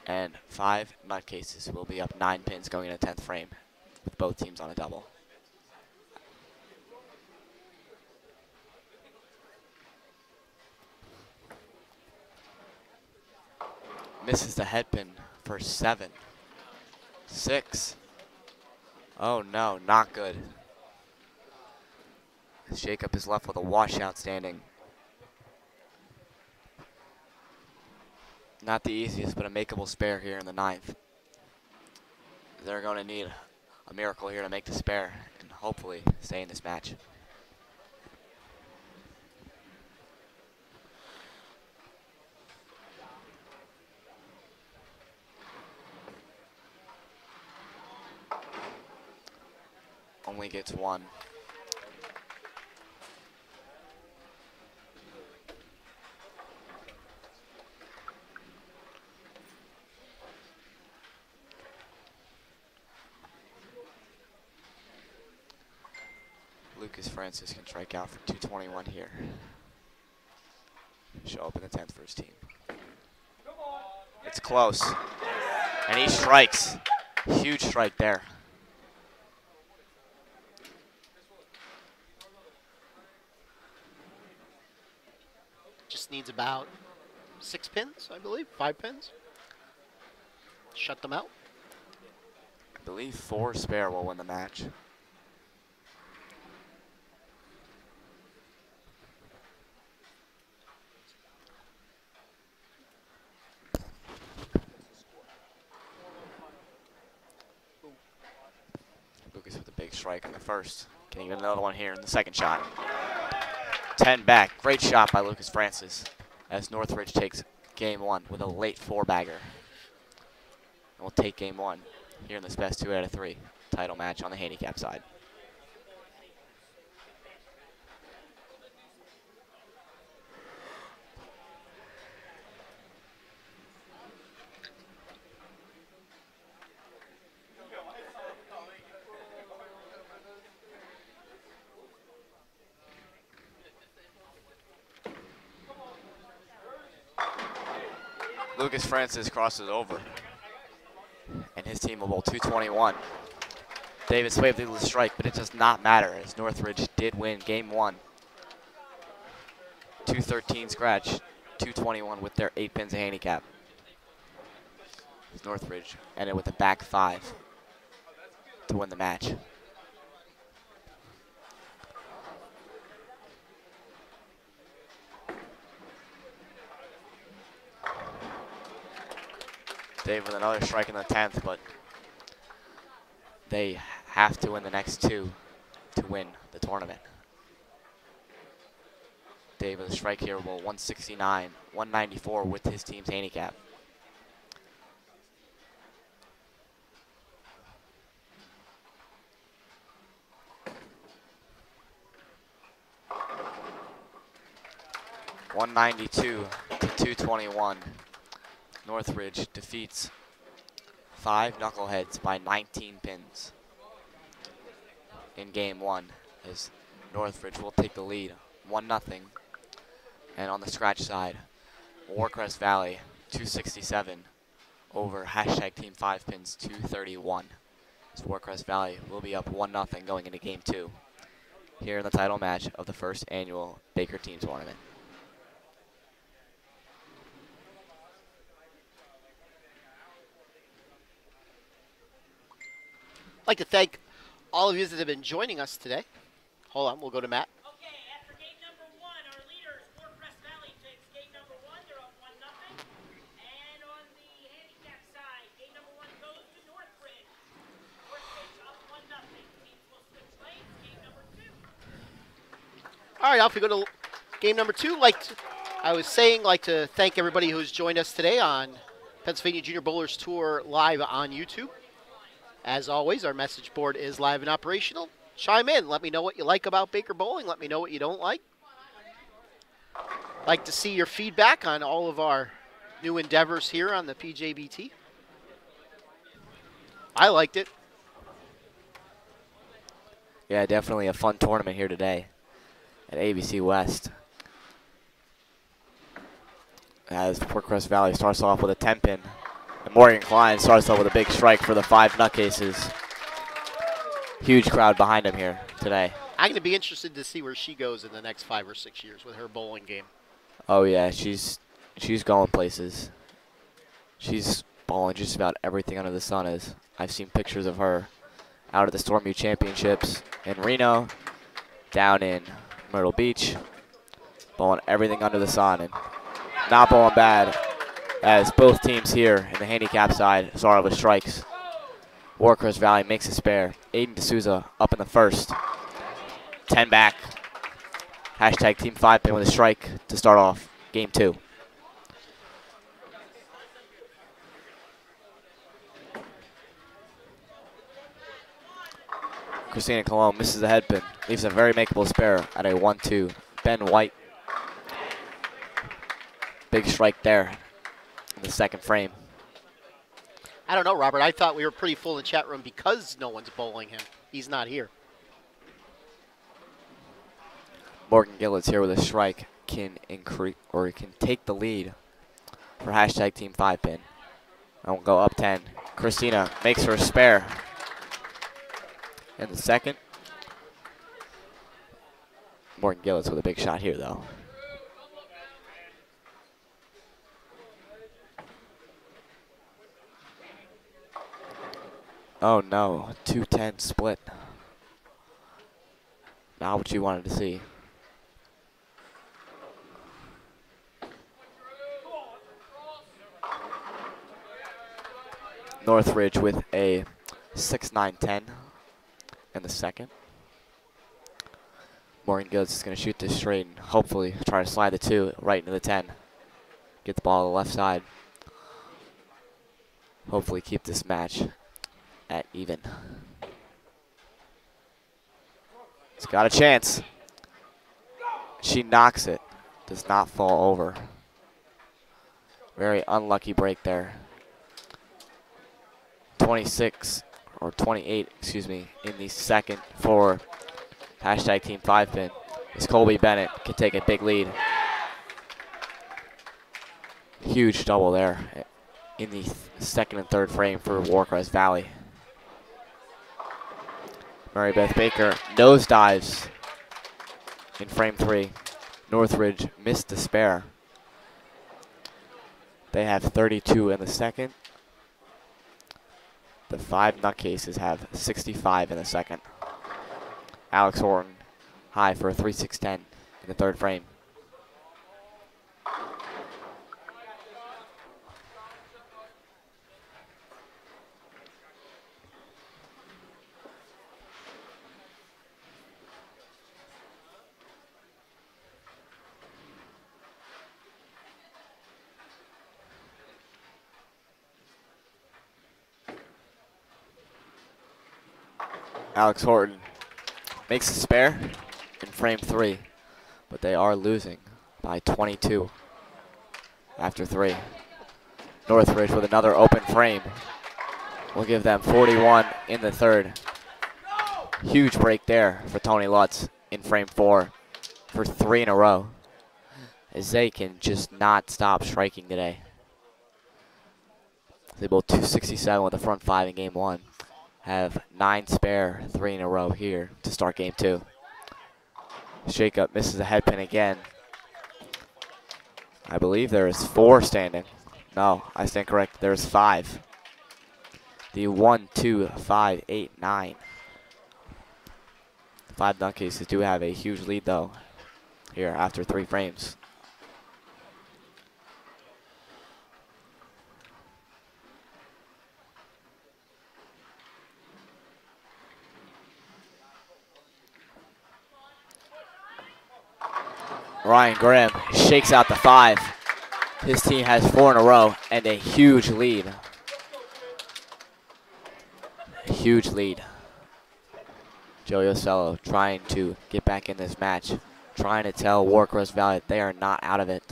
And 5 nutcases will be up 9 pins going into 10th frame, with both teams on a double. Misses the head pin for 7. 6. Oh no, not good. Jacob is left with a washout standing. Not the easiest, but a makeable spare here in the 9th. They're going to need a miracle here to make the spare and hopefully stay in this match. Only gets 1. Lucas Francis can strike out for 221 here. Show up in the 10th for his team. It's close. And he strikes. Huge strike there. Just needs about 6 pins, I believe. 5 pins. Shut them out. I believe 4 spare will win the match. Lucas with a big strike in the first. Getting another one here in the second shot. 10 back. Great shot by Lucas Francis as Northridge takes game 1 with a late 4-bagger. And we'll take game 1 here in this best 2 out of 3 title match on the handicap side. Lucas Francis crosses over, and his team will bowl 221. David Swavely with a strike, but it does not matter as Northridge did win game 1. 213 scratch, 221 with their 8 pins of handicap. As Northridge ended with a back 5 to win the match. Dave with another strike in the 10th, but they have to win the next 2 to win the tournament. Dave with a strike here will 169, 194 with his team's handicap. .192 to 221. Northridge defeats 5 knuckleheads by 19 pins in game 1 as Northridge will take the lead 1-0. And on the scratch side, Warcrest Valley 267 over hashtag Team 5 pins 231. So Warcrest Valley will be up 1-0 going into game 2 here in the title match of the first annual Baker Team Tournament. I'd like to thank all of you that have been joining us today. Hold on, we'll go to Matt. Okay, after game number 1, our leaders, Warcrest Valley takes game number 1. They're up 1-0. And on the handicap side, game number 1 goes to Northridge. Northridge up 1-0. Teams will switch lanes. Game number 2. All right, off we go to game number 2. I was saying, like to thank everybody who's joined us today on Pennsylvania Junior Bowlers Tour live on YouTube. As always, our message board is live and operational. Chime in. Let me know what you like about Baker Bowling. Let me know what you don't like. Like to see your feedback on all of our new endeavors here on the PJBT. I liked it. Yeah, definitely a fun tournament here today at ABC West. As Warcrest Valley starts off with a 10-pin. And Morgan Klein starts off with a big strike for the 5 nutcases. Huge crowd behind him here today. I'm going to be interested to see where she goes in the next 5 or 6 years with her bowling game. Oh yeah, she's going places. She's bowling just about everything under the sun. As I've seen pictures of her out at the Storm U Championships in Reno, down in Myrtle Beach, bowling everything under the sun and not bowling bad. As both teams here in the handicap side start with strikes. Warcrest Valley makes a spare. Aiden D'Souza up in the first. 10 back. Hashtag Team 5 pin with a strike to start off game 2. Christina Colon misses the head pin. Leaves a very makeable spare at a 1-2. Ben White. Big strike there. The second frame. I don't know, Robert. I thought we were pretty full in the chat room because no one's bowling him. He's not here. Morgan Gillis here with a strike can increase or can take the lead for hashtag Team 5 pin. I won't go up 10. Christina makes her spare in the second. Morgan Gillis with a big shot here though. Oh no, 2-10 split. Not what you wanted to see. Northridge with a 6-9-10 in the second. Morgan Gillis is going to shoot this straight and hopefully try to slide the 2 right into the 10. Get the ball to the left side. Hopefully keep this match at even. It's got a chance. She knocks it. Does not fall over. Very unlucky break there. 26 or 28, excuse me, in the second for hashtag Team 5 pin. As Colby Bennett can take a big lead. Huge double there. in the second and third frame for Warcrest Valley. Mary Beth Baker nosedives in frame 3. Northridge missed the spare. They have 32 in the second. The 5 nutcases have 65 in the second. Alex Horton high for a 3.610 in the third frame. Alex Horton makes a spare in frame 3, but they are losing by 22 after 3. Northridge with another open frame will give them 41 in the third. Huge break there for Tony Lutz in frame 4 for 3 in a row, as they can just not stop striking today. They both 267 with the front 5 in game 1. Have 9 spare, 3 in a row here to start game 2. Shakeup misses a head pin again. I believe there is 4 standing. No, I stand correct. There's 5. The 1, 2, 5, 8, 9. 5 nutcases do have a huge lead though here after 3 frames. Ryan Graham shakes out the 5. His team has 4 in a row and a huge lead. Huge lead. Joey Ocello trying to get back in this match, trying to tell Warcrest Valley that they are not out of it.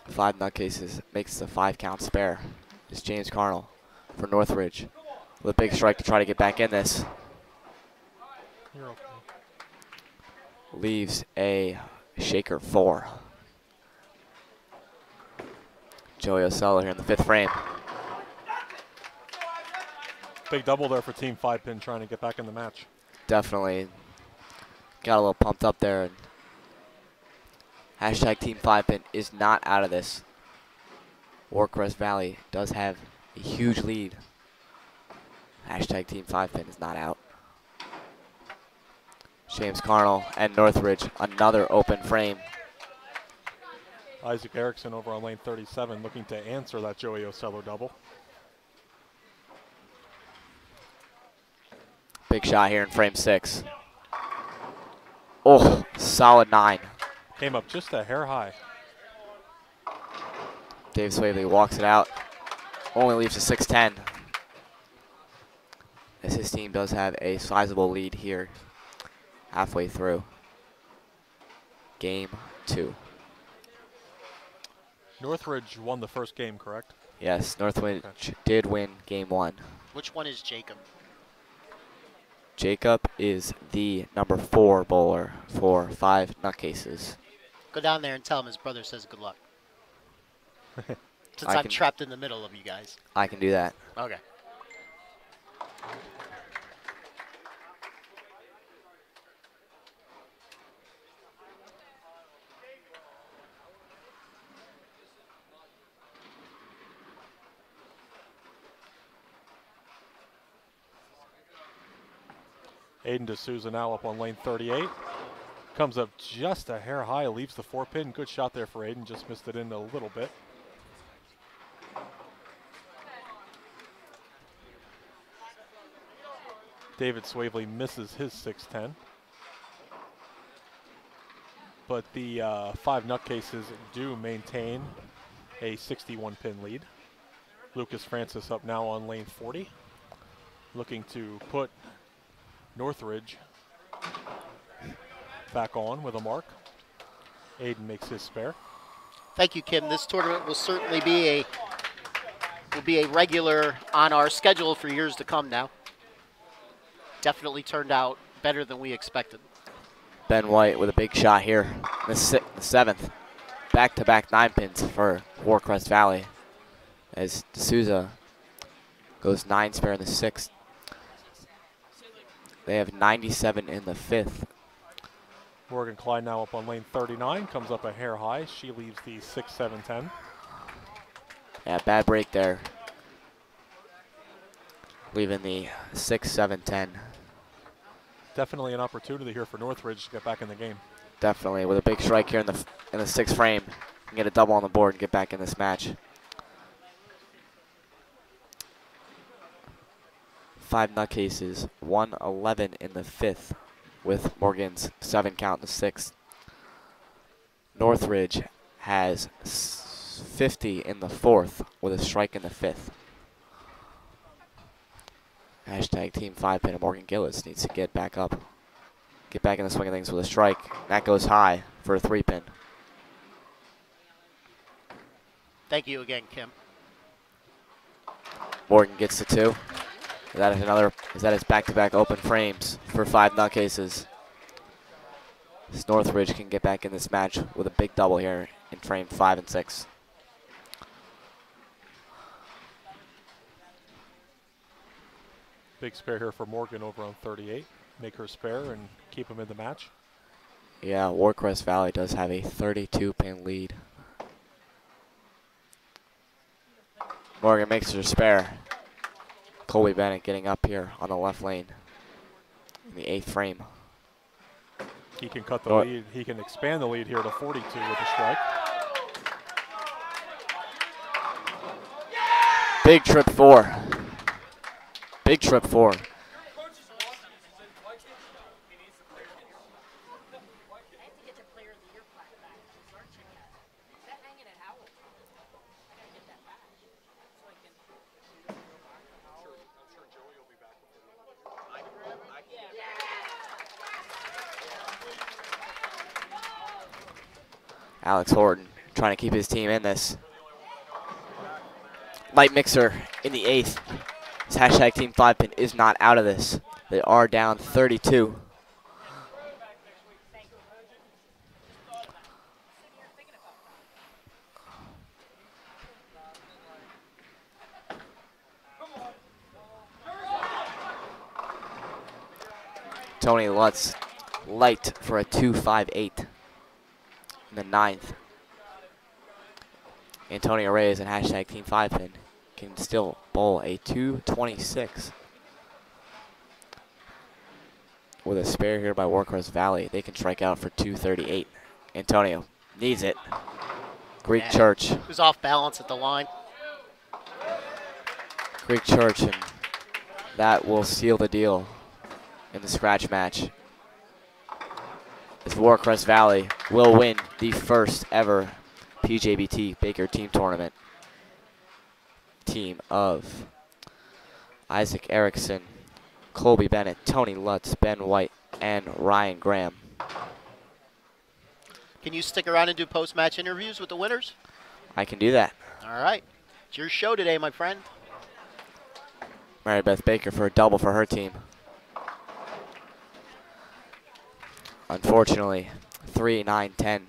Five nutcases makes the 5 count spare. It's James Carnell for Northridge with a big strike to try to get back in this. You're okay. Leaves a shaker 4. Joey Ocello here in the 5th frame. Big double there for Team 5 Pin trying to get back in the match. Definitely got a little pumped up there. And hashtag Team 5 Pin is not out of this. Warcrest Valley does have a huge lead. Hashtag Team 5 Pin is not out. James Carnell and Northridge, another open frame. Isaac Erickson over on lane 37 looking to answer that Joey Ocello double. Big shot here in frame 6. Oh, solid 9. Came up just a hair high. Dave Swavely walks it out. Only leaves a 6-10. As his team does have a sizable lead here halfway through game 2. Northridge won the first game, correct? Yes, Northridge did win game 1. Which one is Jacob? Jacob is the number 4 bowler for 5 nutcases. Go down there and tell him his brother says good luck. Since I I'm can- trapped in the middle of you guys. I can do that. Okay. Aiden D'Souza now up on lane 38. Comes up just a hair high, leaves the 4 pin. Good shot there for Aiden, just missed it in a little bit. David Swavely misses his 6-10. But the 5 nutcases do maintain a 61 pin lead. Lucas Francis up now on lane 40. Looking to put Northridge back on with a mark. Aiden makes his spare. Thank you, Kim. This tournament will certainly be a regular on our schedule for years to come now. Definitely turned out better than we expected. Ben White with a big shot here. The 7th. Back-to-back 9 pins for Warcrest Valley as D'Souza goes 9 spare in the 6th. They have 97 in the 5th. Morgan Klein now up on lane 39, comes up a hair high. She leaves the 6-7-10. Yeah, bad break there. Leaving the 6-7-10. Definitely an opportunity here for Northridge to get back in the game. Definitely, with a big strike here in the 6th frame. And get a double on the board and get back in this match. 5 nutcases, 111 in the 5th with Morgan's 7 count in the 6th. Northridge has 50 in the 4th with a strike in the 5th. Hashtag Team 5-pin and Morgan Gillis needs to get back up. Get back in the swing of things with a strike. That goes high for a 3-pin. Thank you again, Kim. Morgan gets the 2. Is that his back-to-back open frames for 5 nutcases? This Northridge can get back in this match with a big double here in frame 5 and 6. Big spare here for Morgan over on 38. Make her spare and keep him in the match. Yeah, Warcrest Valley does have a 32-pin lead. Morgan makes her spare. Colby Bennett getting up here on the left lane in the 8th frame. He can cut the lead. He can expand the lead here to 42 with a strike. Big trip 4. Big trip 4. Alex Horton trying to keep his team in this. Light mixer in the 8th. This hashtag Team 5-pin is not out of this. They are down 32. Tony Lutz light for a 2-5-8 in the 9th. Antonio Reyes and hashtag Team 5-pin can still bowl a 2-26. With a spare here by Warcrest Valley, they can strike out for 2-38. Antonio needs it. Greek Church. He was off balance at the line. Greek Church, and that will seal the deal in the scratch match. As Warcrest Valley will win the first ever PJBT Baker Team Tournament. Team of Isaac Erickson, Colby Bennett, Tony Lutz, Ben White, and Ryan Graham. Can you stick around and do post-match interviews with the winners? I can do that. All right. It's your show today, my friend. Mary Beth Baker for a double for her team. Unfortunately, 3-9-10.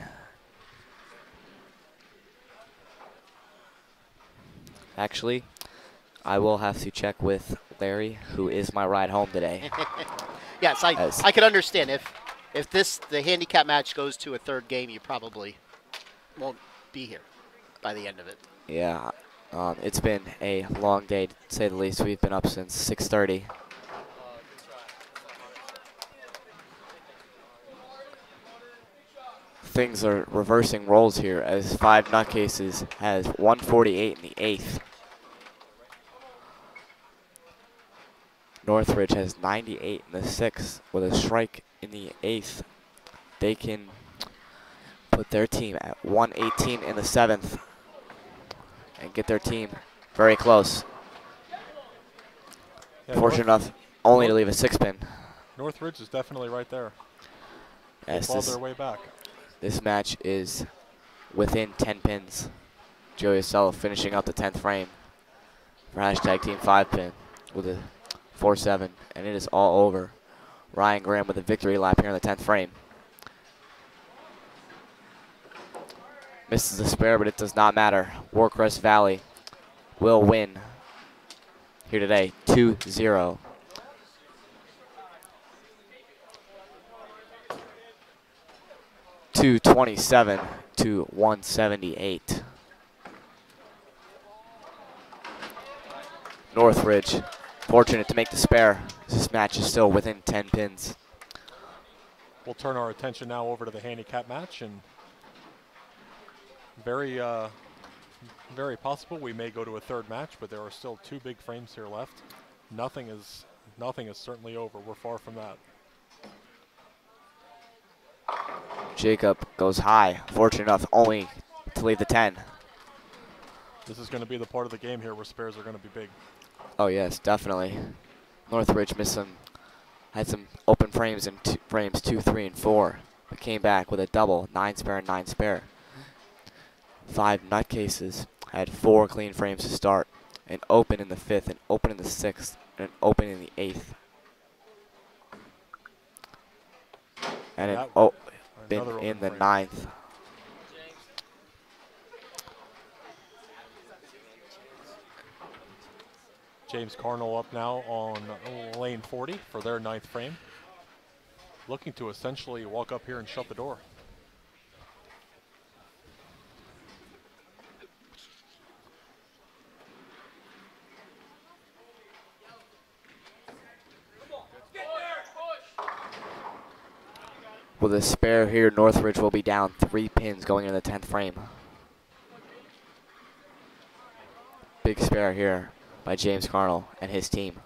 Actually, I will have to check with Larry, who is my ride home today. Yes, I can understand. If the handicap match goes to a third game, you probably won't be here by the end of it. Yeah, it's been a long day, to say the least. We've been up since 6:30. Things are reversing roles here as 5 nutcases has 148 in the 8th. Northridge has 98 in the 6th with a strike in the 8th. They can put their team at 118 in the 7th and get their team very close. Yeah, Fortunate enough only to leave a 6-pin. Northridge is definitely right there. Yes, They clawed their way back. This match is within 10 pins. Joey Ocello finishing up the 10th frame for hashtag Team 5-pin with a 4-7, and it is all over. Ryan Graham with a victory lap here in the 10th frame. Misses the spare, but it does not matter. Warcrest Valley will win here today, 2-0. $227 to $178. Northridge fortunate to make the spare. This match is still within 10 pins. We'll turn our attention now over to the handicap match, and very possible we may go to a third match, but there are still 2 big frames here left. Nothing is certainly over. We're far from that. Jacob goes high, fortunate enough only to leave the 10. This is going to be the part of the game here where spares are going to be big. Oh yes, definitely. Northridge had some open frames in frames 2, 3, and 4, but came back with a double, 9 spare and 9 spare. 5 nutcases had 4 clean frames to start, an open in the 5th, an open in the 6th, and an open in the 8th. And an open in the 9th. James Carnell up now on lane 40 for their 9th frame. Looking to essentially walk up here and shut the door. With a spare here, Northridge will be down 3 pins going into the 10th frame. Big spare here by James Carnell and his team.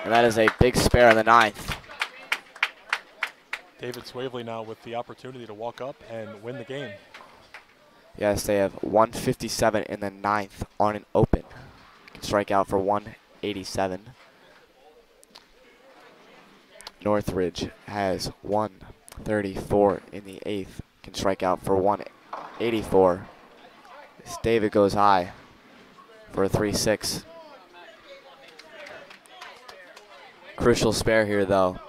And that is a big spare in the 9th. David Swavely now with the opportunity to walk up and win the game. Yes, they have 157 in the 9th on an open. Can strike out for 187. Northridge has 134 in the 8th. Can strike out for 184. As David goes high for a 3-6. Crucial spare here, though.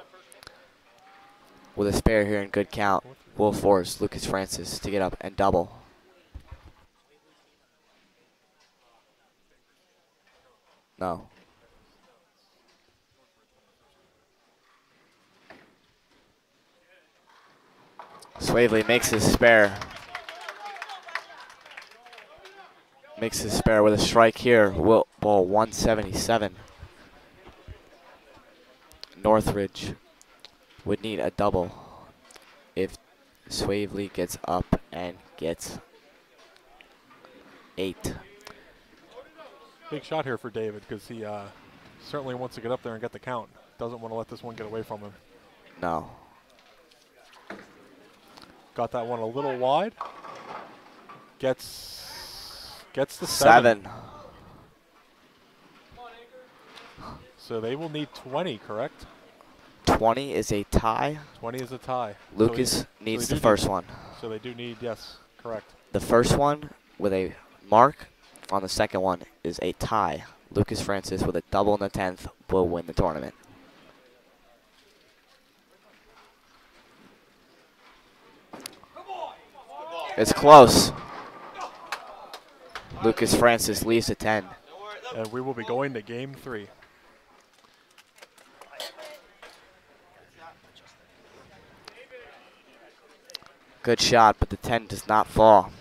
With a spare here in good count, will force Lucas Francis to get up and double. No. Swavely makes his spare. Makes his spare with a strike here. Will ball 177. Northridge would need a double if Swavely gets up and gets 8. Big shot here for David because he certainly wants to get up there and get the count. Doesn't want to let this one get away from him. No. Got that one a little wide. Gets the 7. So they will need 20, correct? 20 is a tie. 20 is a tie. Lucas needs the first one. So they do need, yes, correct. The first one with a mark on the second one is a tie. Lucas Francis with a double in the 10th will win the tournament. It's close. Lucas Francis leads to 10. And we will be going to game 3. Good shot, but the 10 does not fall.